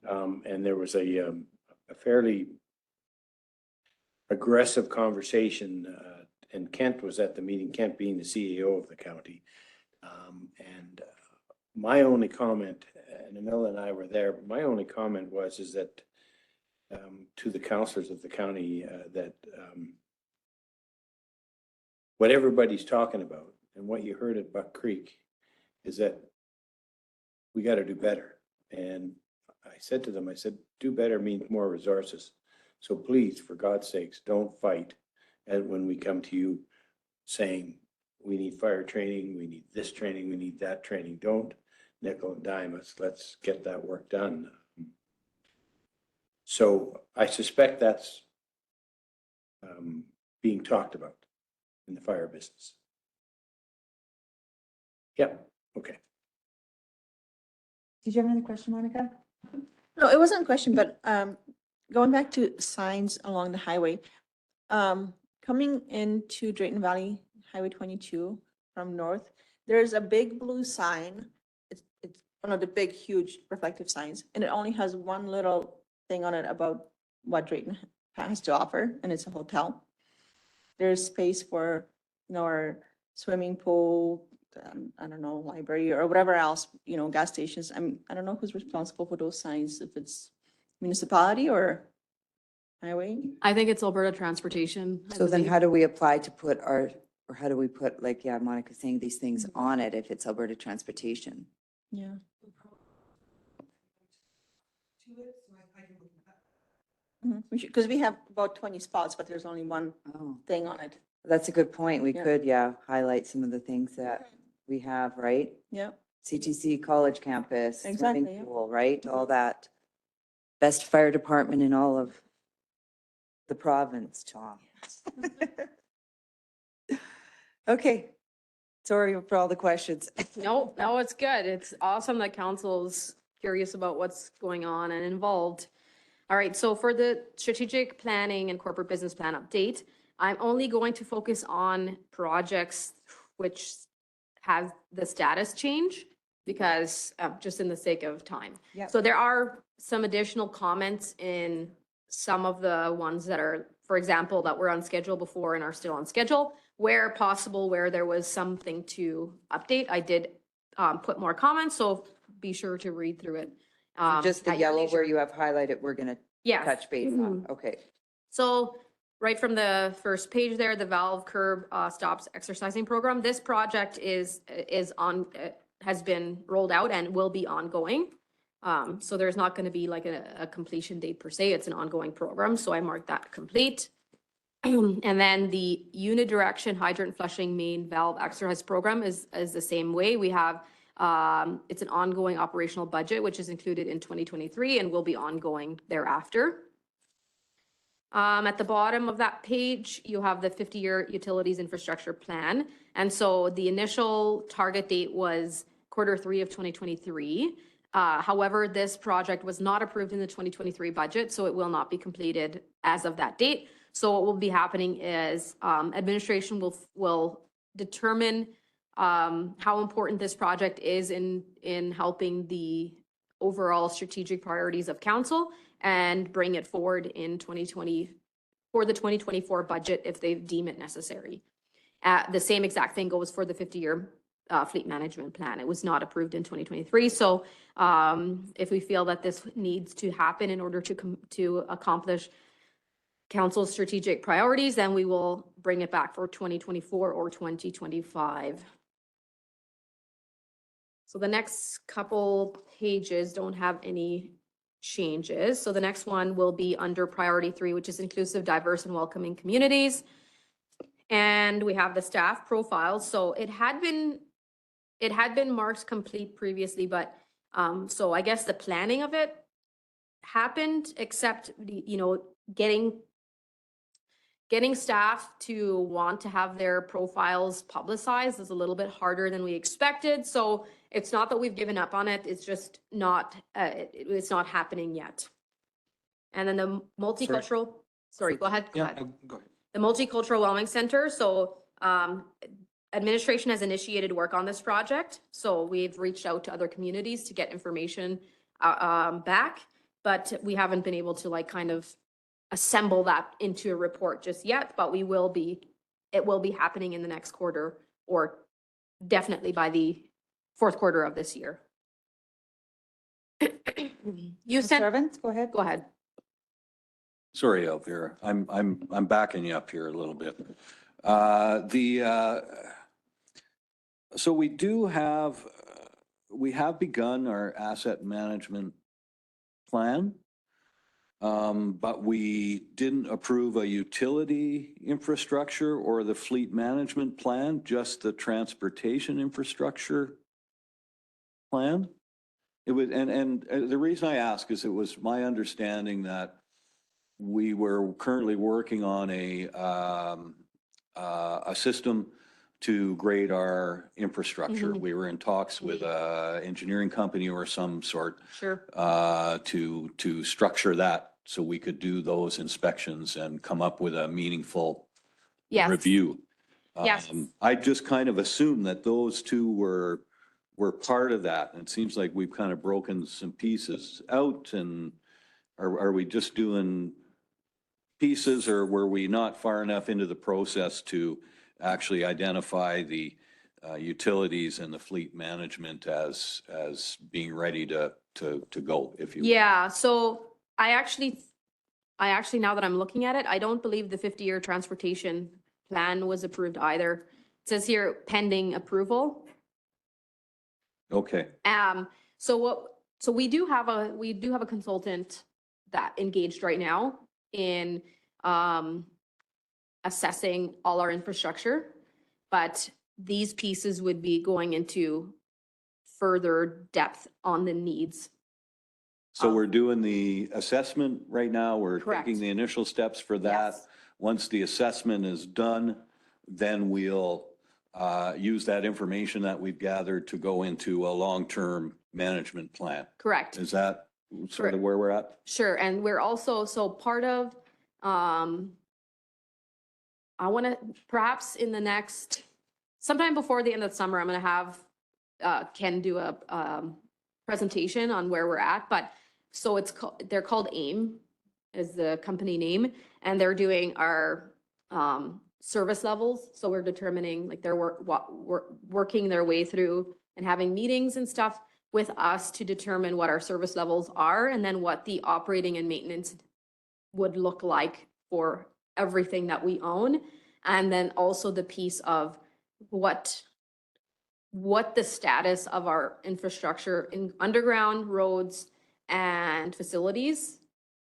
And there was a fairly aggressive conversation, and Kent was at the meeting, Kent being the CEO of the county. And my only comment, and Anila and I were there, but my only comment is that to the counselors of the county, that what everybody's talking about and what you heard at Buck Creek is that we got to do better. And I said to them, I said, do better means more resources. So please, for God's sakes, don't fight when we come to you saying, we need fire training, we need this training, we need that training. Don't nickel and dime us. Let's get that work done. So I suspect that's being talked about in the fire business. Yep, okay. Did you have another question, Monica? No, it wasn't a question, but going back to signs along the highway, coming into Drayton Valley Highway 22 from north, there's a big blue sign. It's one of the big, huge reflective signs, and it only has one little thing on it about what Drayton has to offer, and it's a hotel. There's space for, our swimming pool, I don't know, library or whatever else, gas stations. I don't know who's responsible for those signs, if it's municipality or highway. I think it's Alberta Transportation. I So then believe. how do we apply to put or how do we put, like, yeah, Monica's saying these things on it if it's Alberta Transportation? Yeah. Because we have about 20 spots, but there's only one Oh, thing on it. that's a good point. We Yeah. could, highlight some of the things that we have, right? Yeah. CTC College Campus, Exactly, swimming yeah. pool, right? All that. Best fire department in all of the province, Tom. Okay. Sorry for all the questions. No, it's good. It's awesome that council's curious about what's going on and involved. All right, so for the strategic planning and corporate business plan update, I'm only going to focus on projects which have the status change because just in the sake of time. Yep. So there are some additional comments in some of the ones that are, for example, that were on schedule before and are still on schedule. Where possible, where there was something to update, I did put more comments, so be sure to read through it. Just the at your yellow leisure. where you have highlighted, we're gonna Yes. touch base on. Mhm. Okay. So right from the first page there, the valve curb stops exercising program. This project is on, has been rolled out and will be ongoing. So there's not going to be like a completion date per se. It's an ongoing program. So I marked that complete. And then the unidirection hydrant flushing main valve exercise program is the same way. We have, it's an ongoing operational budget, which is included in 2023 and will be ongoing thereafter. At the bottom of that page, you have the 50-year utilities infrastructure plan. And so the initial target date was Q3 of 2023. However, this project was not approved in the 2023 budget, so it will not be completed as of that date. So what will be happening is administration will determine how important this project is in helping the overall strategic priorities of council and bring it forward in 2020 for the 2024 budget if they deem it necessary. The same exact thing goes for the 50-year fleet management plan. It was not approved in 2023. So if we feel that this needs to happen in order to accomplish council's strategic priorities, then we will bring it back for 2024 or 2025. So the next couple pages don't have any changes. So the next one will be under priority 3, which is inclusive, diverse, and welcoming communities. And we have the staff profiles. So it had been marked complete previously, but so I guess the planning of it happened, except, you know, getting staff to want to have their profiles publicized is a little bit harder than we expected. So it's not that we've given up on it. It's just not, it's not happening yet. And then the multicultural, sorry, go ahead. Yeah, go ahead. The Multicultural Wellness Center. So administration has initiated work on this project. So we've reached out to other communities to get information back, but we haven't been able to like kind of assemble that into a report just yet, but it will be happening in the next quarter, or definitely by the fourth quarter of this year. You Ms. sent, Evans, go ahead. go ahead. Sorry, Elvira, I'm backing you up here a little bit. So we have begun our asset management plan. But we didn't approve a utility infrastructure or the fleet management plan, just the transportation infrastructure plan. It was, and the reason I ask is it was my understanding that we were currently working on a system to grade our infrastructure. Mhm. We were in talks with a engineering company or some sort Sure. to structure that so we could do those inspections and come up with a meaningful Yes. review. Yes. I just kind of assumed that those two were part of that. And it seems like we've kind of broken some pieces out, and are we just doing pieces, or were we not far enough into the process to actually identify the utilities and the fleet management as being ready to go, if you will? Yeah, so I actually, now that I'm looking at it, I don't believe the 50-year transportation plan was approved either. It says here pending approval. Okay, So we do have a consultant that engaged right now in assessing all our infrastructure, but these pieces would be going into further depth on the needs. so we're doing the assessment right now. We're Correct. taking the initial steps for that. Yes. Once the assessment is done, then we'll use that information that we've gathered to go into a long-term management plan. Correct. Is that sort Correct. of where we're at? Sure, and we're also, so part of, I want to, perhaps in the next, sometime before the end of the summer, I'm going to have Ken do a presentation on where we're at, but, so they're called AIM, is the company name, and they're doing our service levels, so we're determining, like, they're working their way through and having meetings and stuff with us to determine what our service levels are, and then what the operating and maintenance would look like for everything that we own. And then also the piece of what the status of our infrastructure in underground roads and facilities,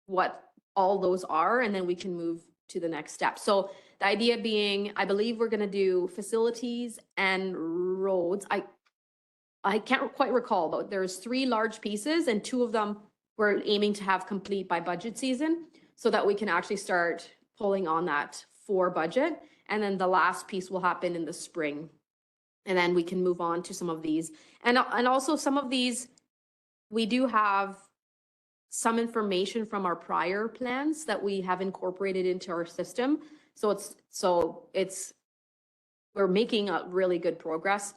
what all those are, and then we can move to the next step. So the idea being, I believe we're gonna do facilities and roads. I can't quite recall, but there's 3 large pieces, and 2 of them we're aiming to have complete by budget season, so that we can actually start pulling on that for budget. And then the last piece will happen in the spring. And then we can move on to some of these. And also some of these, we do have some information from our prior plans that we have incorporated into our system. So we're making a really good progress.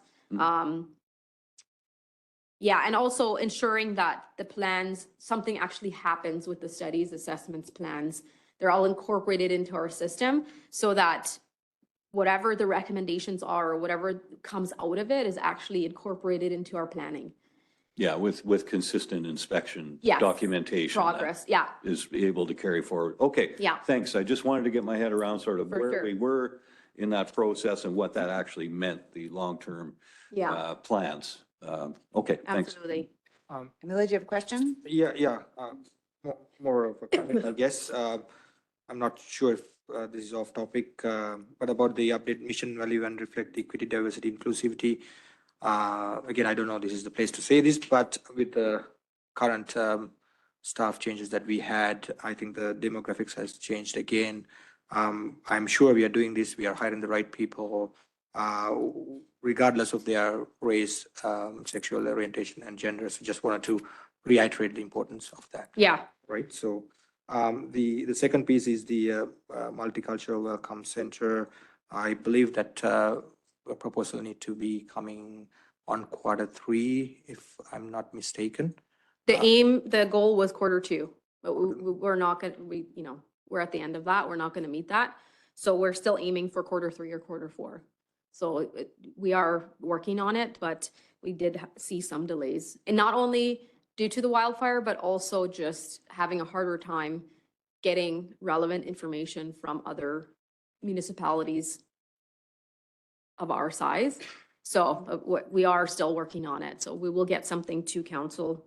Yeah, and also ensuring that the plans, something actually happens with the studies, assessments, plans. They're all incorporated into our system so that whatever the recommendations are, or whatever comes out of it is actually incorporated into our planning. Yeah, with consistent inspection Yes. documentation. that Progress, yeah. Is able to carry forward. Okay. Yeah. Thanks. I just wanted to get my head around sort of For where sure. we were in that process and what that actually meant, the long-term Yeah, plans. Okay, thanks. absolutely. Amelia, do you have a question? Yeah, more of a comment, I guess. I'm not sure if this is off topic, but about the update mission value and reflect equity, diversity, inclusivity. Again, I don't know this is the place to say this, but with the current staff changes that we had. I think the demographics has changed again. I'm sure we are doing this. We are hiring the right people, regardless of their race, sexual orientation, and gender. So just wanted to reiterate the importance of that. Yeah. Right. So the second piece is the multicultural welcome center. I believe that a proposal need to be coming on Q3, if I'm not mistaken. The goal was Q2, but we're not gonna, we're at the end of that. We're not gonna meet that. So we're still aiming for Q3 or Q4. So we are working on it, but we did see some delays. And not only due to the wildfire, but also just having a harder time getting relevant information from other municipalities of our size. So we are still working on it. So we will get something to council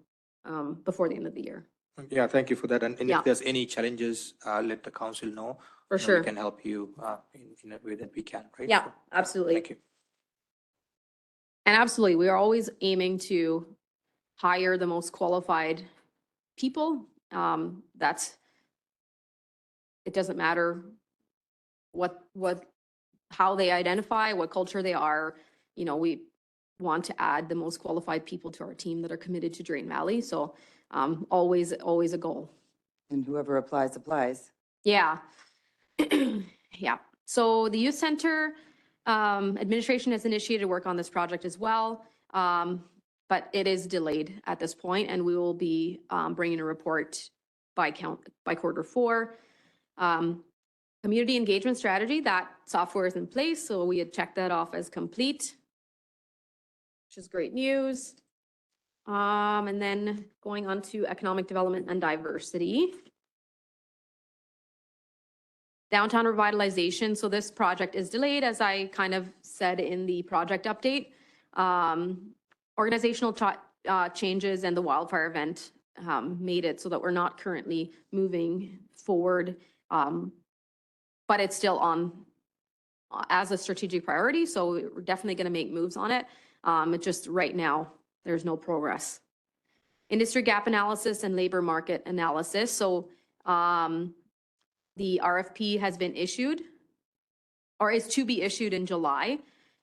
before the end of the year. Yeah, thank you for that. And Yeah. if there's any challenges, let the council know. For And sure. We can help you in a way that we can, right? Yeah, So, absolutely. Thank you. And absolutely, we are always aiming to hire the most qualified people. It doesn't matter how they identify, what culture they are. We want to add the most qualified people to our team that are committed to Drayton Valley. So always a goal. And whoever applies, applies. Yeah. Yeah. So the youth center administration has initiated work on this project as well. But it is delayed at this point, and we will be bringing a report by Q4. Community engagement strategy, that software is in place, so we had checked that off as complete, which is great news. And then going on to economic development and diversity. Downtown revitalization, so this project is delayed, as I kind of said in the project update. Organizational changes and the wildfire event made it so that we're not currently moving forward, but it's still on as a strategic priority, so we're definitely going to make moves on it. It just right now, there's no progress. Industry gap analysis and labor market analysis. So the RFP has been issued or is to be issued in July.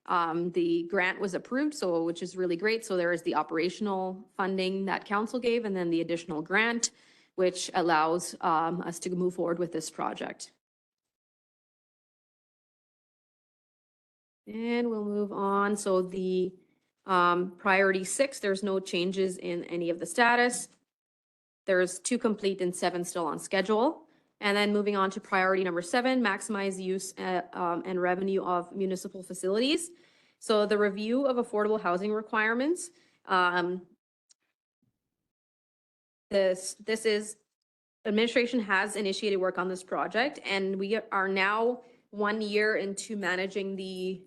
The grant was approved, which is really great. So there is the operational funding that council gave, and then the additional grant, which allows us to move forward with this project. And we'll move on. So the priority 6, there's no changes in any of the status. There's 2 complete and 7 still on schedule. And then moving on to priority number 7, maximize use and revenue of municipal facilities. So the review of affordable housing requirements. Administration has initiated work on this project, and we are now 1 year into managing the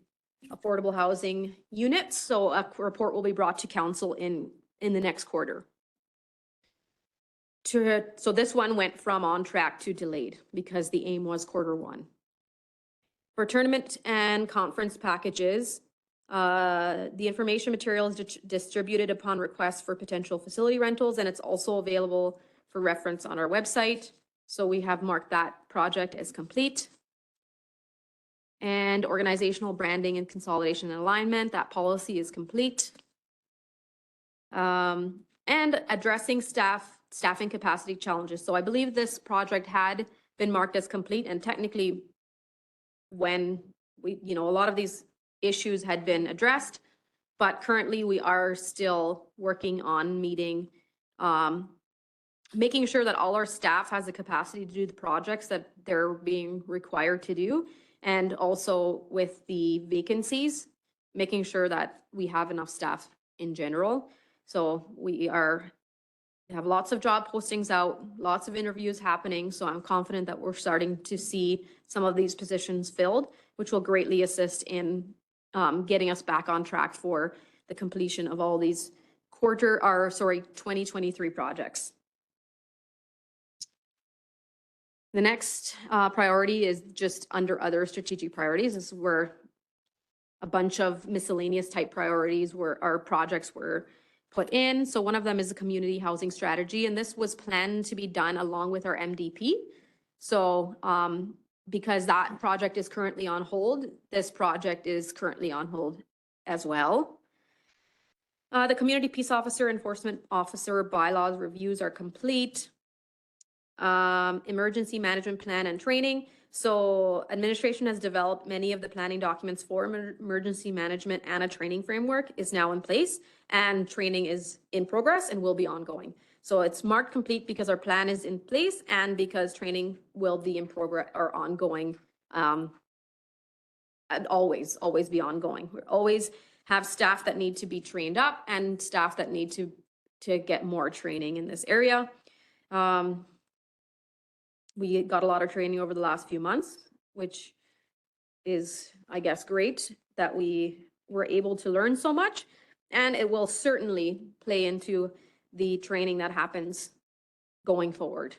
affordable housing units. So a report will be brought to council in the next quarter. So this one went from on track to delayed because the aim was Q1. For tournament and conference packages, the information material is distributed upon request for potential facility rentals, and it's also available for reference on our website. So we have marked that project as complete. And organizational branding and consolidation and alignment, that policy is complete. And addressing staffing capacity challenges. So I believe this project had been marked as complete, and technically when a lot of these issues had been addressed, but currently we are still working on making sure that all our staff has the capacity to do the projects that they're being required to do. And also with the vacancies, making sure that we have enough staff in general. So we have lots of job postings out, lots of interviews happening. So I'm confident that we're starting to see some of these positions filled, which will greatly assist in getting us back on track for the completion of all these 2023 projects. The next priority is just under other strategic priorities. This is where a bunch of miscellaneous type priorities our projects were put in. So one of them is a community housing strategy, and this was planned to be done along with our MDP. So because that project is currently on hold, this project is currently on hold as well. The community peace officer, enforcement officer bylaws reviews are complete. Emergency management plan and training. So administration has developed many of the planning documents for emergency management, and a training framework is now in place, and training is in progress and will be ongoing. So it's marked complete because our plan is in place and because training will be in progress or ongoing. And always be ongoing. We always have staff that need to be trained up and staff that need to get more training in this area. We got a lot of training over the last few months, which is, I guess, great that we were able to learn so much. And it will certainly play into the training that happens going forward.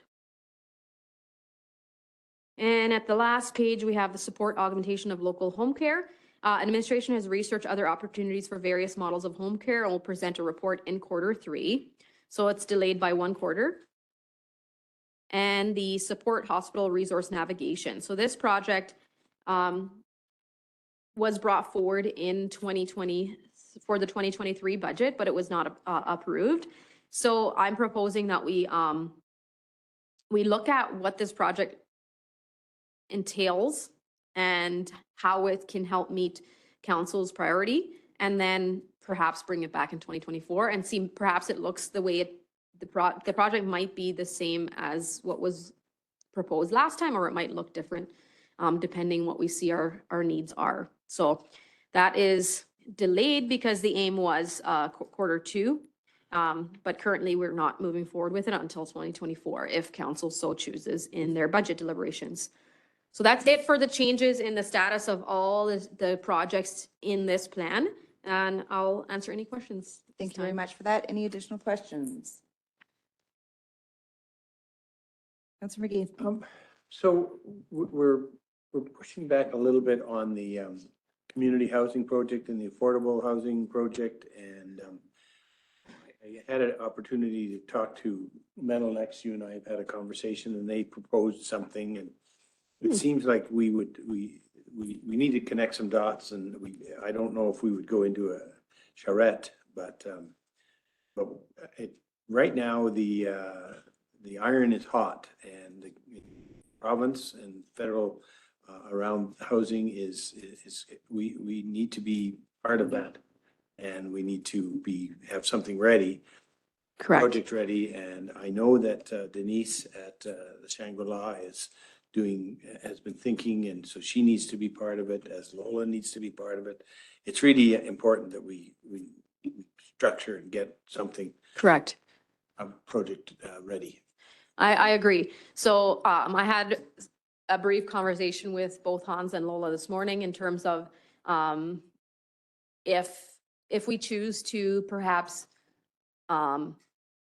And at the last page, we have the support augmentation of local home care. Administration has researched other opportunities for various models of home care and will present a report in Q3. So it's delayed by 1 quarter. And the support hospital resource navigation. So this project was brought forward in 2020 for the 2023 budget, but it was not approved. So I'm proposing that we look at what this project entails and how it can help meet council's priority, and then perhaps bring it back in 2024 and see perhaps it looks the way the project might be the same as what was proposed last time, or it might look different depending what we see our needs are. So that is delayed because the aim was Q2, but currently we're not moving forward with it until 2024 if council so chooses in their budget deliberations. So that's it for the changes in the status of all the projects in this plan, and I'll answer any questions. Thank you very much for that. Any additional questions? Councilor McGee. So we're pushing back a little bit on the community housing project and the affordable housing project. And I had an opportunity to talk to Menolex. You and I have had a conversation, and they proposed something, and it seems like we need to connect some dots, and I don't know if we would go into a charrette, but right now the iron is hot, and the province and federal around housing we need to be part of that, and we need to have something ready. Correct. Project ready, and I know that Denise at the Shangri-La has been thinking, and so she needs to be part of it, as Lola needs to be part of it. It's really important that we structure and get something. Correct. A project ready. I agree. So I had a brief conversation with both Hans and Lola this morning in terms of if we choose to perhaps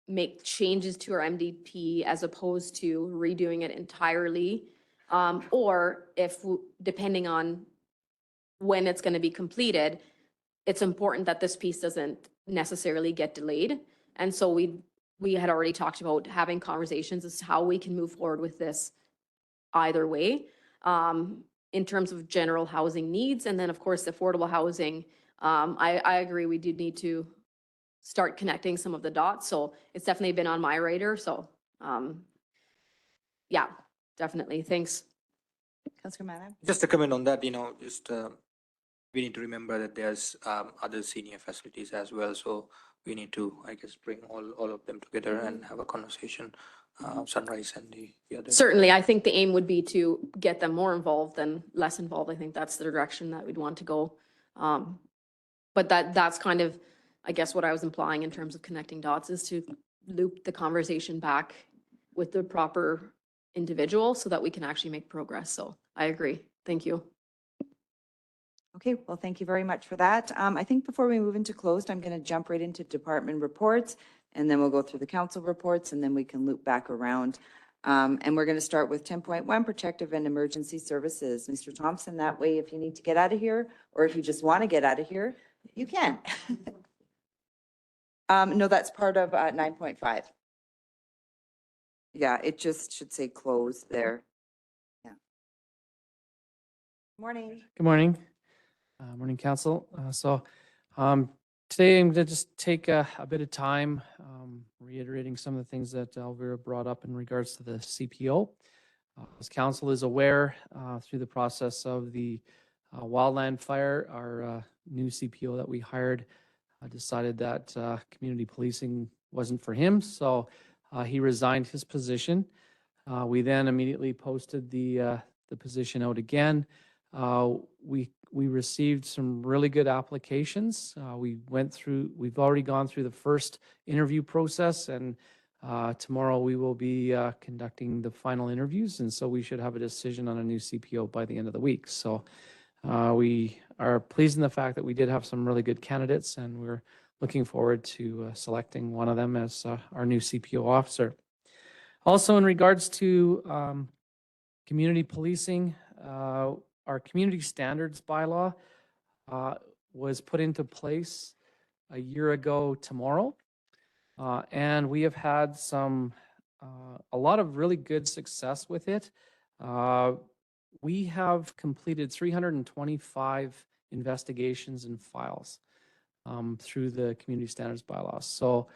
make changes to our MDP as opposed to redoing it entirely, or if, depending on when it's going to be completed, it's important that this piece doesn't necessarily get delayed. And so we had already talked about having conversations as to how we can move forward with this either way, in terms of general housing needs. And then, of course, affordable housing. I agree, we do need to start connecting some of the dots. So it's definitely been on my radar. So yeah, definitely. Thanks. Councilor Mann. Just a comment on that, we need to remember that there's other senior facilities as well. So we need to, I guess, bring all of them together and have a conversation, Sunrise and the other. Certainly, I think the aim would be to get them more involved than less involved. I think that's the direction that we'd want to go. But that's kind of, I guess, what I was implying in terms of connecting dots, is to loop the conversation back with the proper individual so that we can actually make progress. So I agree. Thank you. Okay, well, thank you very much for that. I think before we move into closed, I'm going to jump right into department reports, and then we'll go through the council reports, and then we can loop back around. And we're going to start with 10.1, protective and emergency services. Mr. Thompson, that way, if you need to get out of here, or if you just want to get out of here, you can. No, that's part of 9.5. Yeah, it just should say close there. Yeah. Morning. Good morning. Morning, council. Today I'm going to just take a bit of time reiterating some of the things that Elvira brought up in regards to the CPO. As council is aware, through the process of the wildland fire, our new CPO that we hired decided that community policing wasn't for him, so he resigned his position. We then immediately posted the position out again. We received some really good applications. We've already gone through the first interview process, and tomorrow we will be conducting the final interviews, and so we should have a decision on a new CPO by the end of the week. So we are pleased in the fact that we did have some really good candidates, and we're looking forward to selecting one of them as our new CPO officer. Also, in regards to community policing, our community standards bylaw was put into place a year ago tomorrow. And we have had a lot of really good success with it. We have completed 325 investigations and files through the community standards bylaws. So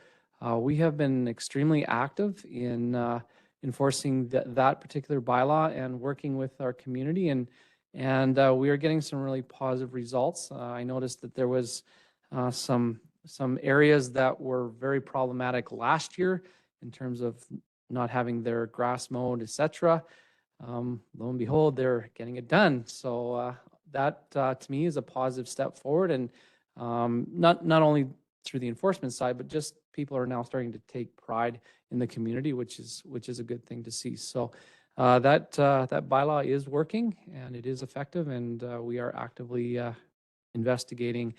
we have been extremely active in enforcing that particular bylaw and working with our community, and we are getting some really positive results. I noticed that there was some areas that were very problematic last year in terms of not having their grass mowed, etc. Lo and behold, they're getting it done. So that to me is a positive step forward, and not only through the enforcement side, but just people are now starting to take pride in the community, which is a good thing to see. So that bylaw is working and it is effective, and we are actively investigating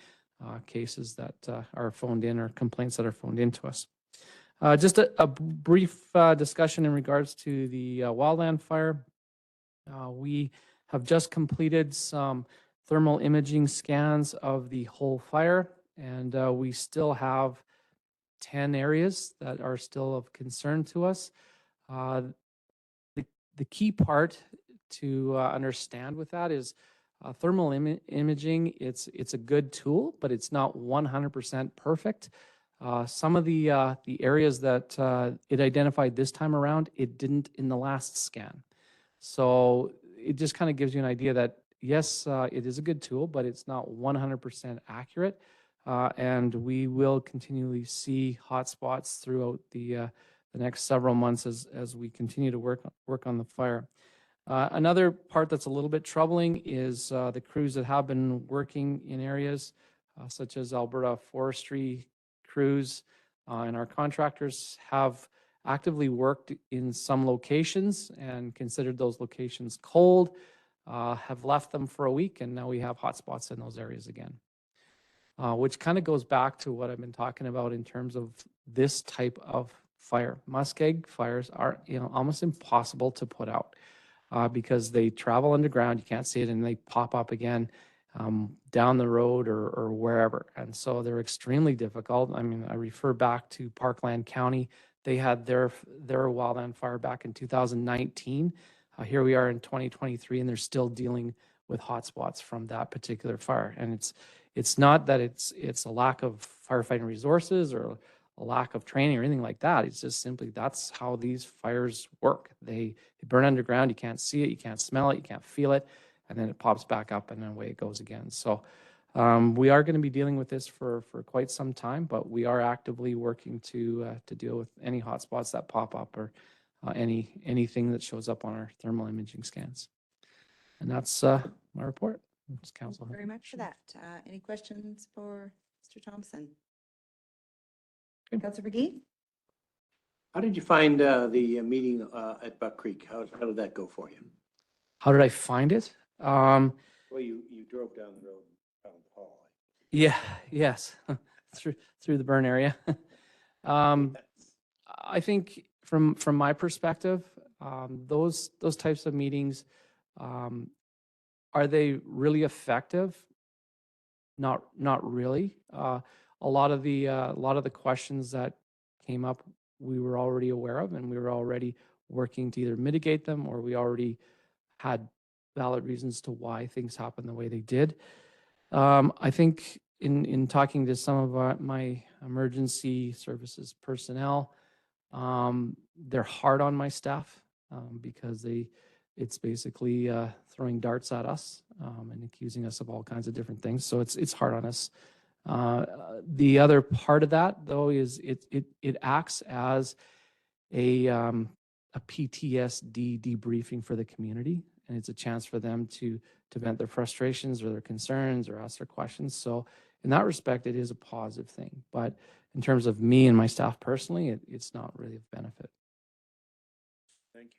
cases that are phoned in or complaints that are phoned in to us. Just a brief discussion in regards to the wildland fire. We have just completed some thermal imaging scans of the whole fire, and we still have 10 areas that are still of concern to us. The key part to understand with that is thermal imaging. It's a good tool, but it's not 100% perfect. Some of the areas that it identified this time around, it didn't in the last scan. So it just kind of gives you an idea that yes, it is a good tool, but it's not 100% accurate. And we will continually see hotspots throughout the next several months as we continue to work on the fire. Another part that's a little bit troubling is the crews that have been working in areas such as Alberta forestry crews, and our contractors have actively worked in some locations and considered those locations cold, have left them for a week, and now we have hotspots in those areas again. Which kind of goes back to what I've been talking about in terms of this type of fire. Muskeg fires are almost impossible to put out because they travel underground, you can't see it, and they pop up again down the road or wherever. And so they're extremely difficult. I mean, I refer back to Parkland County. They had their wildland fire back in 2019. Here we are in 2023, and they're still dealing with hotspots from that particular fire. And it's not that it's a lack of firefighting resources or a lack of training or anything like that. It's just simply that's how these fires work. They burn underground. You can't see it, you can't smell it, you can't feel it, and then it pops back up, and then away it goes again. So we are going to be dealing with this for quite some time, but we are actively working to deal with any hotspots that pop up or anything that shows up on our thermal imaging scans. And that's my report. Council. Thank you very much for that. Any questions for Mr. Thompson? Councilor McGee? How did you find the meeting at Buck Creek? How did that go for you? How did I find it? Well, you drove down the road and found the hall. Yeah, yes, through the burn area. I think from my perspective, those types of meetings, are they really effective? Not really. A a lot of the questions that came up, we were already aware of, and we were already working to either mitigate them, or we already had valid reasons to why things happened the way they did. I think in talking to some of my emergency services personnel, they're hard on my staff because it's basically throwing darts at us and accusing us of all kinds of different things. So it's hard on us. The other part of that, though, is it acts as a PTSD debriefing for the community, and it's a chance for them to vent their frustrations or their concerns or ask their questions. So in that respect, it is a positive thing. But in terms of me and my staff personally, it's not really of benefit. Thank you.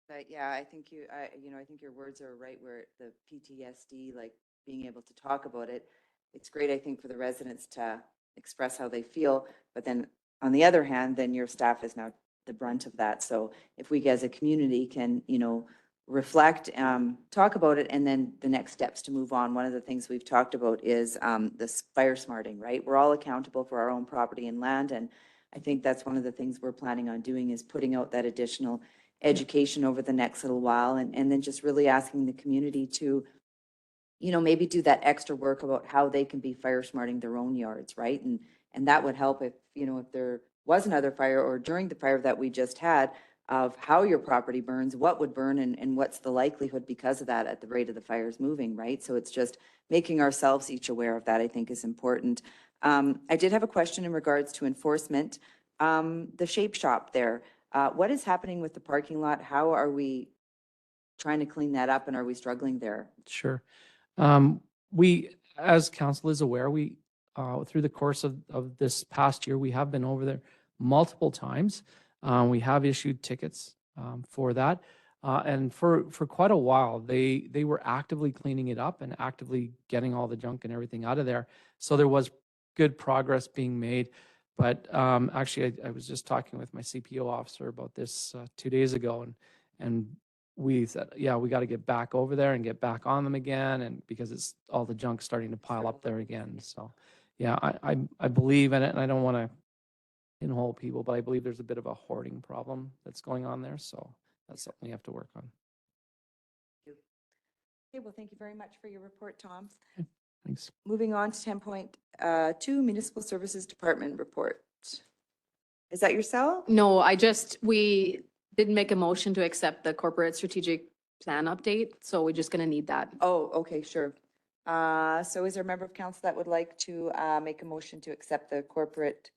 But yeah, I think I think your words are right, where the PTSD, like being able to talk about it, it's great, I think, for the residents to express how they feel. But then on the other hand, then your staff is now the brunt of that. So if we as a community can, reflect, talk about it, and then the next steps to move on. One of the things we've talked about is this fire smarting, right? We're all accountable for our own property and land. And I think that's one of the things we're planning on doing, is putting out that additional education over the next little while, and then just really asking the community to, maybe do that extra work about how they can be fire smarting their own yards, right? And that would help if, if there was another fire, or during the fire that we just had, of how your property burns, what would burn, and what's the likelihood because of that at the rate of the fires moving, right? So it's just making ourselves each aware of that, I think, is important. I did have a question in regards to enforcement. The Shape Shop there, what is happening with the parking lot? How are we trying to clean that up, and are we struggling there? Sure. We, as council is aware, we through the course of this past year, we have been over there multiple times. We have issued tickets for that. And for quite a while, they were actively cleaning it up and actively getting all the junk and everything out of there. So there was good progress being made. But actually, I was just talking with my CPO officer about this 2 days ago, and we said, yeah, we got to get back over there and get back on them again, and because it's all the junk starting to pile up there again. So yeah, I believe in it, and I don't want to pinhole people, but I believe there's a bit of a hoarding problem that's going on there. So that's something we have to work on. Okay, well, thank you very much for your report, Tom. Thanks. Moving on to 10.2, Municipal Services Department report. Is that yourself? No, we didn't make a motion to accept the corporate strategic plan update, so we're just gonna need that. Oh, okay, sure. So is there a member of council that would like to make a motion to accept the corporate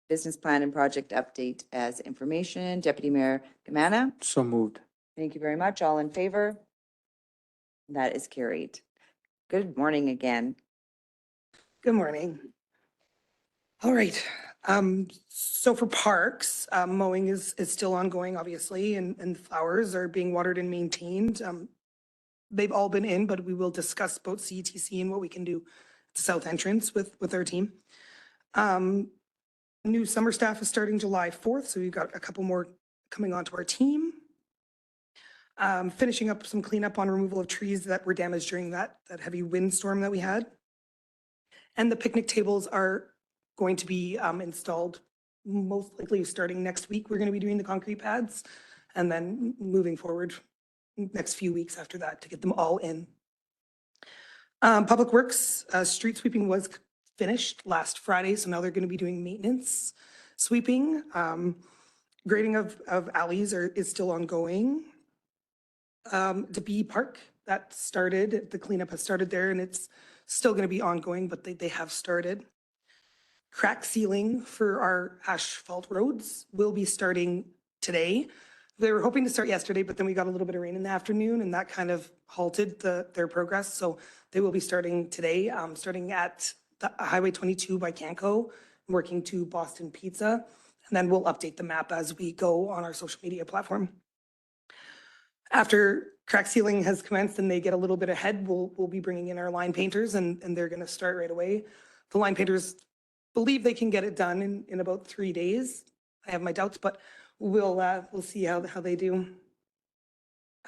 business plan and project update as information? Deputy Mayor Gamana? So moved. Thank you very much. All in favor? That is carried. Good morning again. Good morning. All right. So for parks, mowing is still ongoing, obviously, and flowers are being watered and maintained. They've all been in, but we will discuss both CETC and what we can do at the south entrance with our team. New summer staff is starting July 4th, so we've got a couple more coming onto our team. Finishing up some cleanup on removal of trees that were damaged during that heavy windstorm that we had. And the picnic tables are going to be installed most likely starting next week. We're going to be doing the concrete pads, and then moving forward next few weeks after that to get them all in. Public Works, street sweeping was finished last Friday, so now they're going to be doing maintenance sweeping. Grading of alleys is still ongoing. DeBee Park, that started, the cleanup has started there, and it's still going to be ongoing, but they have started. Crack sealing for our asphalt roads will be starting today. They were hoping to start yesterday, but then we got a little bit of rain in the afternoon, and that kind of halted their progress. So they will be starting today, starting at the Highway 22 by Canco, working to Boston Pizza, and then we'll update the map as we go on our social media platform. After crack sealing has commenced and they get a little bit ahead, we'll be bringing in our line painters, and they're going to start right away. The line painters believe they can get it done in about 3 days. I have my doubts, but we'll see how they do.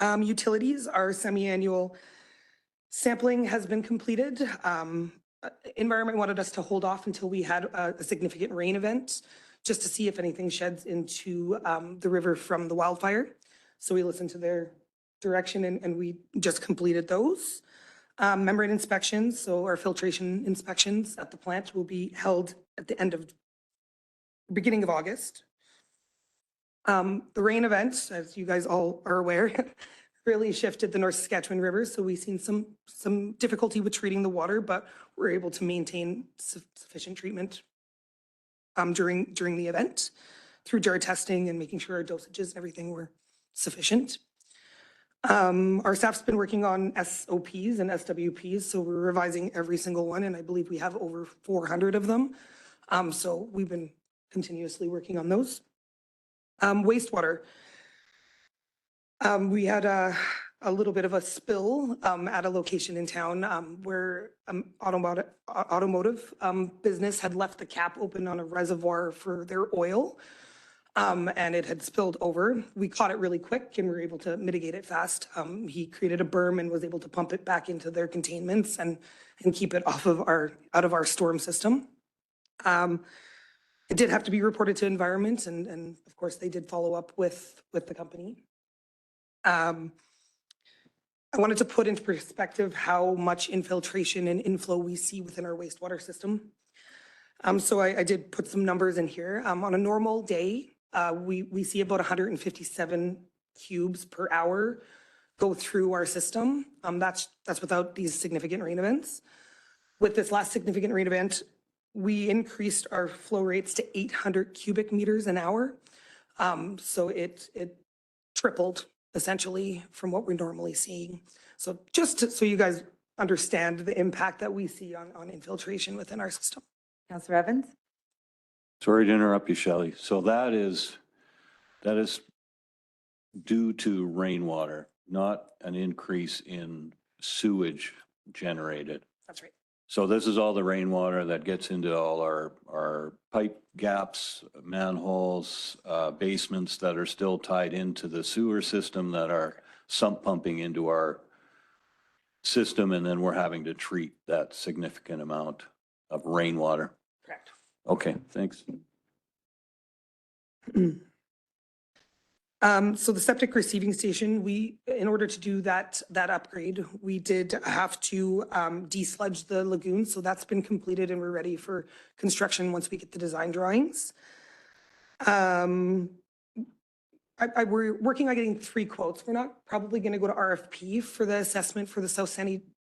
Utilities, our semi-annual sampling has been completed. Environment wanted us to hold off until we had a significant rain event, just to see if anything sheds into the river from the wildfire. So we listened to their direction and we just completed those. Membrane inspections, so our filtration inspections at the plant will be held at the beginning of August. The rain event, as you guys all are aware, really shifted the North Saskatchewan River. So we've seen some difficulty with treating the water, but we're able to maintain sufficient treatment during the event through jar testing and making sure our dosages and everything were sufficient. Our staff's been working on SOPs and SWPs, so we're revising every single one, and I believe we have over 400 of them. So we've been continuously working on those. Wastewater. We had a little bit of a spill at a location in town where automotive business had left the cap open on a reservoir for their oil. And it had spilled over. We caught it really quick and we were able to mitigate it fast. He created a berm and was able to pump it back into their containments and keep it out of our storm system. It did have to be reported to environment and of course they did follow up with the company. I wanted to put into perspective how much infiltration and inflow we see within our wastewater system. So I did put some numbers in here. On a normal day, we see about 157 cubes per hour go through our system. That's without these significant rain events. With this last significant rain event, we increased our flow rates to 800 cubic meters an hour. So it tripled essentially from what we're normally seeing. So just so you guys understand the impact that we see on infiltration within our system. Councillor Evans? Sorry to interrupt you, Shelley. So that is due to rainwater, not an increase in sewage generated. That's right. So this is all the rainwater that gets into all our pipe gaps, manholes, basements that are still tied into the sewer system that are sump pumping into our system, and then we're having to treat that significant amount of rainwater. Correct. Okay, thanks. So the septic receiving station, in order to do that upgrade, we did have to desludge the lagoon. So that's been completed and we're ready for construction once we get the design drawings. We're working on getting 3 quotes. We're not probably going to go to RFP for the assessment for the South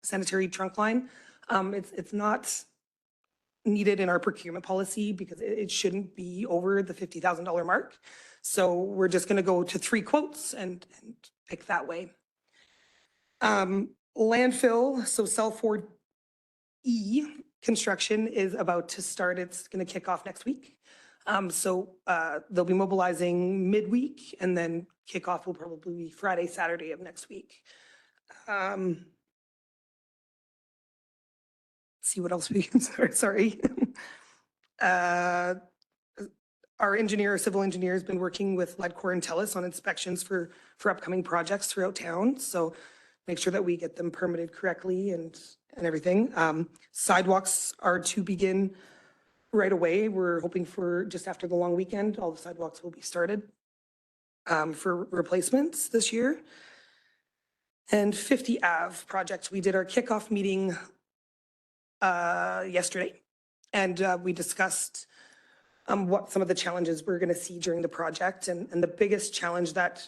Sanitary trunk line. It's not needed in our procurement policy because it shouldn't be over the $50,000 mark. So we're just going to go to 3 quotes and pick that way. Landfill, so cell 4E construction is about to start. It's going to kick off next week. So they'll be mobilizing midweek and then kickoff will probably be Friday, Saturday of next week. See what else we can, sorry. Our civil engineer has been working with Ledcor and TELUS on inspections for upcoming projects throughout town. So make sure that we get them permitted correctly and everything. Sidewalks are to begin right away. We're hoping for just after the long weekend, all the sidewalks will be started for replacements this year. And 50 Ave project, we did our kickoff meeting yesterday, and we discussed what some of the challenges we're going to see during the project. And the biggest challenge that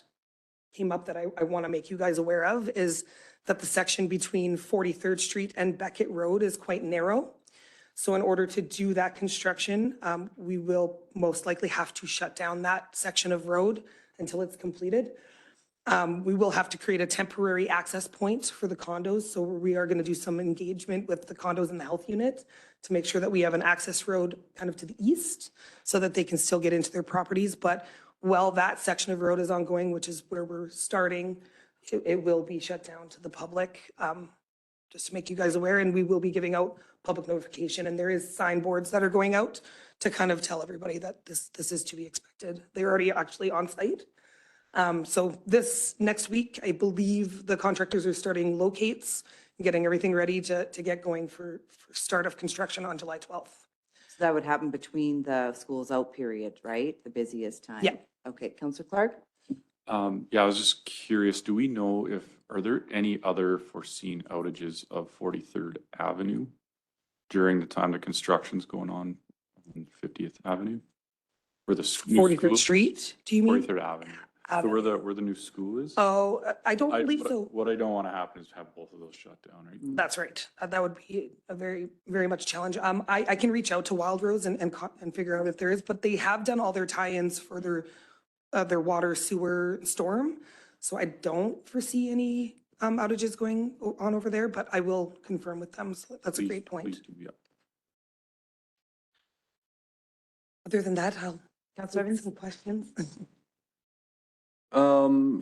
came up that I want to make you guys aware of is that the section between 43rd Street and Beckett Road is quite narrow. So in order to do that construction, we will most likely have to shut down that section of road until it's completed. We will have to create a temporary access point for the condos. So we are going to do some engagement with the condos and the health unit to make sure that we have an access road kind of to the east so that they can still get into their properties. But while that section of road is ongoing, which is where we're starting, it will be shut down to the public, just to make you guys aware. And we will be giving out public notification. And there is signboards that are going out to kind of tell everybody that this is to be expected. They're already actually on site. So this next week, I believe the contractors are starting locates, getting everything ready to get going for start of construction on July 12th. So that would happen between the schools out period, right? The busiest time? Yeah. Okay, Councillor Clark? Yeah, I was just curious, do we know are there any other foreseen outages of 43rd Avenue during the time the construction's going on 50th Avenue? Where the new 43rd school- Street, do you mean? 43rd Avenue. So where the new school is? Oh, I don't believe so. What I don't want to happen is have both of those shut down, right? That's right. That would be a very, very much challenge. I can reach out to Wild Rose and figure out if there is, but they have done all their tie-ins for their water, sewer, storm. So I don't foresee any outages going on over there, but I will confirm with them. So that's a great point. Please do, yeah. Other than that, I'll Councillor Evans? some questions.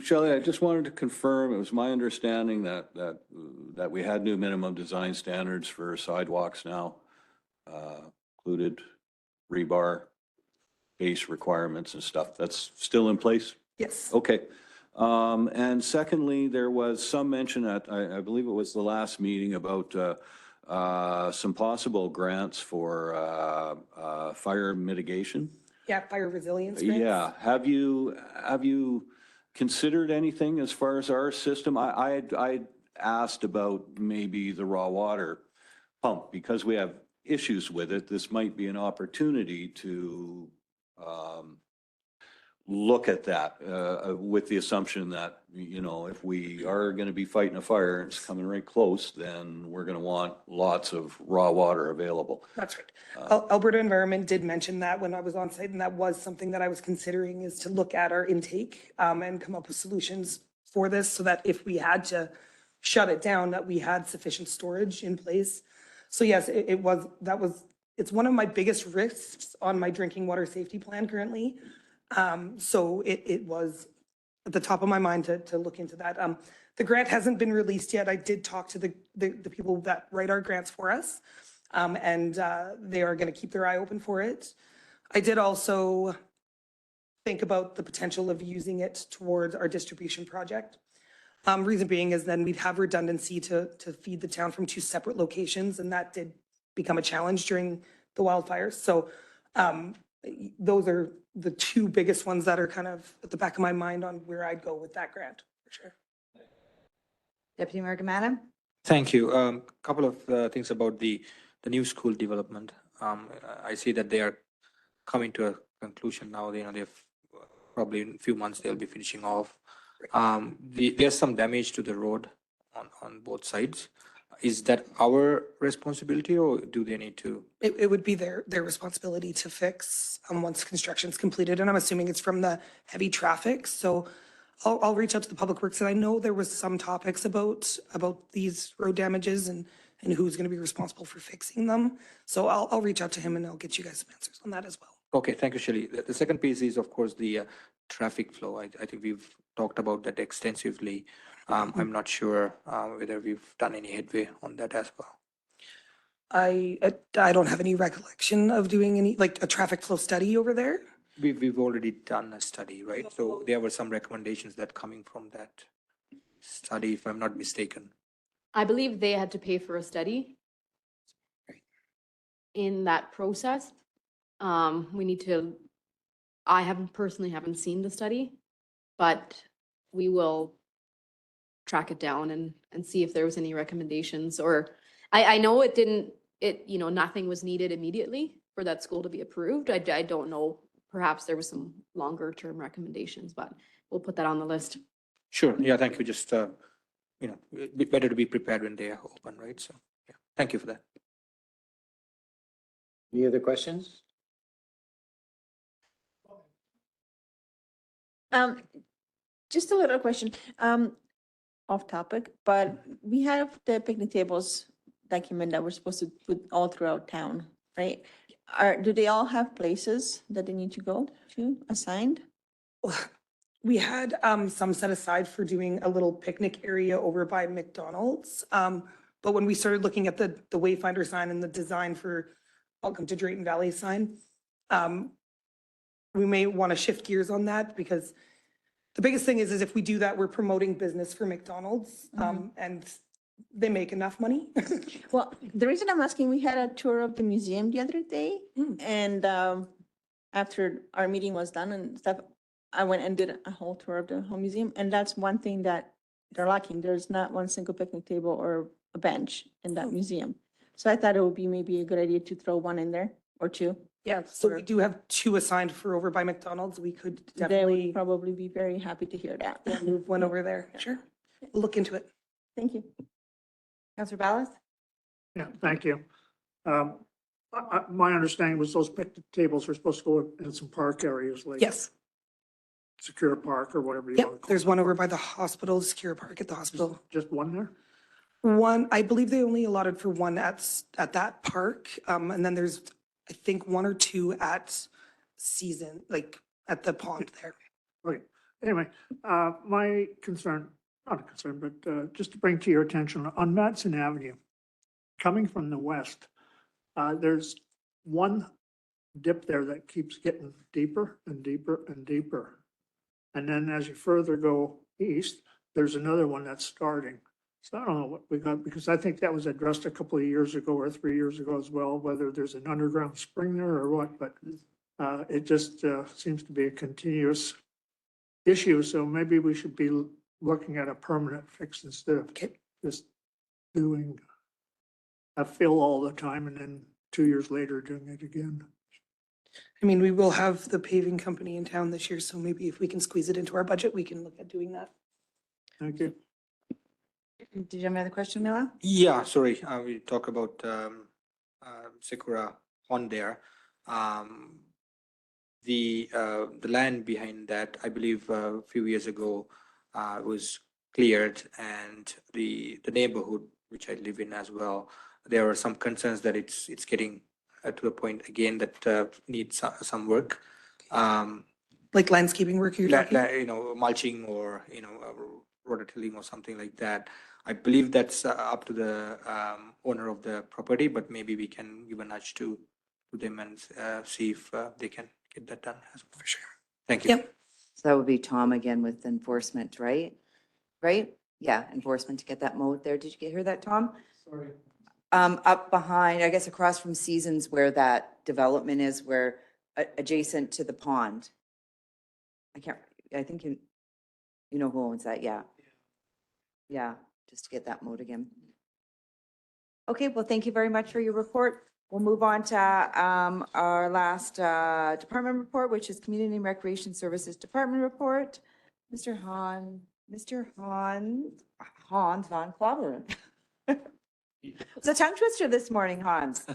Shelley, I just wanted to confirm, it was my understanding that we had new minimum design standards for sidewalks now, included rebar, base requirements and stuff. That's still in place? Yes. Okay. And secondly, there was some mention at, I believe it was the last meeting about some possible grants for fire mitigation. Yeah, fire resilience grants. Yeah, have you considered anything as far as our system? I asked about maybe the raw water pump because we have issues with it. This might be an opportunity to look at that with the assumption that, you know, if we are going to be fighting a fire and it's coming right close, then we're going to want lots of raw water available. That's right. Alberta Environment did mention that when I was on site, and that was something that I was considering, is to look at our intake and come up with solutions for this so that if we had to shut it down, that we had sufficient storage in place. So yes, it's one of my biggest risks on my drinking water safety plan currently. So it was at the top of my mind to look into that. The grant hasn't been released yet. I did talk to the people that write our grants for us. And they are going to keep their eye open for it. I did also think about the potential of using it towards our distribution project. Reason being is then we'd have redundancy to feed the town from two separate locations, and that did become a challenge during the wildfires. So those are the two biggest ones that are kind of at the back of my mind on where I'd go with that grant, for sure. Deputy Mayor Gamana? Thank you. Couple of things about the new school development. I see that they are coming to a conclusion now. You know, they've probably in a few months they'll be finishing off. There's some damage to the road on both sides. Is that our responsibility, or do they need to? It would be their responsibility to fix once construction's completed, and I'm assuming it's from the heavy traffic. So I'll reach out to the Public Works, and I know there was some topics about these road damages and who's going to be responsible for fixing them. So I'll reach out to him and I'll get you guys some answers on that as well. Okay, thank you, Shelley. The second piece is, of course, the traffic flow. I think we've talked about that extensively. I'm not sure whether we've done any headway on that as well. I don't have any recollection of doing any, like, a traffic flow study over there. We've already done a study, right? So there were some recommendations that coming from that study, if I'm not mistaken. I believe they had to pay for a study. In that process, I personally haven't seen the study, but we will track it down and see if there was any recommendations, or I know nothing was needed immediately for that school to be approved. I don't know, perhaps there was some longer term recommendations, but we'll put that on the list. Sure. Yeah, thank you. Just, better to be prepared when they are open, right? So, yeah, thank you for that. Any other questions? Just a little question, off topic, but we have the picnic tables document that we're supposed to put all throughout town, right? Do they all have places that they need to go to assigned? We had some set aside for doing a little picnic area over by McDonald's. But when we started looking at the Wayfinder sign and the design for Welcome to Drayton Valley sign, we may want to shift gears on that, because the biggest thing is if we do that, we're promoting business for McDonald's. And they make enough money. Well, the reason I'm asking, we had a tour of the museum the other day, and after our meeting was done and stuff, I went and did a whole tour of the whole museum, and that's one thing that they're lacking. There's not one single picnic table or a bench in that museum. So I thought it would be maybe a good idea to throw one in there or two. Yeah, so we do have 2 assigned for over by McDonald's. We could They would definitely probably be very happy to hear that. move one over there. Sure. We'll look into it. Thank you. Councillor Ballas? Yeah, thank you. My understanding was those picnic tables are supposed to go in some park areas like Yes. Secure Park or whatever you want to Yep, call there's it. one over by the hospital, Secure Park at the hospital. Just one there? One, I believe they only allotted for one at that park. And then there's, I think, 1 or 2 at Season, like at the pond there. Okay, anyway, my concern, not a concern, but just to bring to your attention, on Madison Avenue, coming from the west, there's one dip there that keeps getting deeper and deeper and deeper. And then as you further go east, there's another one that's starting. So I don't know what we got, because I think that was addressed a couple of years ago or 3 years ago as well, whether there's an underground spring there or what, but it just seems to be a continuous issue. So maybe we should be looking at a permanent fix instead of just doing a fill all the time and then 2 years later doing it again. I mean, we will have the paving company in town this year, so maybe if we can squeeze it into our budget, we can look at doing that. Thank you. Did you have another question, Noah? Yeah, sorry, we talk about Sakura Pond there. The land behind that, I believe a few years ago, was cleared, and the neighborhood, which I live in as well, there are some concerns that it's getting to the point again that needs some work. Like landscaping work you're talking? Mulching or, rototilling or something like that. I believe that's up to the owner of the property, but maybe we can give a nudge to them and see if they can get that done as well. For sure. Thank you. Yep. So that would be Tom again with enforcement, right? Right? Yeah, enforcement to get that mowed there. Did you hear that, Tom? Sorry. Up behind, I guess across from Seasons where that development is, where adjacent to the pond. I think you know who owns that, yeah. Yeah, just to get that mowed again. Okay, well, thank you very much for your report. We'll move on to our last department report, which is Community and Recreation Services Department Report. Mr. Hans van Klaveren. It's a tongue twister this morning, Hans.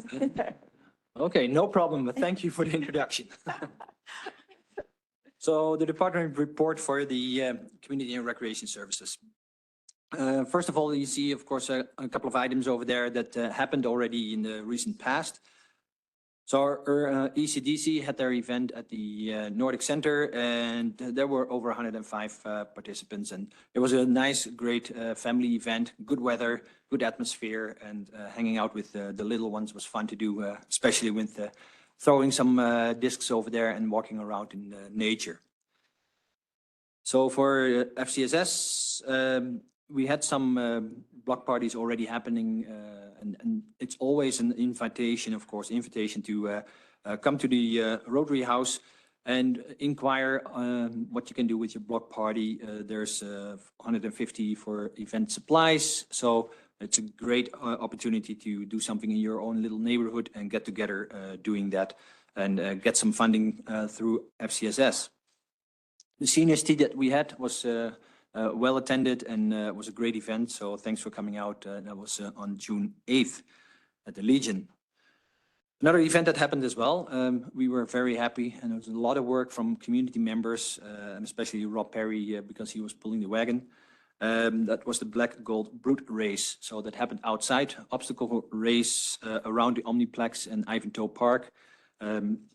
Okay, no problem, but thank you for the introduction. So the department report for the Community and Recreation Services. First of all, you see, of course, a couple of items over there that happened already in the recent past. So our ECDC had their event at the Nordic Center, and there were over 105 participants. And it was a nice, great family event, good weather, good atmosphere, and hanging out with the little ones was fun to do, especially with throwing some discs over there and walking around in nature. So for FCSS, we had some block parties already happening, and it's always an invitation, of course, to come to the Rotary House and inquire what you can do with your block party. There's 150 for event supplies, so it's a great opportunity to do something in your own little neighborhood and get together doing that and get some funding through FCSS. The seniors tea that we had was well attended and was a great event. So thanks for coming out. That was on June 8th at the Legion. Another event that happened as well. We were very happy, and there was a lot of work from community members, and especially Rob Perry because he was pulling the wagon. That was the Black Gold Brute Race. So that happened outside, obstacle race around the Omniplex and Ivanhoe Park.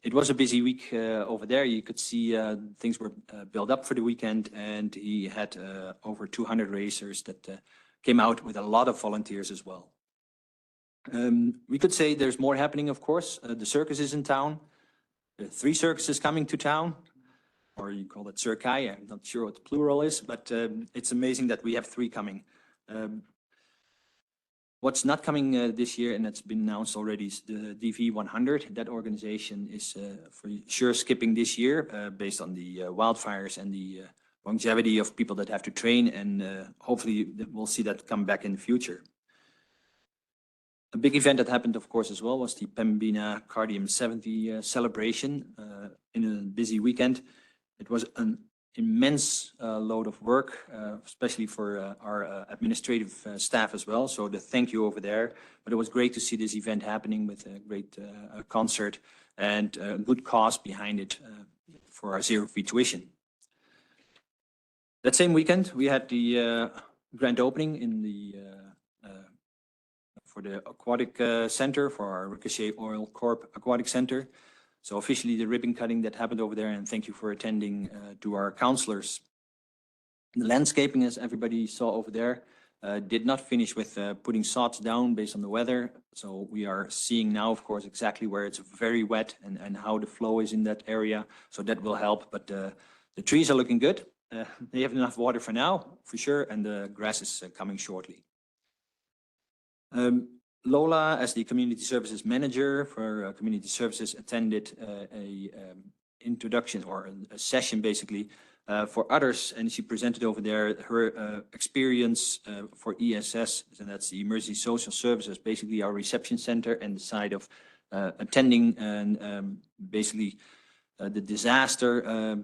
It was a busy week over there. You could see things were built up for the weekend, and he had over 200 racers that came out with a lot of volunteers as well. We could say there's more happening, of course. The circus is in town. There are 3 circuses coming to town, or you call it circi. I'm not sure what the plural is, but it's amazing that we have 3 coming. What's not coming this year, and that's been announced already, is the DV 100. That organization is for sure skipping this year based on the wildfires and the longevity of people that have to train, and hopefully we'll see that come back in the future. A big event that happened, of course, as well was the Pembina Cardium 70 celebration in a busy weekend. It was an immense load of work, especially for our administrative staff as well. So the thank you over there. But it was great to see this event happening with a great concert and a good cause behind it for our zero fee tuition. That same weekend, we had the grand opening in the for the aquatic center, for our Ricochet Oil Corp Aquatic Center. So officially the ribbon cutting that happened over there, and thank you for attending to our counselors. The landscaping, as everybody saw over there, did not finish with putting sods down based on the weather. So we are seeing now, of course, exactly where it's very wet and how the flow is in that area. So that will help, but the trees are looking good. They have enough water for now, for sure, and the grass is coming shortly. Lola, as the community services manager for community services, attended a introduction or a session basically for others, and she presented over there her experience for ESS, and that's the Emergency Social Services, basically our reception center and the side of attending and basically the disaster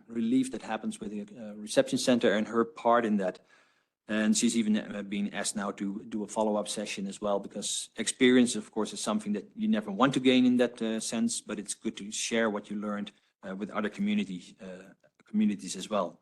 relief that happens with the reception center and her part in that. And she's even being asked now to do a follow-up session as well, because experience, of course, is something that you never want to gain in that sense, but it's good to share what you learned with other communities as well.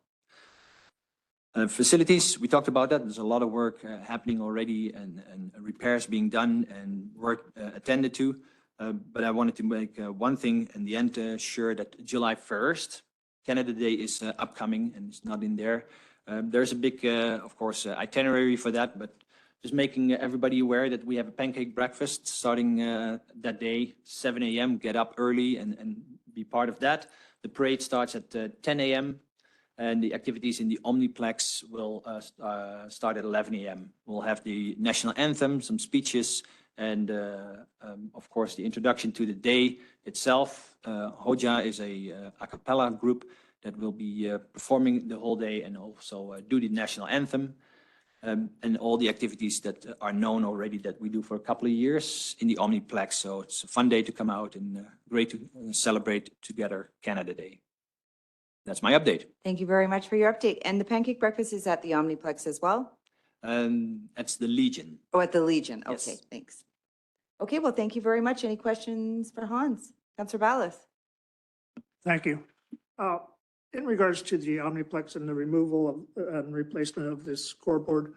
Facilities, we talked about that. There's a lot of work happening already and repairs being done and work attended to. But I wanted to make one thing in the end sure that July 1st, Canada Day is upcoming and it's not in there. There's a big, of course, itinerary for that, but just making everybody aware that we have a pancake breakfast starting that day, 7 a.m. Get up early and be part of that. The parade starts at 10 a.m. and the activities in the Omniplex will start at 11 a.m. We'll have the national anthem, some speeches, and of course the introduction to the day itself. Hoja is a cappella group that will be performing the whole day and also do the national anthem and all the activities that are known already that we do for a couple of years in the Omniplex. So it's a fun day to come out and great to celebrate together Canada Day. That's my update. Thank you very much for your update. And the pancake breakfast is at the Omniplex as well? That's the Legion. Oh, at the Legion. Yes. Okay, thanks. Okay, well, thank you very much. Any questions for Hans? Councillor Ballas? Thank you. In regards to the Omniplex and the removal of and replacement of this scoreboard,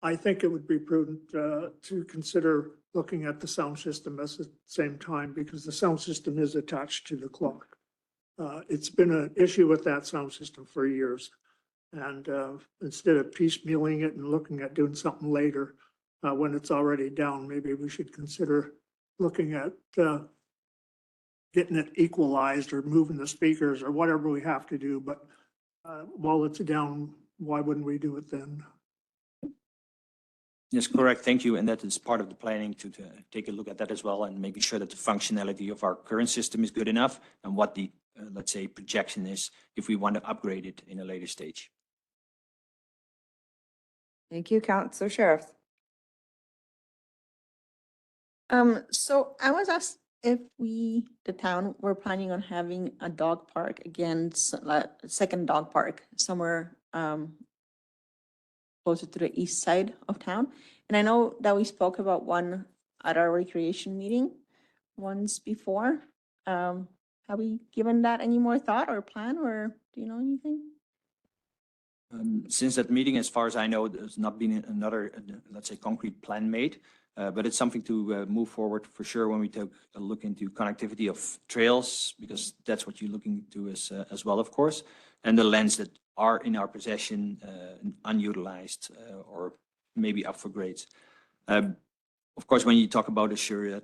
I think it would be prudent to consider looking at the sound system at the same time, because the sound system is attached to the clock. It's been an issue with that sound system for years. And instead of piecemealing it and looking at doing something later, when it's already down, maybe we should consider looking at getting it equalized or moving the speakers or whatever we have to do. But while it's down, why wouldn't we do it then? Yes, correct. Thank you. And that is part of the planning to take a look at that as well and making sure that the functionality of our current system is good enough and what the, let's say, projection is if we want to upgrade it in a later stage. Thank you, Councillor Sheriff. So I was asked if we, the town, were planning on having a dog park again, like a second dog park somewhere closer to the east side of town. And I know that we spoke about one at our recreation meeting once before. Have we given that any more thought or plan, or do you know anything? Since that meeting, as far as I know, there's not been another, let's say, concrete plan made. But it's something to move forward for sure when we take a look into connectivity of trails, because that's what you're looking to as well, of course, and the lands that are in our possession, unutilized or maybe up for grades. Of course, when you talk about a sure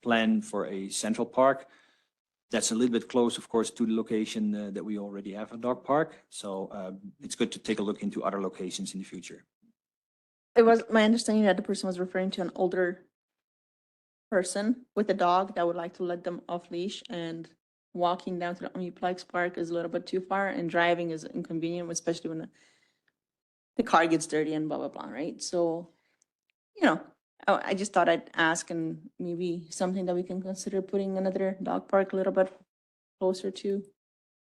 plan for a central park, that's a little bit close, of course, to the location that we already have a dog park. So it's good to take a look into other locations in the future. It was my understanding that the person was referring to an older person with a dog that would like to let them off leash, and walking down to the Omniplex Park is a little bit too far, and driving is inconvenient, especially when the car gets dirty and blah, blah, blah, right? So, you know, I just thought I'd ask, and maybe something that we can consider putting another dog park a little bit closer to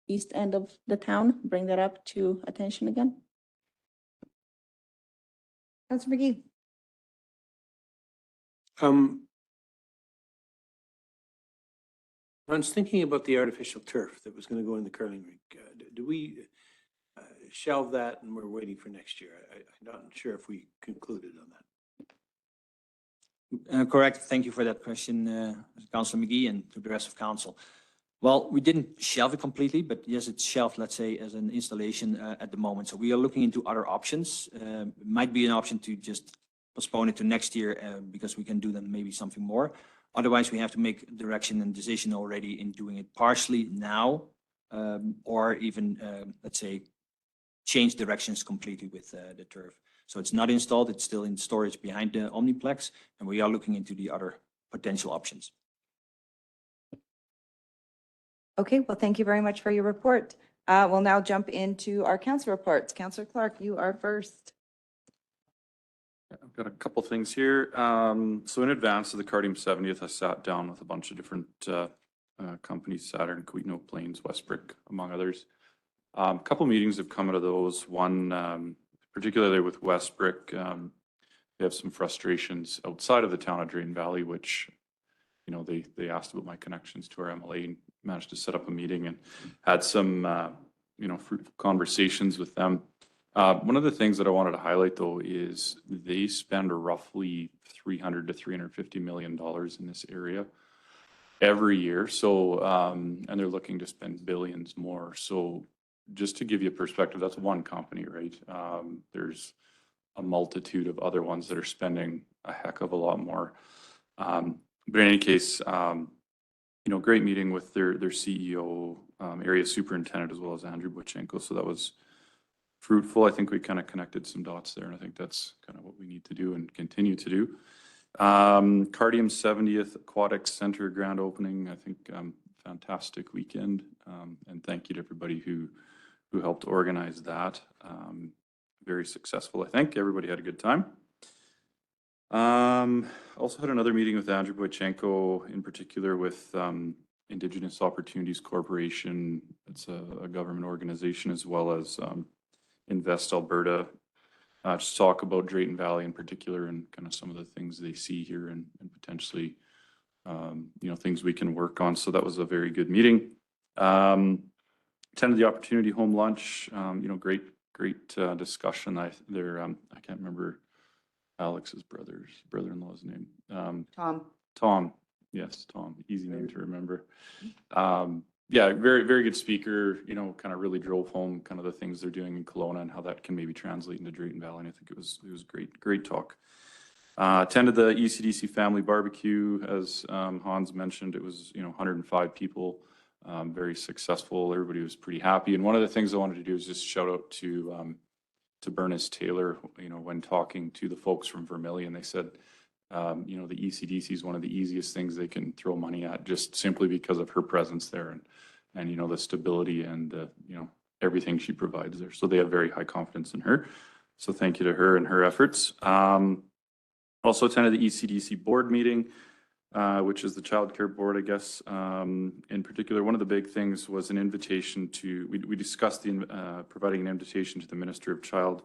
east end of the town, bring that up to attention again. Councilor McGee. I was thinking about the artificial turf that was going to go in the curling rink. Do we shelve that and we're waiting for next year? I'm not sure if we concluded on that. Correct. Thank you for that question, Councilor McGee, and to the rest of council. Well, we didn't shelve it completely, but yes, it's shelved, let's say, as an installation at the moment. So we are looking into other options. It might be an option to just postpone it to next year because we can do then maybe something more. Otherwise, we have to make direction and decision already in doing it partially now, or even, let's say, change directions completely with the turf. So it's not installed, it's still in storage behind the Omniplex, and we are looking into the other potential options. Okay, well, thank you very much for your report. We'll now jump into our council reports. Councillor Clark, you are first. I've got a couple things here. So in advance of the Cardium 70th, I sat down with a bunch of different companies, Saturn, Queetno, Plains, Westbrick, among others. A couple meetings have come out of those. One, particularly with Westbrick, they have some frustrations outside of the town of Drayton Valley, which, you know, they asked about my connections to our MLA and managed to set up a meeting and had some, you know, fruitful conversations with them. One of the things that I wanted to highlight, though, is they spend roughly $300 to $350 million in this area every year. So, and they're looking to spend billions more. So just to give you a perspective, that's one company, right? There's a multitude of other ones that are spending a heck of a lot more. But in any case, you know, great meeting with their CEO, area superintendent, as well as Andrew Butchenko. So that was fruitful. I think we kind of connected some dots there, and I think that's kind of what we need to do and continue to do. Cardium 70th Aquatic Center grand opening, I think fantastic weekend, and thank you to everybody who helped organize that. Very successful, I think. Everybody had a good time. Also had another meeting with Andrew Butchenko, in particular with Indigenous Opportunities Corporation. It's a government organization, as well as Invest Alberta, just talk about Drayton Valley in particular and kind of some of the things they see here and potentially, you know, things we can work on. So that was a very good meeting. Attended the Opportunity Home Lunch, you know, great discussion. I can't remember Alex's brother-in-law's name. Tom. Yes, Tom. Easy name to remember. Yeah, very, very good speaker, you know, kind of really drove home kind of the things they're doing in Kelowna and how that can maybe translate into Drayton Valley. And I think it was great talk. Attended the ECDC family barbecue, as Hans mentioned. It was, you know, 105 people, very successful. Everybody was pretty happy. And one of the things I wanted to do is just shout out to Bernice Taylor, you know, when talking to the folks from Vermilion, they said, you know, the ECDC is one of the easiest things they can throw money at, just simply because of her presence there and you know, the stability and you know, everything she provides there. So they have very high confidence in her. So thank you to her and her efforts. Also attended the ECDC board meeting, which is the child care board, I guess. In particular, one of the big things was an invitation to, we discussed providing an invitation to the Minister of Child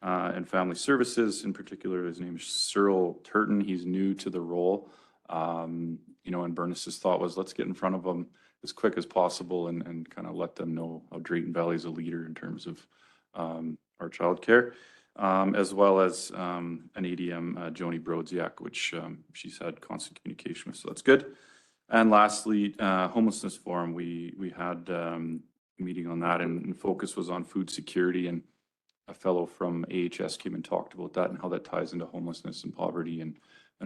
and Family Services. In particular, his name is Cyril Turton. He's new to the role. You know, and Bernice's thought was, let's get in front of them as quick as possible and kind of let them know how Drayton Valley is a leader in terms of our childcare, as well as an ADM, Joni Brodziak, which she's had constant communication with, so that's good. And lastly, homelessness forum. We had a meeting on that, and focus was on food security, and a fellow from AHS came and talked about that and how that ties into homelessness and poverty and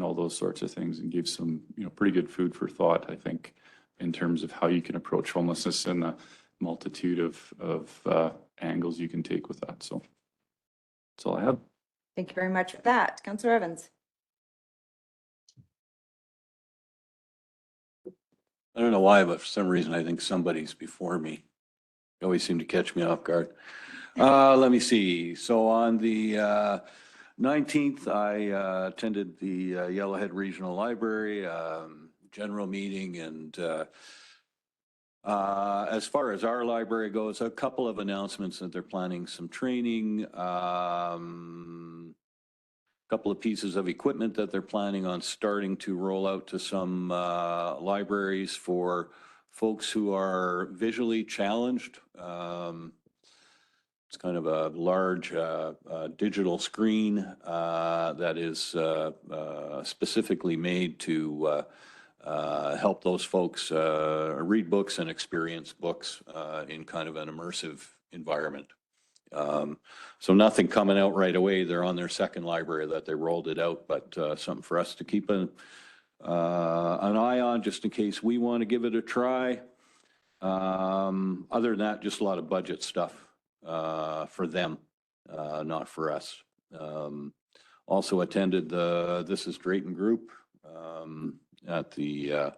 all those sorts of things, and gave some, you know, pretty good food for thought, I think, in terms of how you can approach homelessness and the multitude of angles you can take with that. So that's all I have. Thank you very much for that. Councillor Evans. I don't know why, but for some reason, I think somebody's before me. You always seem to catch me off guard. Let me see. So on the 19th, I attended the Yellowhead Regional Library general meeting. And as far as our library goes, a couple of announcements that they're planning some training, couple of pieces of equipment that they're planning on starting to roll out to some libraries for folks who are visually challenged. It's kind of a large digital screen that is specifically made to help those folks read books and experience books in kind of an immersive environment. So nothing coming out right away. They're on their second library that they rolled it out, but something for us to keep an eye on just in case we want to give it a try. Other than that, just a lot of budget stuff for them, not for us. Also attended the This is Drayton group at the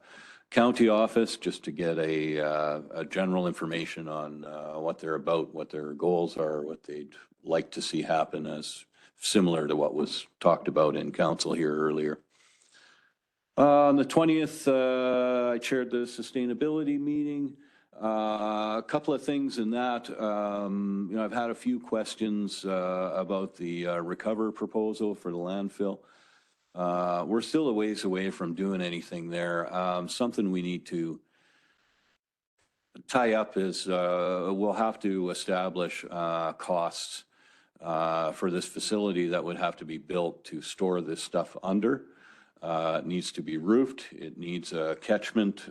county office just to get a general information on what they're about, what their goals are, what they'd like to see happen, as similar to what was talked about in council here earlier. On the 20th, I chaired the sustainability meeting. A couple of things in that, I've had a few questions about the recover proposal for the landfill. We're still a ways away from doing anything there. Something we need to tie up is we'll have to establish costs for this facility that would have to be built to store this stuff under. It needs to be roofed. It needs a catchment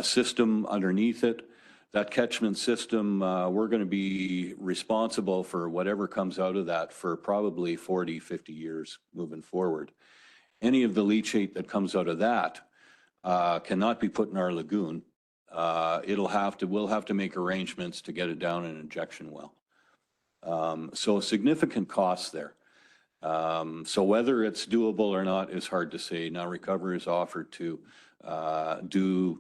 system underneath it. That catchment system, we're going to be responsible for whatever comes out of that for probably 40, 50 years moving forward. Any of the leachate that comes out of that cannot be put in our lagoon. We'll have to make arrangements to get it down an injection well. So significant costs there. So whether it's doable or not is hard to say. Now Recover is offered to do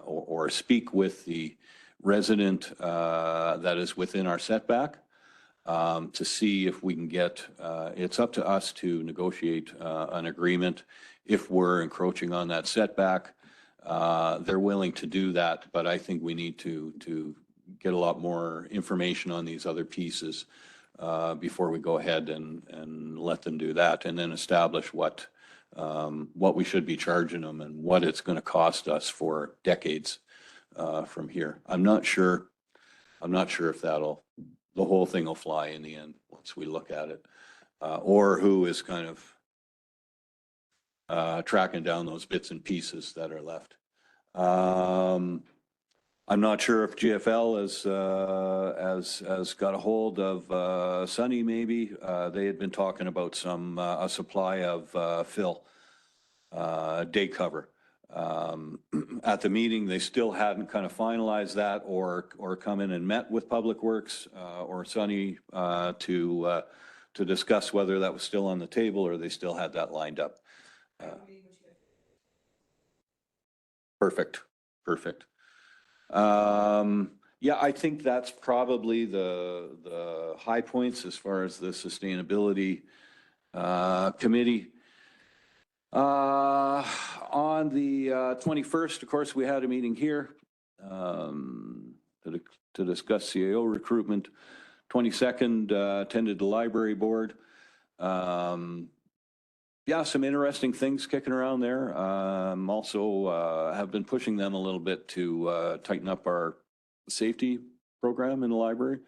or speak with the resident that is within our setback to see if we can get, it's up to us to negotiate an agreement if we're encroaching on that setback. They're willing to do that, but I think we need to get a lot more information on these other pieces before we go ahead and let them do that, and then establish what we should be charging them and what it's going to cost us for decades from here. I'm not sure if the whole thing will fly in the end once we look at it, or who is kind of tracking down those bits and pieces that are left. I'm not sure if GFL has got a hold of Sunny. Maybe they had been talking about a supply of fill day cover. At the meeting, they still hadn't kind of finalized that or come in and met with Public Works or Sunny to discuss whether that was still on the table or they still had that lined up. Perfect. Yeah, I think that's probably the high points as far as the sustainability committee. On the 21st, of course, we had a meeting here to discuss CAO recruitment. 22nd, attended the library board. Yeah, some interesting things kicking around there. Also have been pushing them a little bit to tighten up our safety program in the library.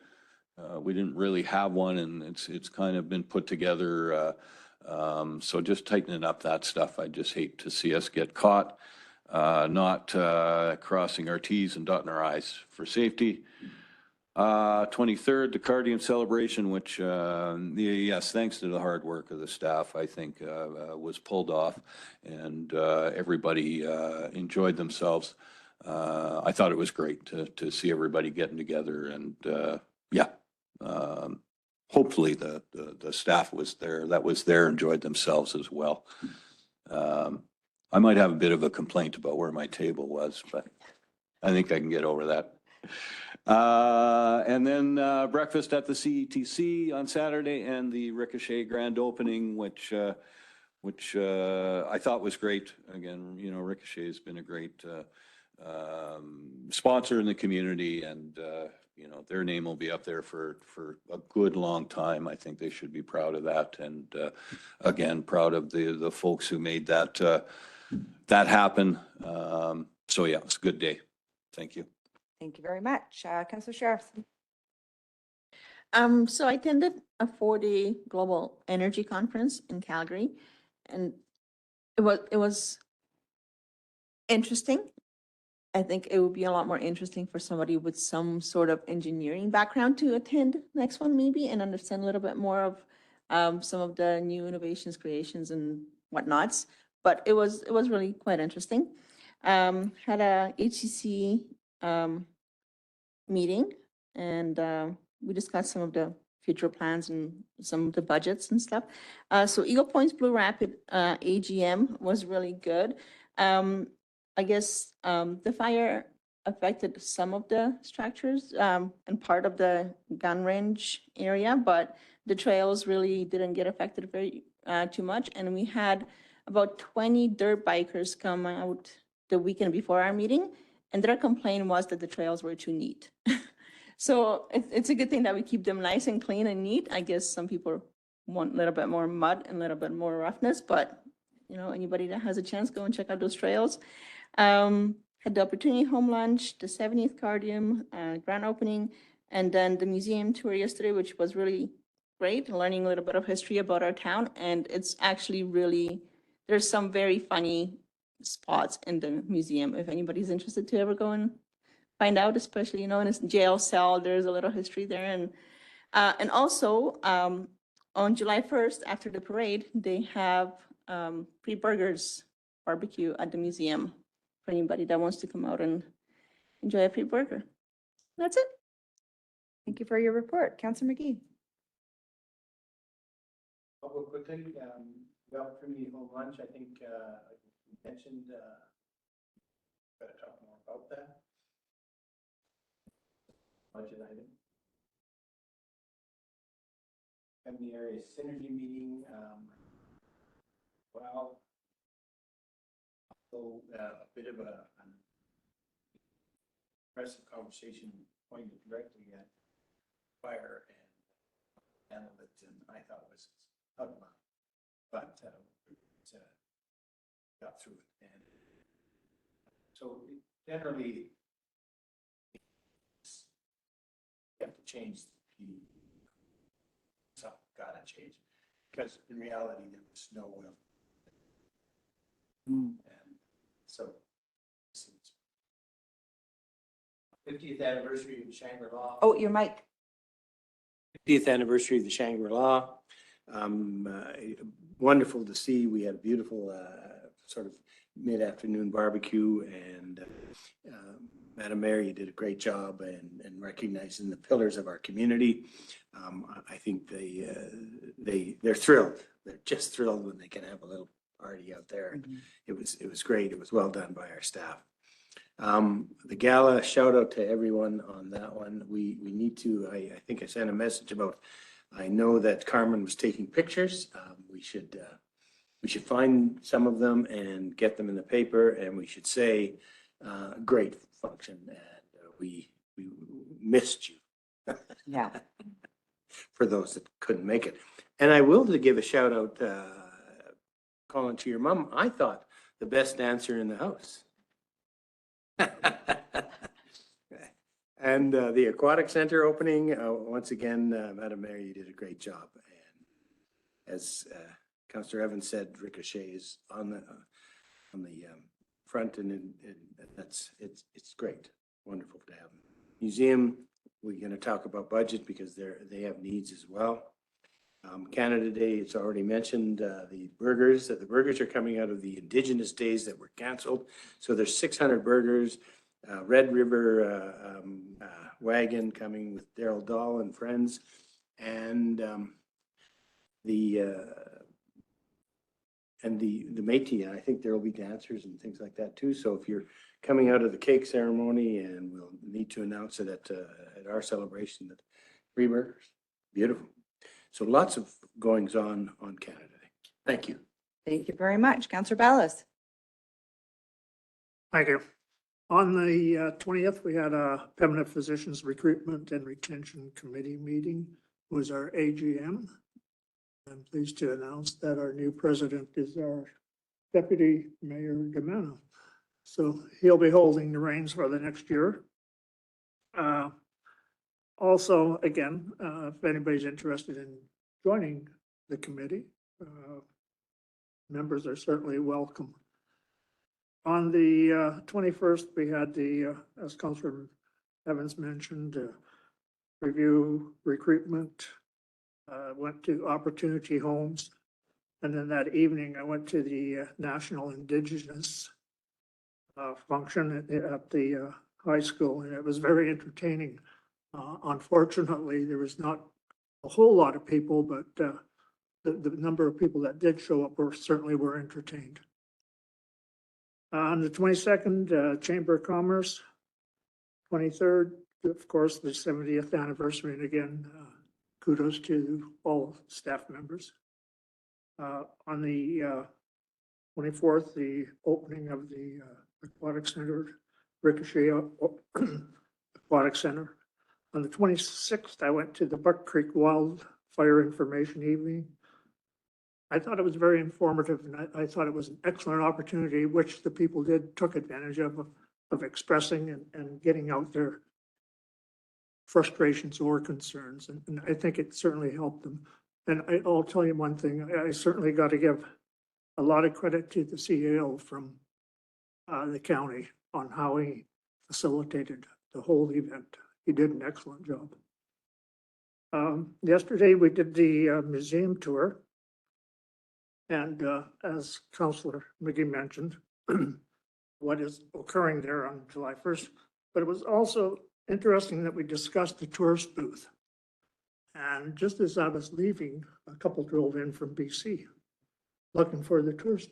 We didn't really have one, and it's kind of been put together. So just tightening up that stuff. I just hate to see us get caught not crossing our T's and dotting our I's for safety. 23rd, the Cardium celebration, which, yes, thanks to the hard work of the staff, I think was pulled off, and everybody enjoyed themselves. I thought it was great to see everybody getting together, and yeah, hopefully the staff that was there enjoyed themselves as well. I might have a bit of a complaint about where my table was, but I think I can get over that. And then breakfast at the CETC on Saturday and the Ricochet grand opening, which I thought was great. Again, you know, Ricochet has been a great sponsor in the community, and you know, their name will be up there for a good long time. I think they should be proud of that. And again, proud of the folks who made that happen. So yeah, it's a good day. Thank you. Thank you very much. Councillor Sheriff. So I attended a 4-day global energy conference in Calgary, and it was interesting. I think it would be a lot more interesting for somebody with some sort of engineering background to attend next one maybe and understand a little bit more of some of the new innovations, creations and whatnots. But it was really quite interesting. Had a HCC meeting, and we discussed some of the future plans and some of the budgets and stuff. So Eagle Point's Blue Rapid AGM was really good. I guess the fire affected some of the structures and part of the gun range area, but the trails really didn't get affected very too much. And we had about 20 dirt bikers come out the weekend before our meeting, and their complaint was that the trails were too neat. So it's a good thing that we keep them nice and clean and neat. I guess some people want a little bit more mud and a little bit more roughness, but you know, anybody that has a chance, go and check out those trails. Had the opportunity home lunch, the 70th Cardium grand opening, and then the museum tour yesterday, which was really great, learning a little bit of history about our town. And it's actually really, there's some very funny spots in the museum if anybody's interested to ever go and find out, especially, you know, in a jail cell, there's a little history there. And also on July 1st, after the parade, they have free burgers barbecue at the museum for anybody that wants to come out and enjoy a free burger. That's it. Thank you for your report. Councillor McGee. I'll go quickly. The opportunity home lunch, I think you mentioned, better talk more about that. Budget item. And the area synergy meeting, well, so a bit of an impressive conversation pointed directly at fire and handled it, and I thought it was ugly, but got through it. And so generally, you have to change the something gotta change, because in reality there was no will. And so 50th anniversary of Shangri-La. Oh, your mic. 50th anniversary of the Shangri-La. Wonderful to see. We had a beautiful sort of mid-afternoon barbecue, and Madam Mayor, you did a great job in recognizing the pillars of our community. I think they're thrilled. They're just thrilled when they can have a little party out there. It was great. It was well done by our staff. The gala, shout out to everyone on that one. We need to, I think I sent a message about, I know that Carmen was taking pictures. We should find some of them and get them in the paper, and we should say, great function, and we missed you. Yeah. For those that couldn't make it. And I will to give a shout out, Colin, to your mom. I thought the best dancer in the house. And the aquatic center opening, once again, Madam Mayor, you did a great job. And as Councillor Evans said, Ricochet is on the front, and it's great, wonderful to have them. Museum, we're going to talk about budget because they have needs as well. Canada Day, it's already mentioned, the burgers are coming out of the Indigenous days that were canceled. So there's 600 burgers, Red River wagon coming with Daryl Dahl and friends. and the Métis. I think there will be dancers and things like that too. So if you're coming out of the cake ceremony, and we'll need to announce it at our celebration at Three Burgers. Beautiful. So lots of goings on Canada Day. Thank you. Thank you very much. Councillor Ballas. Thank you. On the 20th, we had a Permanent Physicians Recruitment and Retention Committee meeting. It was our AGM. I'm pleased to announce that our new president is our Deputy Mayor Gamano. So he'll be holding the reins for the next year. Also, again, if anybody's interested in joining the committee, members are certainly welcome. On the 21st, we had the, as Councillor Evans mentioned, review recruitment, went to Opportunity Homes. And then that evening, I went to the National Indigenous function at the high school, and it was very entertaining. Unfortunately, there was not a whole lot of people, but the number of people that did show up certainly were entertained. On the 22nd, Chamber of Commerce, 23rd, of course, the 70th anniversary, and again, kudos to all staff members. On the 24th, the opening of the Aquatic Center, Ricochet Aquatic Center. On the 26th, I went to the Buck Creek Wildfire Information Evening. I thought it was very informative, and I thought it was an excellent opportunity, which the people took advantage of expressing and getting out their frustrations or concerns. And I think it certainly helped them. And I'll tell you one thing, I certainly got to give a lot of credit to the CEO from the county on how he facilitated the whole event. He did an excellent job. Yesterday, we did the museum tour. And as Councillor McGee mentioned, what is occurring there on July 1st, but it was also interesting that we discussed the tourist booth. And just as I was leaving, a couple drove in from BC looking for the tourist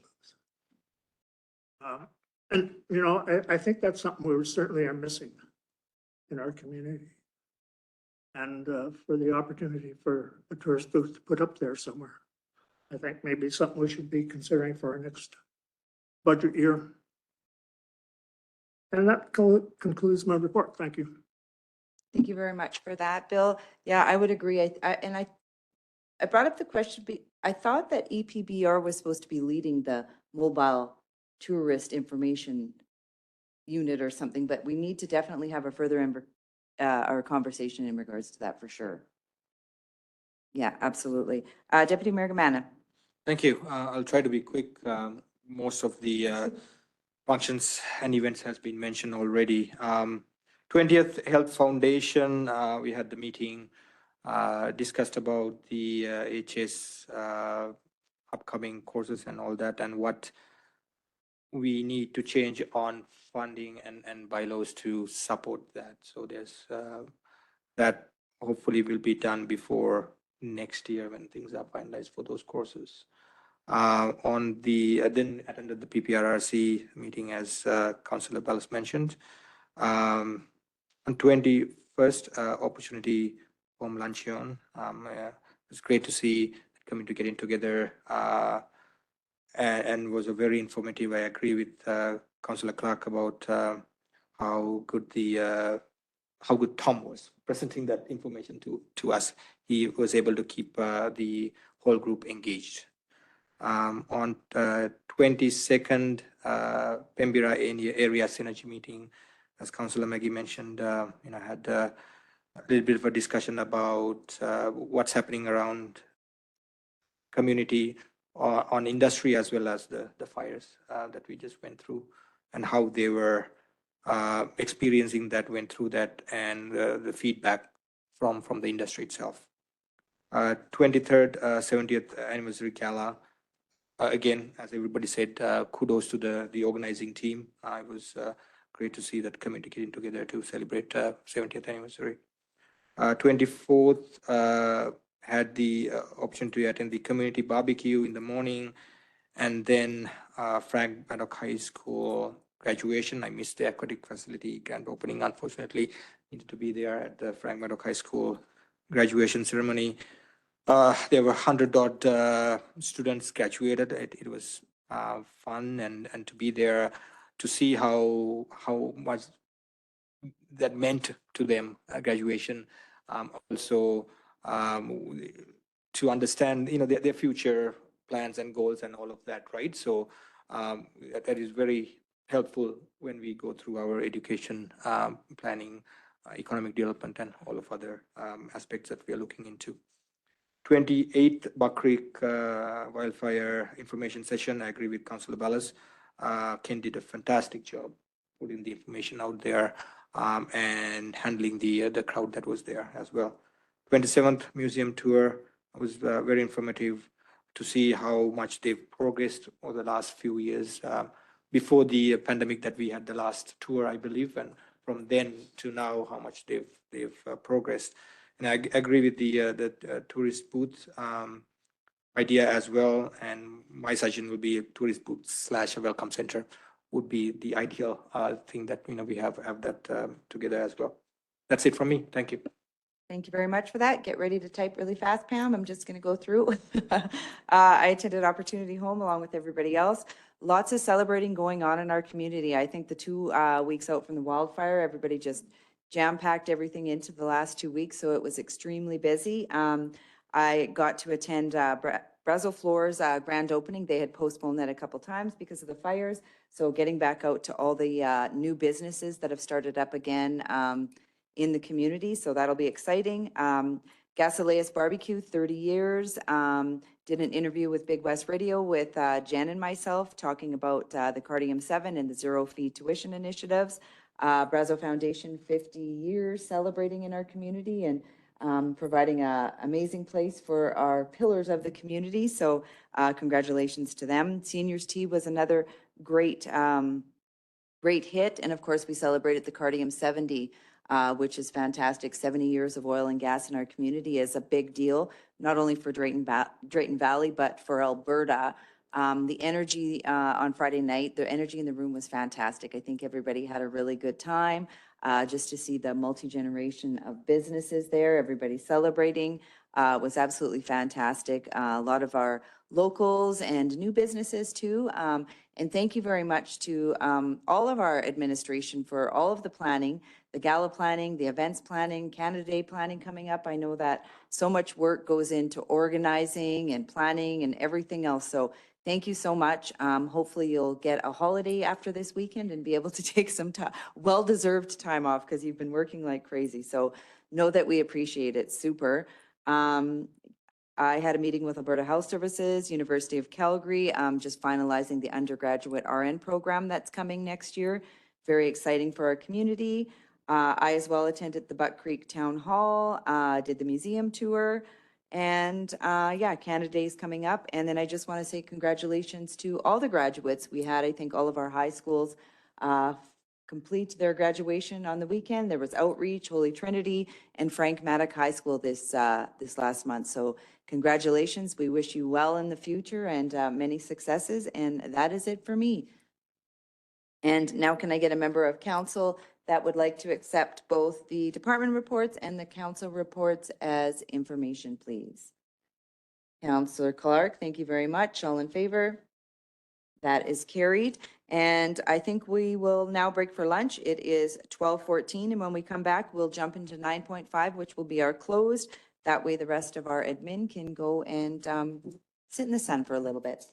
booth. And, you know, I think that's something we certainly are missing in our community. And for the opportunity for a tourist booth to put up there somewhere, I think maybe something we should be considering for our next budget year. And that concludes my report. Thank you. Thank you very much for that, Bill. Yeah, I would agree. I brought up the question, I thought that EPBR was supposed to be leading the mobile tourist information unit or something, but we need to definitely have a further our conversation in regards to that for sure. Yeah, absolutely. Deputy Mayor Gamana. Thank you. I'll try to be quick. Most of the functions and events has been mentioned already. 20th Health Foundation, we had the meeting, discussed about the HS upcoming courses and all that, and what we need to change on funding and bylaws to support that. So there's that hopefully will be done before next year when things are finalized for those courses. On the then attended the PPRRC meeting, as Councillor Ballas mentioned. On 21st, opportunity from luncheon. It's great to see coming to getting together, and was a very informative. I agree with Councillor Clark about how good Tom was presenting that information to us. He was able to keep the whole group engaged. On 22nd, Pembira area synergy meeting, as Councillor Maggie mentioned, had a little bit of a discussion about what's happening around community on industry, as well as the fires that we just went through, and how they were experiencing that, went through that, and the feedback from the industry itself. 23rd, 70th anniversary gala. Again, as everybody said, kudos to the organizing team. It was great to see that community getting together to celebrate 70th anniversary. 24th, had the option to attend the community barbecue in the morning, and then Frank Maddock High School graduation. I missed the aquatic facility grand opening, unfortunately. Needed to be there at the Frank Maddock High School graduation ceremony. There were 100 odd students graduated. It was fun and to be there to see how much that meant to them, graduation. Also to understand, their future plans and goals and all of that, right? So that is very helpful when we go through our education planning, economic development, and all of other aspects that we are looking into. 28th Buck Creek wildfire information session. I agree with Councillor Ballas. Ken did a fantastic job putting the information out there and handling the crowd that was there as well. 27th museum tour was very informative to see how much they've progressed over the last few years. Before the pandemic that we had the last tour, I believe, and from then to now, how much they've progressed. And I agree with the tourist booth idea as well. And my suggestion would be a tourist booth / a welcome center would be the ideal thing that we have that together as well. That's it from me. Thank you. Thank you very much for that. Get ready to type really fast, Pam. I'm just going to go through. I attended Opportunity Home along with everybody else. Lots of celebrating going on in our community. I think the 2 weeks out from the wildfire, everybody just jam-packed everything into the last 2 weeks, so it was extremely busy. I got to attend Brazo Floors grand opening. They had postponed that a couple times because of the fires, so getting back out to all the new businesses that have started up again in the community, so that'll be exciting. Gasileus Barbecue, 30 years. Did an interview with Big West Radio with Jen and myself talking about the Cardium 7 and the zero fee tuition initiatives. Brazo Foundation, 50 years celebrating in our community and providing an amazing place for our pillars of the community. So congratulations to them. Seniors Tea was another great, great hit. And of course, we celebrated the Cardium 70, which is fantastic. 70 years of oil and gas in our community is a big deal, not only for Drayton Valley, but for Alberta. The energy on Friday night, the energy in the room was fantastic. I think everybody had a really good time. Just to see the multi-generation of businesses there, everybody celebrating was absolutely fantastic. A lot of our locals and new businesses too. And thank you very much to all of our administration for all of the planning, the gala planning, the events planning, Canada Day planning coming up. I know that so much work goes into organizing and planning and everything else. So thank you so much. Hopefully you'll get a holiday after this weekend and be able to take some well-deserved time off because you've been working like crazy. So know that we appreciate it. Super. I had a meeting with Alberta Health Services, University of Calgary, just finalizing the undergraduate RN program that's coming next year. Very exciting for our community. I as well attended the Buck Creek Town Hall, did the museum tour. And yeah, Canada Day is coming up. And then I just want to say congratulations to all the graduates. We had, I think, all of our high schools complete their graduation on the weekend. There was Outreach, Holy Trinity, and Frank Maddock High School this last month. So congratulations. We wish you well in the future and many successes. And that is it for me. And now can I get a member of council that would like to accept both the department reports and the council reports as information, please? Councillor Clark, thank you very much. All in favor? That is carried. And I think we will now break for lunch. It is 12:14, and when we come back, we'll jump into 9.5, which will be our closed. That way the rest of our admin can go and sit in the sun for a little bit.